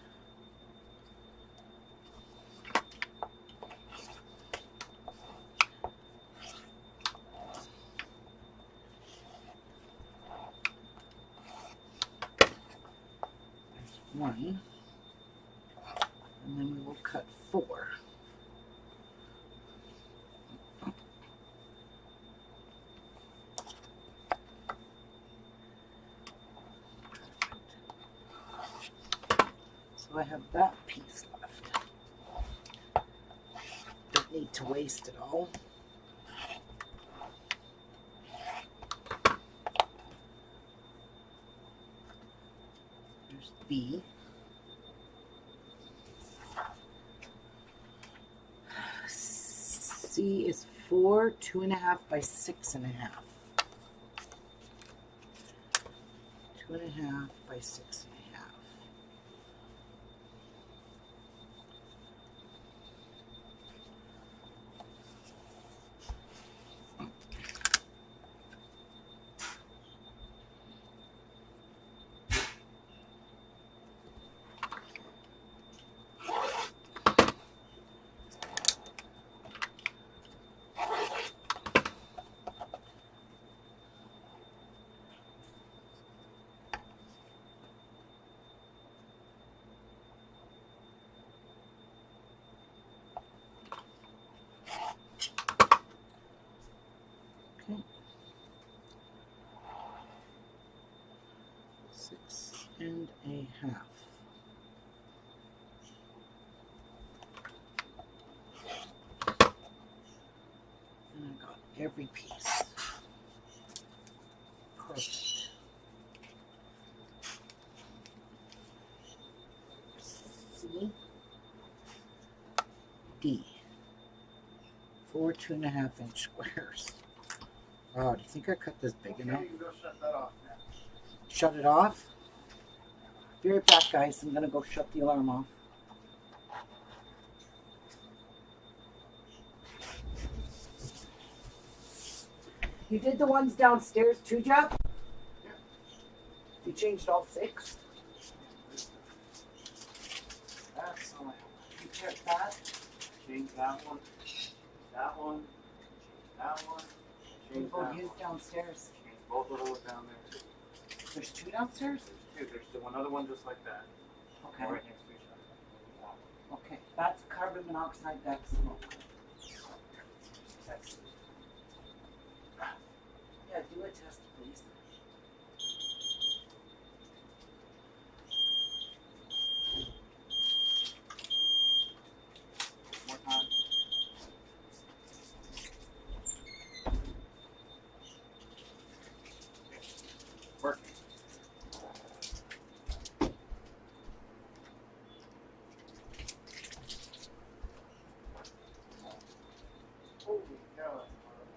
One, and then we will cut 4. So I have that piece left. Don't need to waste it all. B. C is 4, 2.5 by 6.5. 2.5 by 6.5. Okay. 6.5. And I got every piece. Perfect. C, D. 4 2.5-inch squares. Wow, do you think I cut this big enough? You can go shut that off now. Shut it off? Be right back, guys. I'm gonna go shut the alarm off. You did the ones downstairs too, Jeff? Yeah. You changed all 6? That's all I have. You checked that? Change that one. That one. That one. What Change about that his one. Downstairs? Change both of those down there too. There's 2 downstairs? There's two. There's still another one just like that. Okay. Right next to each other. Okay. That's carbon monoxide, that's smoke. That's Yeah, do a test, please. more time. Working. Holy cow, that's hard.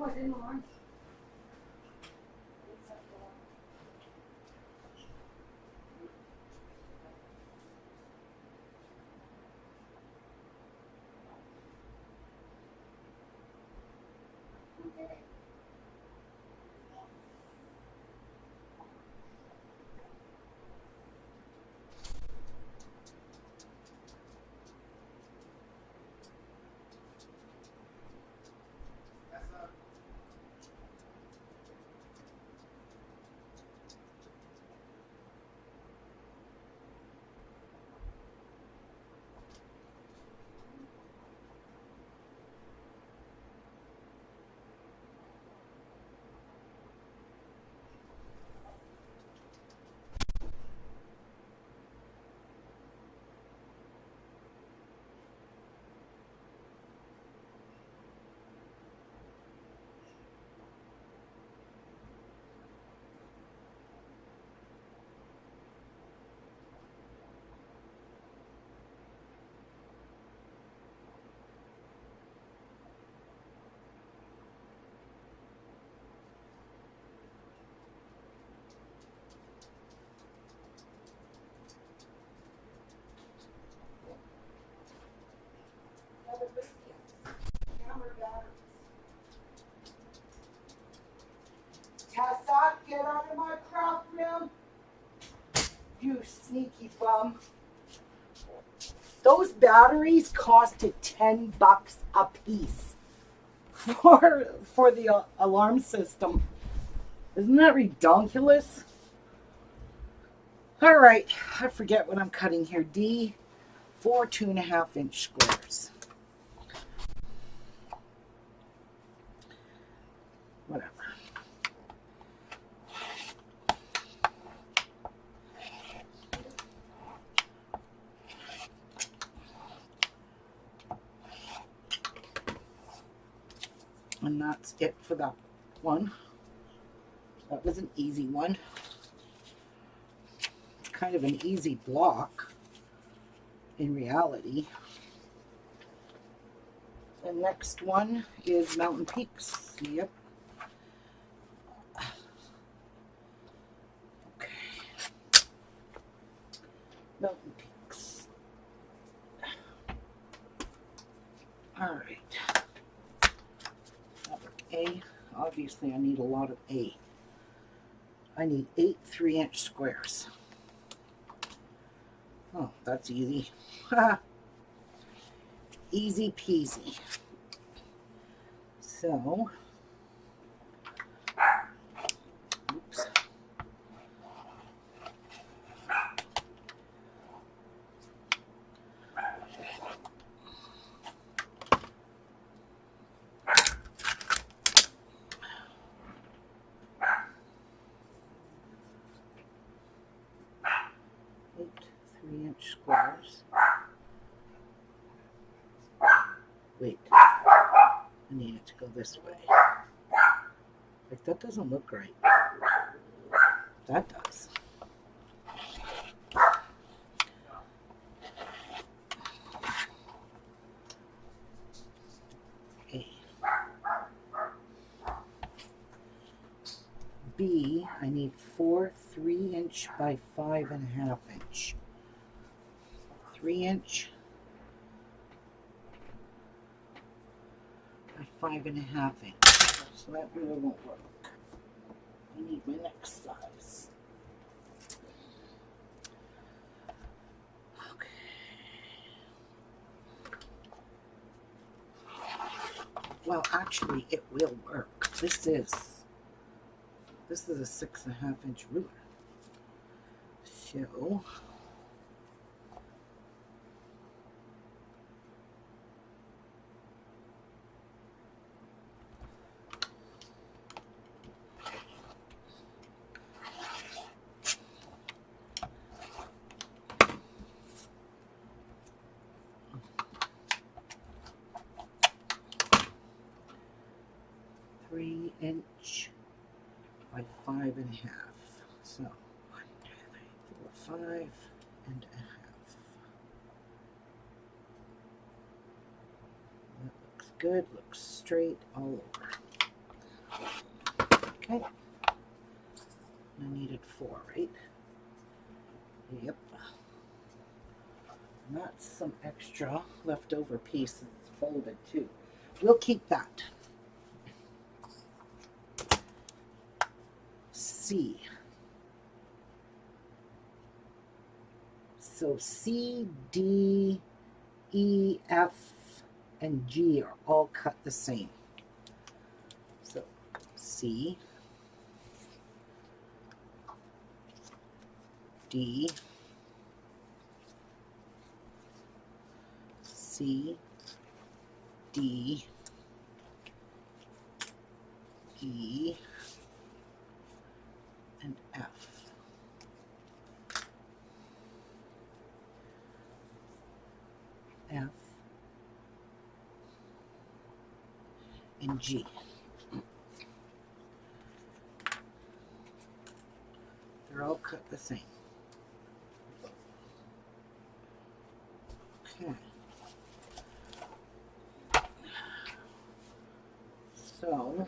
No, I didn't want. Tessa, get out of my craft room. You sneaky bum. Those batteries costed $10 a piece for the alarm system. Isn't that ridiculous? All right, I forget what I'm cutting here. D, 4 2.5-inch squares. Whatever. And that's it for that one. That was an easy one. It's kind of an easy block in reality. The next one is Mountain Peaks. Yep. Okay. Mountain Peaks. All right. Fabric A. Obviously, I need a lot of A. I need 8 3-inch squares. Oh, that's easy. Easy peasy. So, oops. Eight 3-inch squares. Wait, I need it to go this way. Like, that doesn't look right. That does. A. B, I need 4 3-inch by 5.5-inch. 3-inch by 5.5-inch. So that really won't work. I need my next size. Okay. Well, actually, it will work. This is a 6.5-inch ruler. So, inch by 5.5. So 1, 2, 3, 4, 5.5. That looks good, looks straight all over. Okay. I needed 4, right? Yep. And that's some extra leftover piece that's folded too. We'll keep that. C. So C, D, E, F, and G are all cut the same. So C, D, C, D, E, and F. F and G. They're all cut the same. Okay. So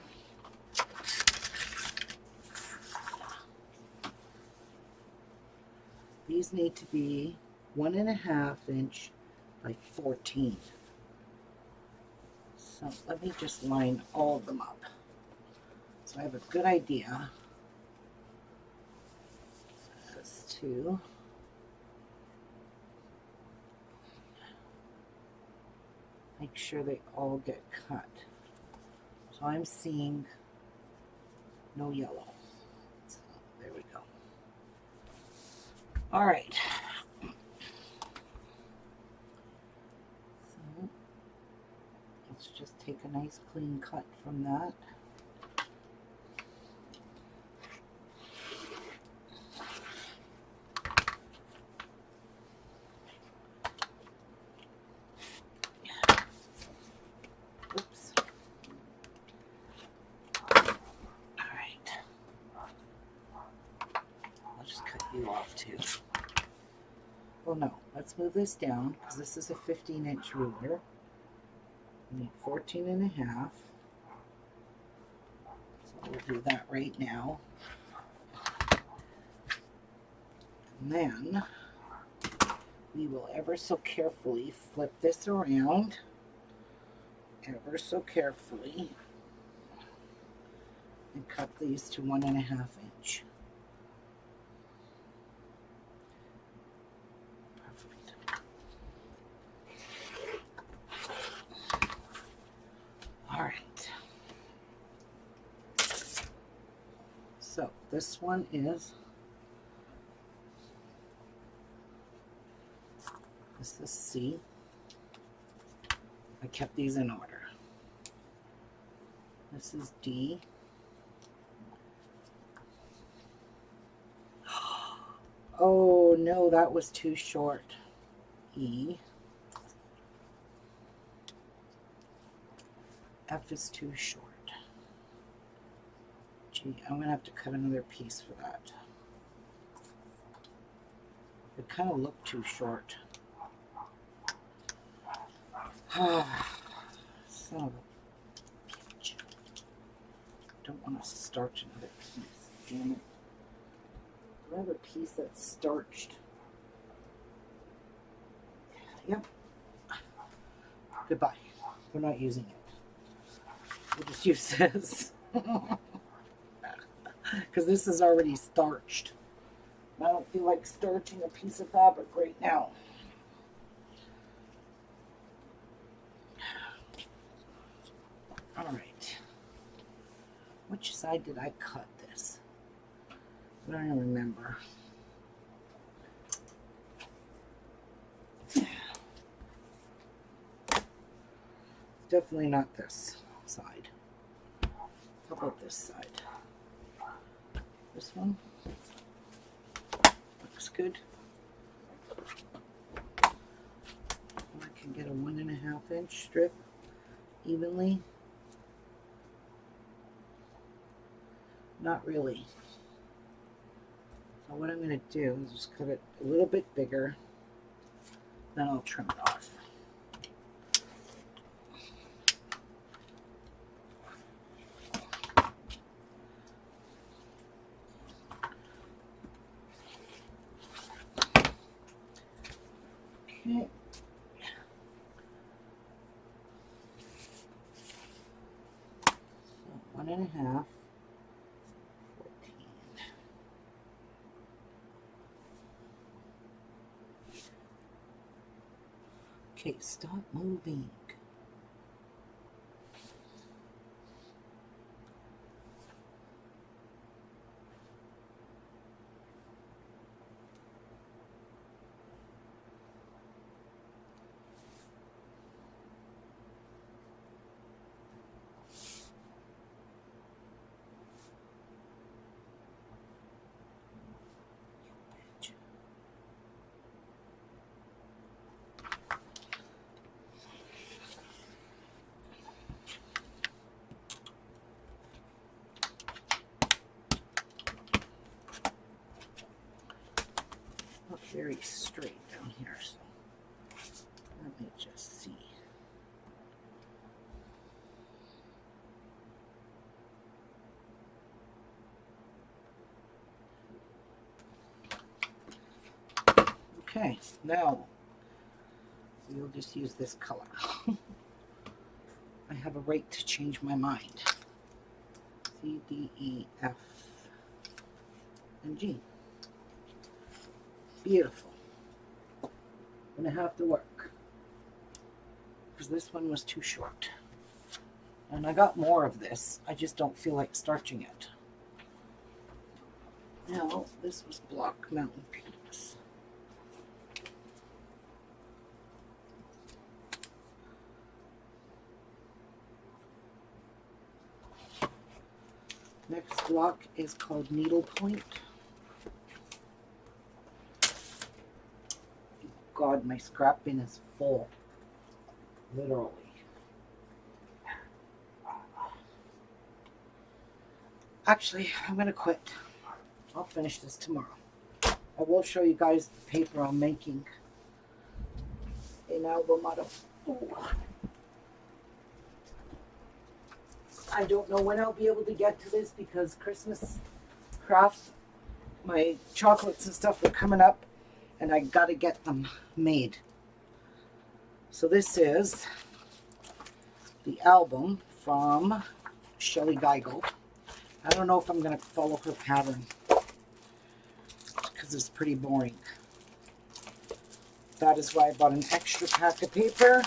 these need to be 1.5 inch by 14. So let me just line all of them up so I have a good idea as to make sure they all get cut. So I'm seeing no yellow. So there we go. All right. So let's just take a nice clean cut from that. Oops. All right. I'll just cut you off too. Well, no, let's move this down because this is a 15-inch ruler. We need 14.5. So we'll do that right now. And then we will ever so carefully flip this around. Ever so carefully. And cut these to 1.5 inch. All right. So this one is, this is C. I kept these in order. This is D. Oh no, that was too short. E. F is too short. G, I'm going to have to cut another piece for that. It kind of looked too short. Son of a bitch. Don't want to starch another piece. Damn it. Do I have a piece that's starched? Yep. Goodbye. We're not using it. We'll just use this. Because this is already starched. I don't feel like starching a piece of fabric right now. All right. Which side did I cut this? I don't even remember. Definitely not this side. How about this side? This one looks good. I can get a 1.5 inch strip evenly. Not really. So what I'm going to do is just cut it a little bit bigger, then I'll trim it off. 1.5. 14. Okay, stop moving. Not very straight down here, so let me just see. Okay, now we'll just use this color. I have a right to change my mind. C, D, E, F, and G. Beautiful. I'm gonna have to work because this one was too short. And I got more of this. I just don't feel like starching it. Now, this was Block Mountain Peaks. Next block is called Needle Point. God, my scrap bin is full. Literally. Actually, I'm going to quit. I'll finish this tomorrow. I will show you guys the paper I'm making an album out of. Ooh. I don't know when I'll be able to get to this because Christmas crafts, my chocolates and stuff are coming up and I got to get them made. So this is the album from Shelley Geigel. I don't know if I'm going to follow her pattern because it's pretty boring. That is why I bought an extra pack of paper.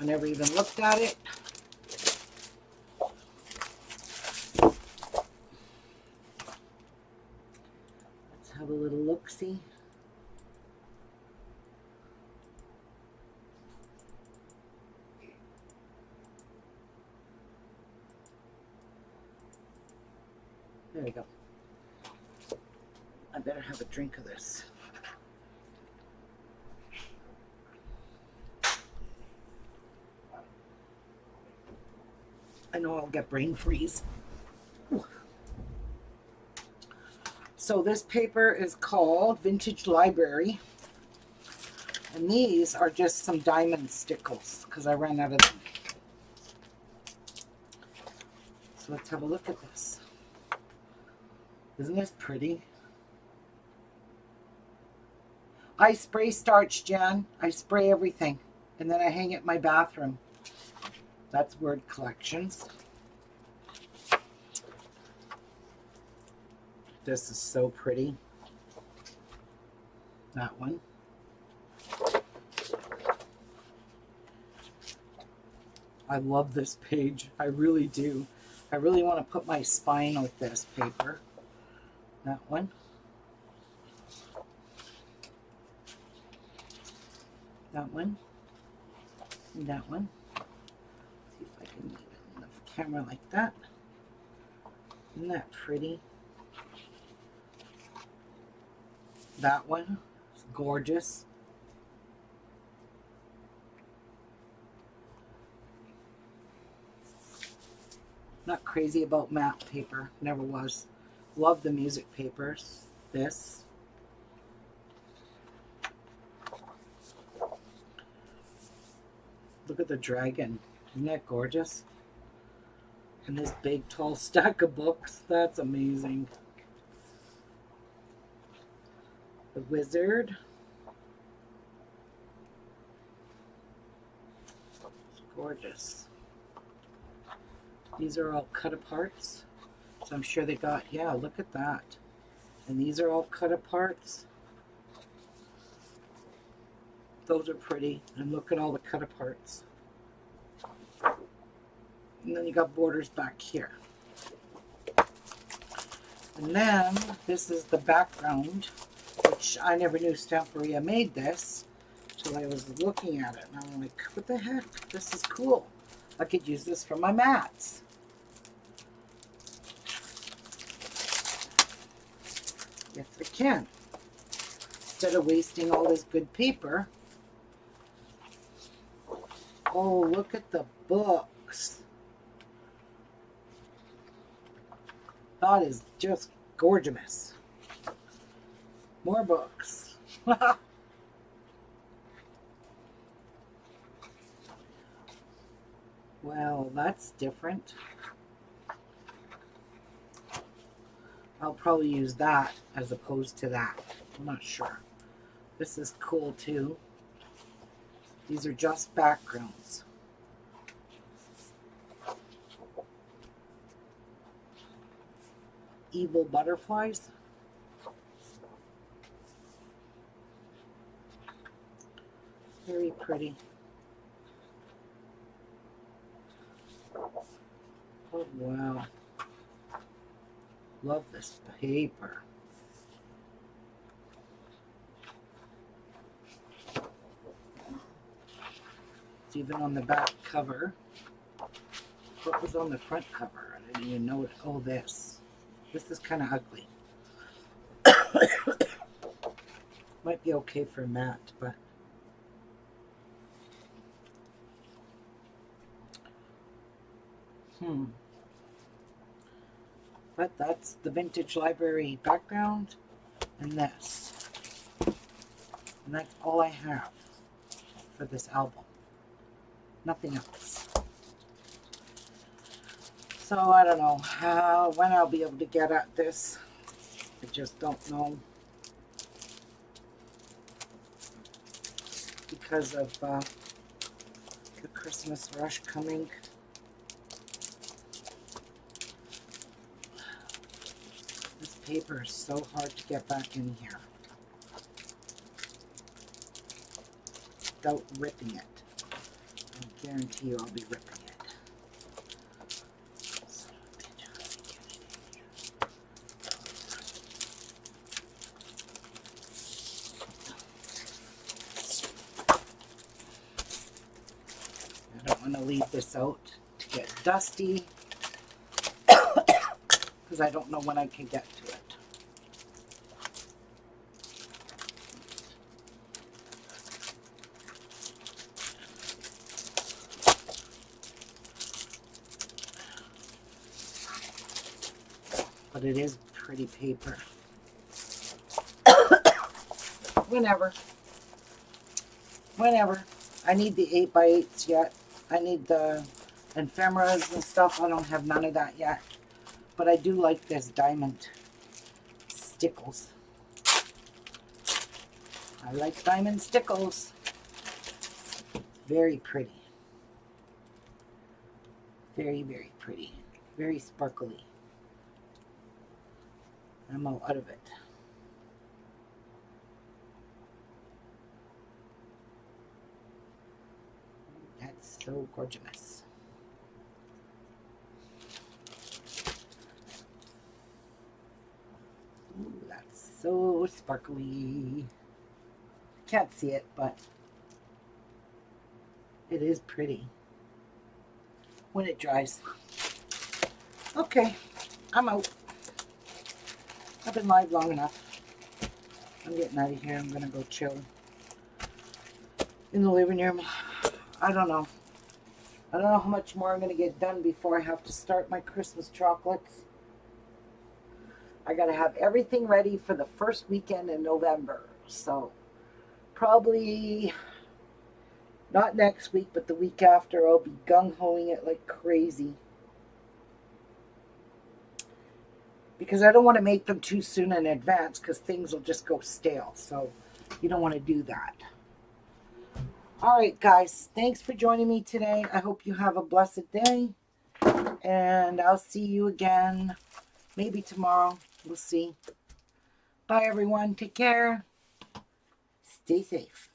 I never even looked at it. Let's have a little look-see. There we go. I better have a drink of this. I know I'll get brain freeze. Ooh. So this paper is called Vintage Library. And these are just some diamond stickles because I ran out of them. So let's have a look at this. Isn't this pretty? I spray starch, Jan. I spray everything. And then I hang it in my bathroom. That's Word Collections. This is so pretty. That one. I love this page. I really do. I really want to put my spine with this paper. That one. That one. And that one. See if I can get it in the camera like that. Isn't that pretty? That one. It's gorgeous. Not crazy about matte paper. Never was. Love the music papers. This. Look at the dragon. Isn't that gorgeous? And this big tall stack of books. That's amazing. The Wizard. It's gorgeous. These are all cut aparts. So I'm sure they got, yeah, look at that. And these are all cut aparts. Those are pretty. And look at all the cut aparts. And then you got borders back here. And then this is the background, which I never knew Stamperia made this until I was looking at it. And I'm like, what the heck? This is cool. I could use this for my mats. Yes, I can. Instead of wasting all this good paper. Oh, look at the books. That is just gorgeous. More books. Well, that's different. I'll probably use that as opposed to that. I'm not sure. This is cool too. These are just backgrounds. Evil butterflies. Very pretty. Oh, wow. Love this paper. It's even on the back cover. What was on the front cover? I didn't even know it. Oh, this. This is kind of ugly. Might be okay for matte, but but that's the vintage library background and this. And that's all I have for this album. Nothing else. So I don't know when I'll be able to get at this. I just don't know. Because of the Christmas rush coming. This paper is so hard to get back in here without ripping it. I guarantee you I'll be ripping it. I don't want to leave this out to get dusty because I don't know when I can get to it. But it is pretty paper. Whenever. I need the 8x8s yet. I need the ephemeras and stuff. I don't have none of that yet. But I do like this diamond stickles. I like diamond stickles. Very pretty. Very, very pretty. Very sparkly. I'm all out of it. That's so gorgeous. Ooh, that's so sparkly. Can't see it, but it is pretty when it dries. Okay, I'm out. I've been live long enough. I'm getting out of here. I'm gonna go chill in the living room. I don't know. I don't know how much more I'm gonna get done before I have to start my Christmas chocolates. I gotta have everything ready for the first weekend in November. So probably not next week, but the week after I'll be gung-hoing it like crazy. Because I don't want to make them too soon in advance because things will just go stale. So you don't want to do that. All right, guys. Thanks for joining me today. I hope you have a blessed day. And I'll see you again maybe tomorrow. We'll see. Bye, everyone. Take care. Stay safe.